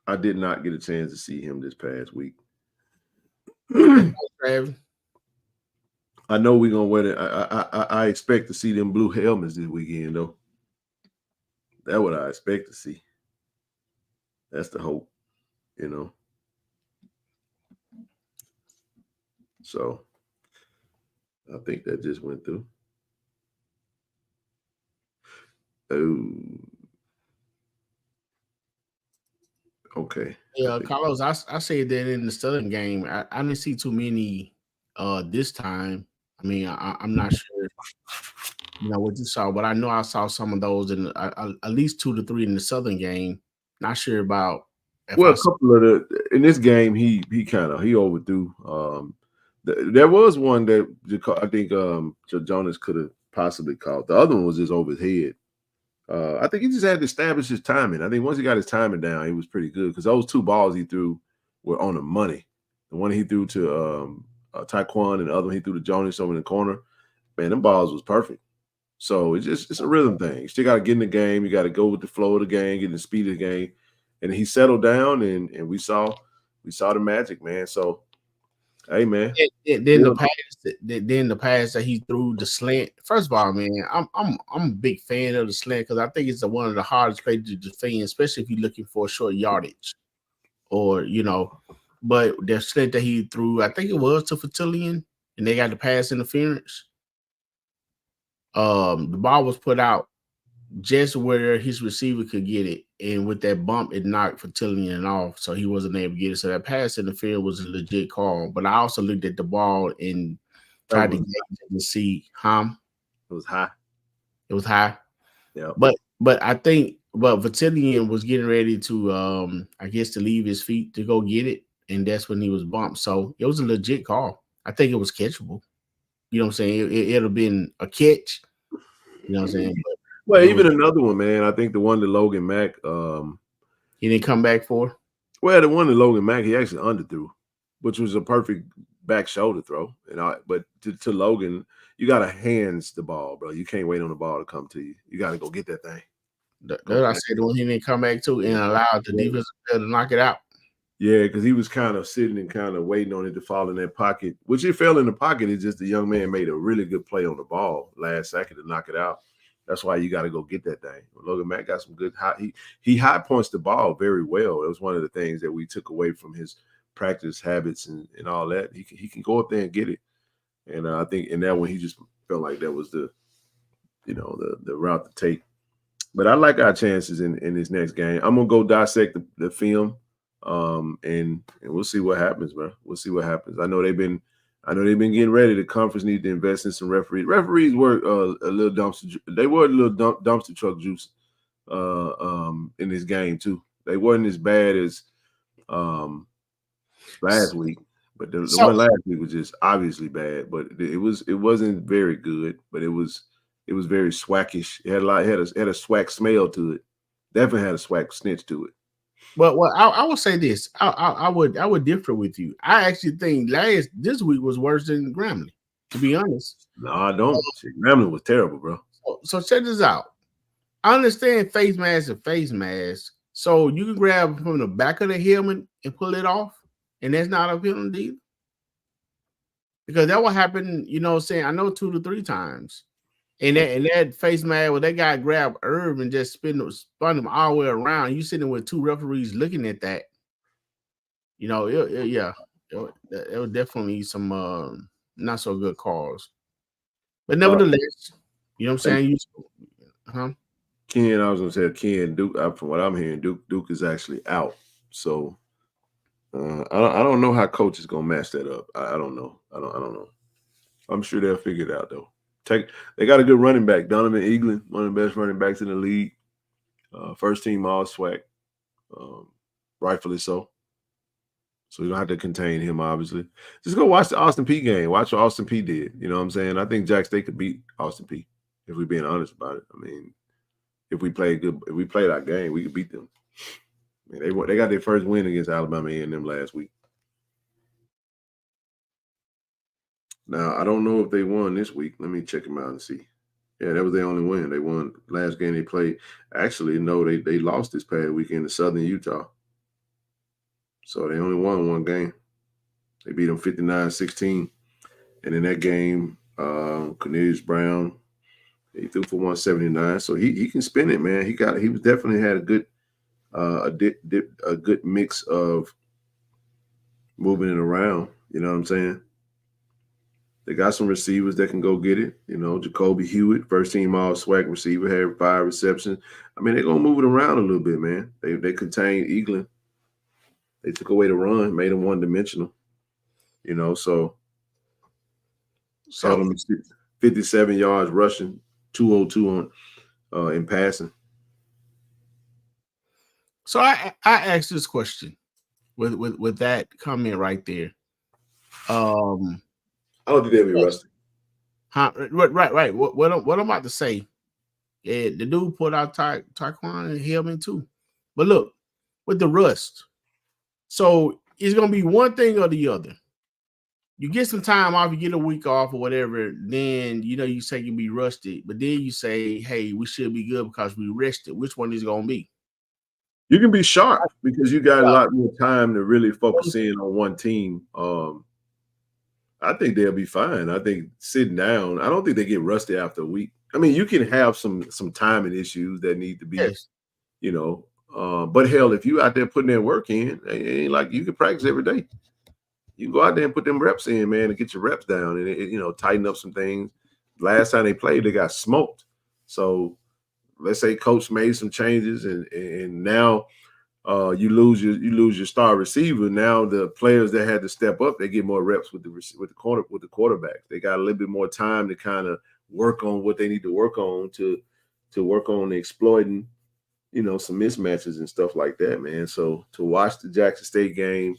I did not get a chance to see him this past week. I know we're gonna wear it. I expect to see them blue helmets this weekend, though. That's what I expect to see. That's the hope, So I think that just went through. Oh. Okay. Yeah, Carlos, I said that in the Southern game. I didn't see too many this time. I mean, I'm not sure what you saw, but I know I saw some of those in at least 2 to 3 in the Southern game. Not sure about. Well, a couple of in this game, he overthrew. There was one that I think Jonas could have possibly caught. The other one was just over his head. I think he just had to establish his timing. I think once he got his timing down, he was pretty good because those 2 balls he threw were on the money. The one he threw to Taekwon and the other one he threw to Jonas over in the corner. Man, them balls was perfect. So it's a rhythm thing. You still got to get in the game. You got to go with the flow of the game, get in the speed of the game. And he settled down, and we saw the magic, man. So, hey, man. Then the pass that he threw the slant. First of all, man, I'm a big fan of the slant because I think it's one of the hardest plays to defend, especially if you're looking for short yardage, or But the slant that he threw, I think it was to Fertillion, and they got the pass interference. The ball was put out just where his receiver could get it, and with that bump, it knocked Fertillion off, so he wasn't able to get it. So that pass interference was a legit call. But I also looked at the ball and tried to get it to see, It was high. It was high. Yeah. But But I think, but Vertillion was getting ready to, I guess, to leave his feet to go get it, and that's when he was bumped. So it was a legit call. I think it was catchable. You know what I'm saying? It'd have been a catch. You know what I'm saying? But well, even another one, man. I think the one that Logan Mack, he didn't come back for. Well, the one that Logan Mack, he actually underthrew, which was a perfect back shoulder throw. But to Logan, you gotta hands the ball, bro. You can't wait on the ball to come to you. You gotta go get that thing. That's I said the one he didn't come back to and allowed the defensive player to knock it out. Yeah, because he was kind of sitting and kind of waiting on it to fall in that pocket, which it fell in the pocket. It's just the young man made a really good play on the ball last second to knock it out. That's why you got to go get that thing. Logan Mack got some good high. He high points the ball very well. It was one of the things that we took away from his practice habits and all that. He can go up there and get it. And I think in that one he just felt like that was the route to take. But I like our chances in this next game. I'm gonna go dissect the film. And we'll see what happens, bro. We'll see what happens. I know they've been getting ready. The conference needs to invest in some referees. Referees were a little dumpster. They were a little dumpster truck juice in this game too. They weren't as bad as last week, but the one last week was just obviously bad. But it wasn't very good. But it was very swackish. It had a swag smell to it. Definitely had a swag stench to it. But I will say this. I would differ with you. I actually think this week was worse than Grambling, to be honest. No, I don't. Grambling was terrible, bro. So check this out. I understand face mask and face mask. So you can grab from the back of the helmet and pull it off, and that's not a penalty either. Because that will happen, you know what I'm saying? I know 2 to 3 times. And that face mask where that guy grabbed Irv and just spun him all the way around. You sitting with 2 referees looking at that. You know, it was definitely some not so good calls. But nevertheless, you know what I'm saying? Ken, I was gonna say Ken Duke. From what I'm hearing, Duke is actually out. So I don't know how coach is gonna match that up. I don't know. I don't know. I'm sure they'll figure it out though. They got a good running back, Donovan Eaglin, one of the best running backs in the league. First team all SWAC, rightfully so. So you don't have to contain him, obviously. Just go watch the Austin P game. Watch what Austin P did. You know what I'm saying? I think Jack State could beat Austin P, if we're being honest about it. I mean, if we played our game, we could beat them. I mean, they got their first win against Alabama A&M last week. Now, I don't know if they won this week. Let me check them out and see. Yeah, that was their only win. They won last game they played. Actually, no, they lost this past weekend to Southern Utah. So they only won one game. They beat them 59-16. And in that game, Cornelius Brown, he threw for 179. So he can spin it, man. He was definitely had a good mix of moving it around. You know what I'm saying? They got some receivers that can go get it. You know, Jacoby Hewitt, first team all SWAC receiver, had 5 receptions. I mean, they're going to move it around a little bit, man. They contained Eaglin. They took away the run, made him one-dimensional. You know, so 57 yards rushing, 202 in passing. So I asked this question with that comment right there. I don't think they'll be rusty. Right. What I'm about to say, the dude put out Taekwon and Hillman too. But look, with the rust, so it's gonna be one thing or the other. You get some time off, you get a week off or whatever, then you say you'll be rusty, but then you say, hey, we should be good because we rested. Which one is it gonna be? You can be sharp because you got a lot more time to really focus in on one team. I think they'll be fine. I think sitting down, I don't think they get rusty after a week. I mean, you can have some timing issues that need to be, but hell, if you out there putting that work in, it ain't like you can practice every day. You can go out there and put them reps in, man, and get your reps down and tighten up some things. Last time they played, they got smoked. So let's say coach made some changes and now you lose your star receiver. Now the players that had to step up, they get more reps with the quarterbacks. They got a little bit more time to kind of work on what they need to work on to work on exploiting, you know, some mismatches and stuff like that, man. So to watch the Jackson State game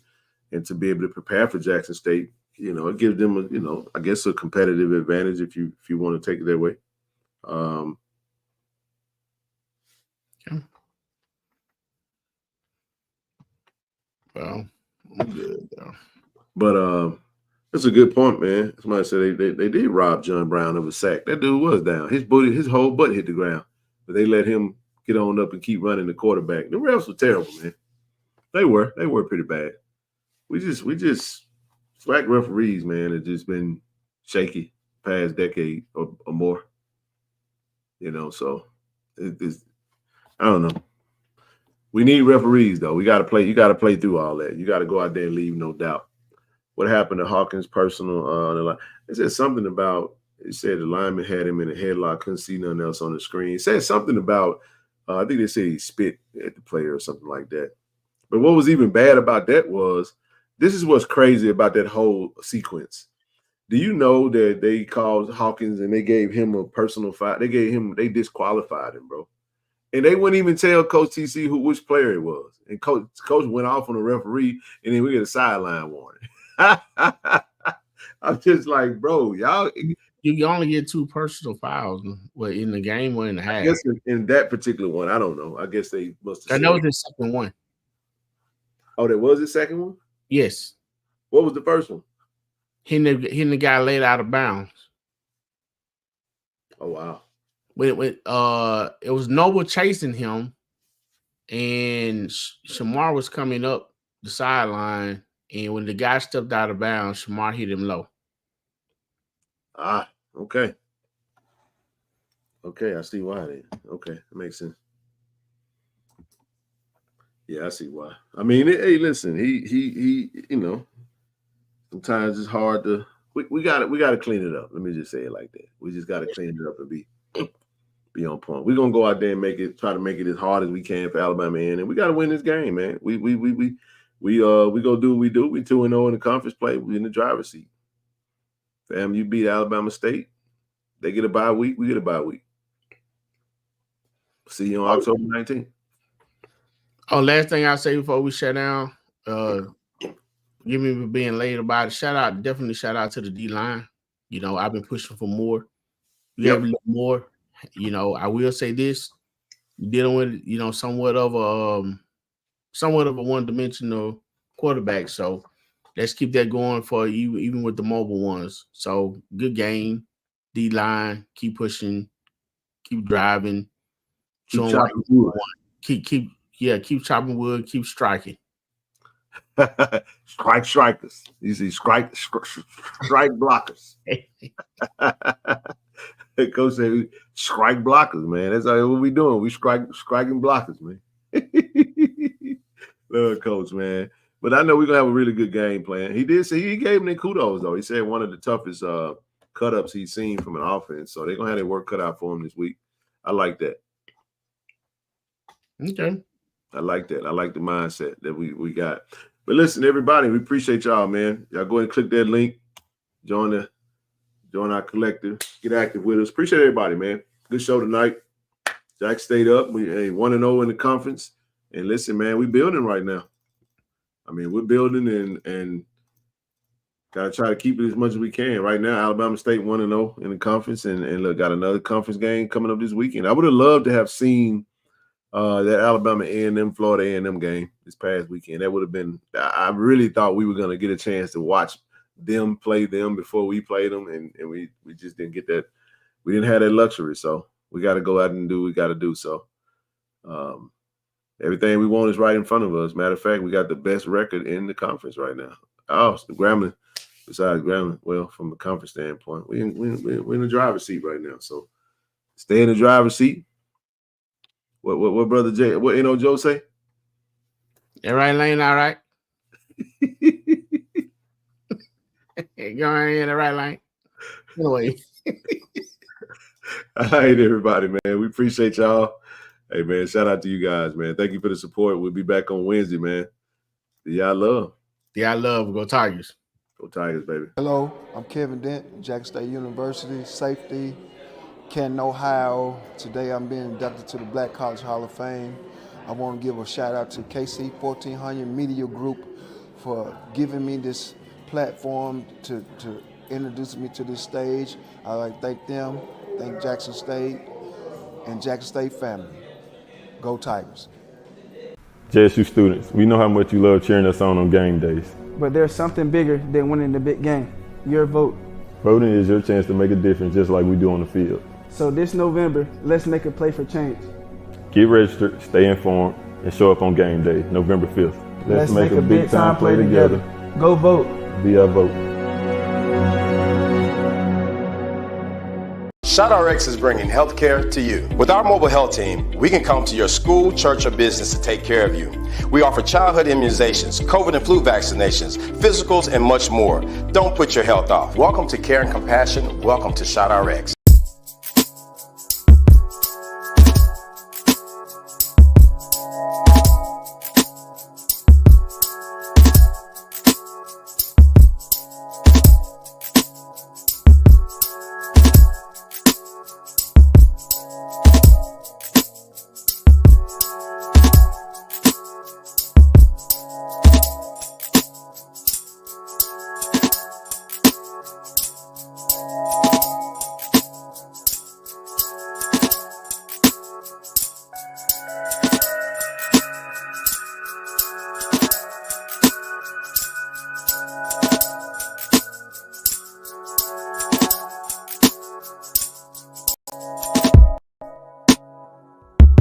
and to be able to prepare for Jackson State, you know, it gives them a, you know, I guess a competitive advantage if you want to take it that way. Well, I'm good though. But that's a good point, man. Somebody said they did rob John Brown of a sack. That dude was down. His whole butt hit the ground. But they let him get on up and keep running the quarterback. The refs were terrible, man. They were pretty bad. We just SWAC referees, man, have just been shaky past decade or more. You know, so it's I don't know. We need referees though. You got to play through all that. You got to go out there and leave no doubt. What happened to Hawkins' personal on the line? It said something about, it said the lineman had him in a headlock, couldn't see nothing else on the screen. It said something about, I think they said he spit at the player or something like that. But what was even bad about that was, this is what's crazy about that whole sequence. Do you know that they called Hawkins and they gave him a personal foul? They disqualified him, bro. And they wouldn't even tell Coach TC which player it was. And Coach went off on the referee, and then we get a sideline warning. I'm just like, bro, y'all. You only get 2 personal fouls in the game or in the half. I guess in that particular one, I don't know. I guess they must have. I know the second one. Oh, that was the second one? Yes. What was the first one? Hitting the guy laid out of bounds. Oh, wow. It was Noble chasing him, and Shamar was coming up the sideline, and when the guy stepped out of bounds, Shamar hit him low. Ah, okay. Okay, I see why then. Okay, that makes sense. Yeah, I see why. I mean, hey, listen, he you know, sometimes it's hard to we got to clean it up. Let me just say it like that. We just got to clean it up and be on point. We're gonna go out there and try to make it as hard as we can for Alabama, and we got to win this game, man. We go do what we do. We 2-0 in the conference play. We in the driver's seat. Fam, you beat Alabama State. They get a bye week. We get a bye week. See you on October 19th. Oh, last thing I'll say before we shut down, give me for being late about it. Definitely shout out to the D-line. You know, I've been pushing for more. You have a little more. You know, I will say this: you're dealing with, you know, somewhat of a one-dimensional quarterback. So let's keep that going for you, even with the mobile ones. So good game, D-line, keep pushing, keep driving, keep chopping wood. Keep chopping wood, keep striking. Strikers. You see, strike blockers. Coach said, strike blockers, man. That's what we doing. We striking blockers, man. Love Coach, man. But I know we're gonna have a really good game plan. He did say he gave him the kudos though. He said one of the toughest cut-ups he's seen from an offense. So they're gonna have their work cut out for him this week. I like that. Okay. I like that. I like the mindset that we got. But listen, everybody, we appreciate y'all, man. Y'all go ahead and click that link. Join our collective. Get active with us. Appreciate everybody, man. Good show tonight. Jack stayed up. We 1-0 in the conference. And listen, man, we building right now. I mean, we're building and gotta try to keep it as much as we can. Right now, Alabama State 1-0 in the conference, and look, got another conference game coming up this weekend. I would have loved to have seen that Alabama A&M Florida A&M game this past weekend. That would have been. I really thought we were going to get a chance to watch them play them before we played them, and we just didn't get that. We didn't have that luxury, so we got to go out and do what we got to do. So everything we want is right in front of us. Matter of fact, we got the best record in the conference right now. Oh, Grambling. Besides Grambling, well, from a conference standpoint, we're in the driver's seat right now. So stay in the driver's seat. What brother Jay? What Joe say? That right lane, all right. Going in the right lane. Anyway. All right, everybody, man. We appreciate y'all. Hey, man, shout out to you guys, man. Thank you for the support. We'll be back on Wednesday, man. Y'all love. Y'all love. Go Tigers. Go Tigers, baby. Hello, I'm Kevin Dent, Jackson State University, safety. Canton, Ohio. Today I'm being inducted to the Black College Hall of Fame. I want to give a shout out to KC-1400 Media Group for giving me this platform to introduce me to this stage. I'd like to thank them, thank Jackson State and Jackson State family. Go Tigers. JSU students, we know how much you love cheering us on game days. But there's something bigger than winning the big game. Your vote. Voting is your chance to make a difference just like we do on the field. So this November, let's make a play for change. Get registered, stay informed, and show up on game day, November 5th. Let's make a big time play together. Go vote. Be our vote. ShotRx is bringing healthcare to you. With our mobile health team, we can come to your school, church, or business to take care of you. We offer childhood immunizations, COVID and flu vaccinations, physicals, and much more. Don't put your health off. Welcome to Care and Compassion. Welcome to ShotRx.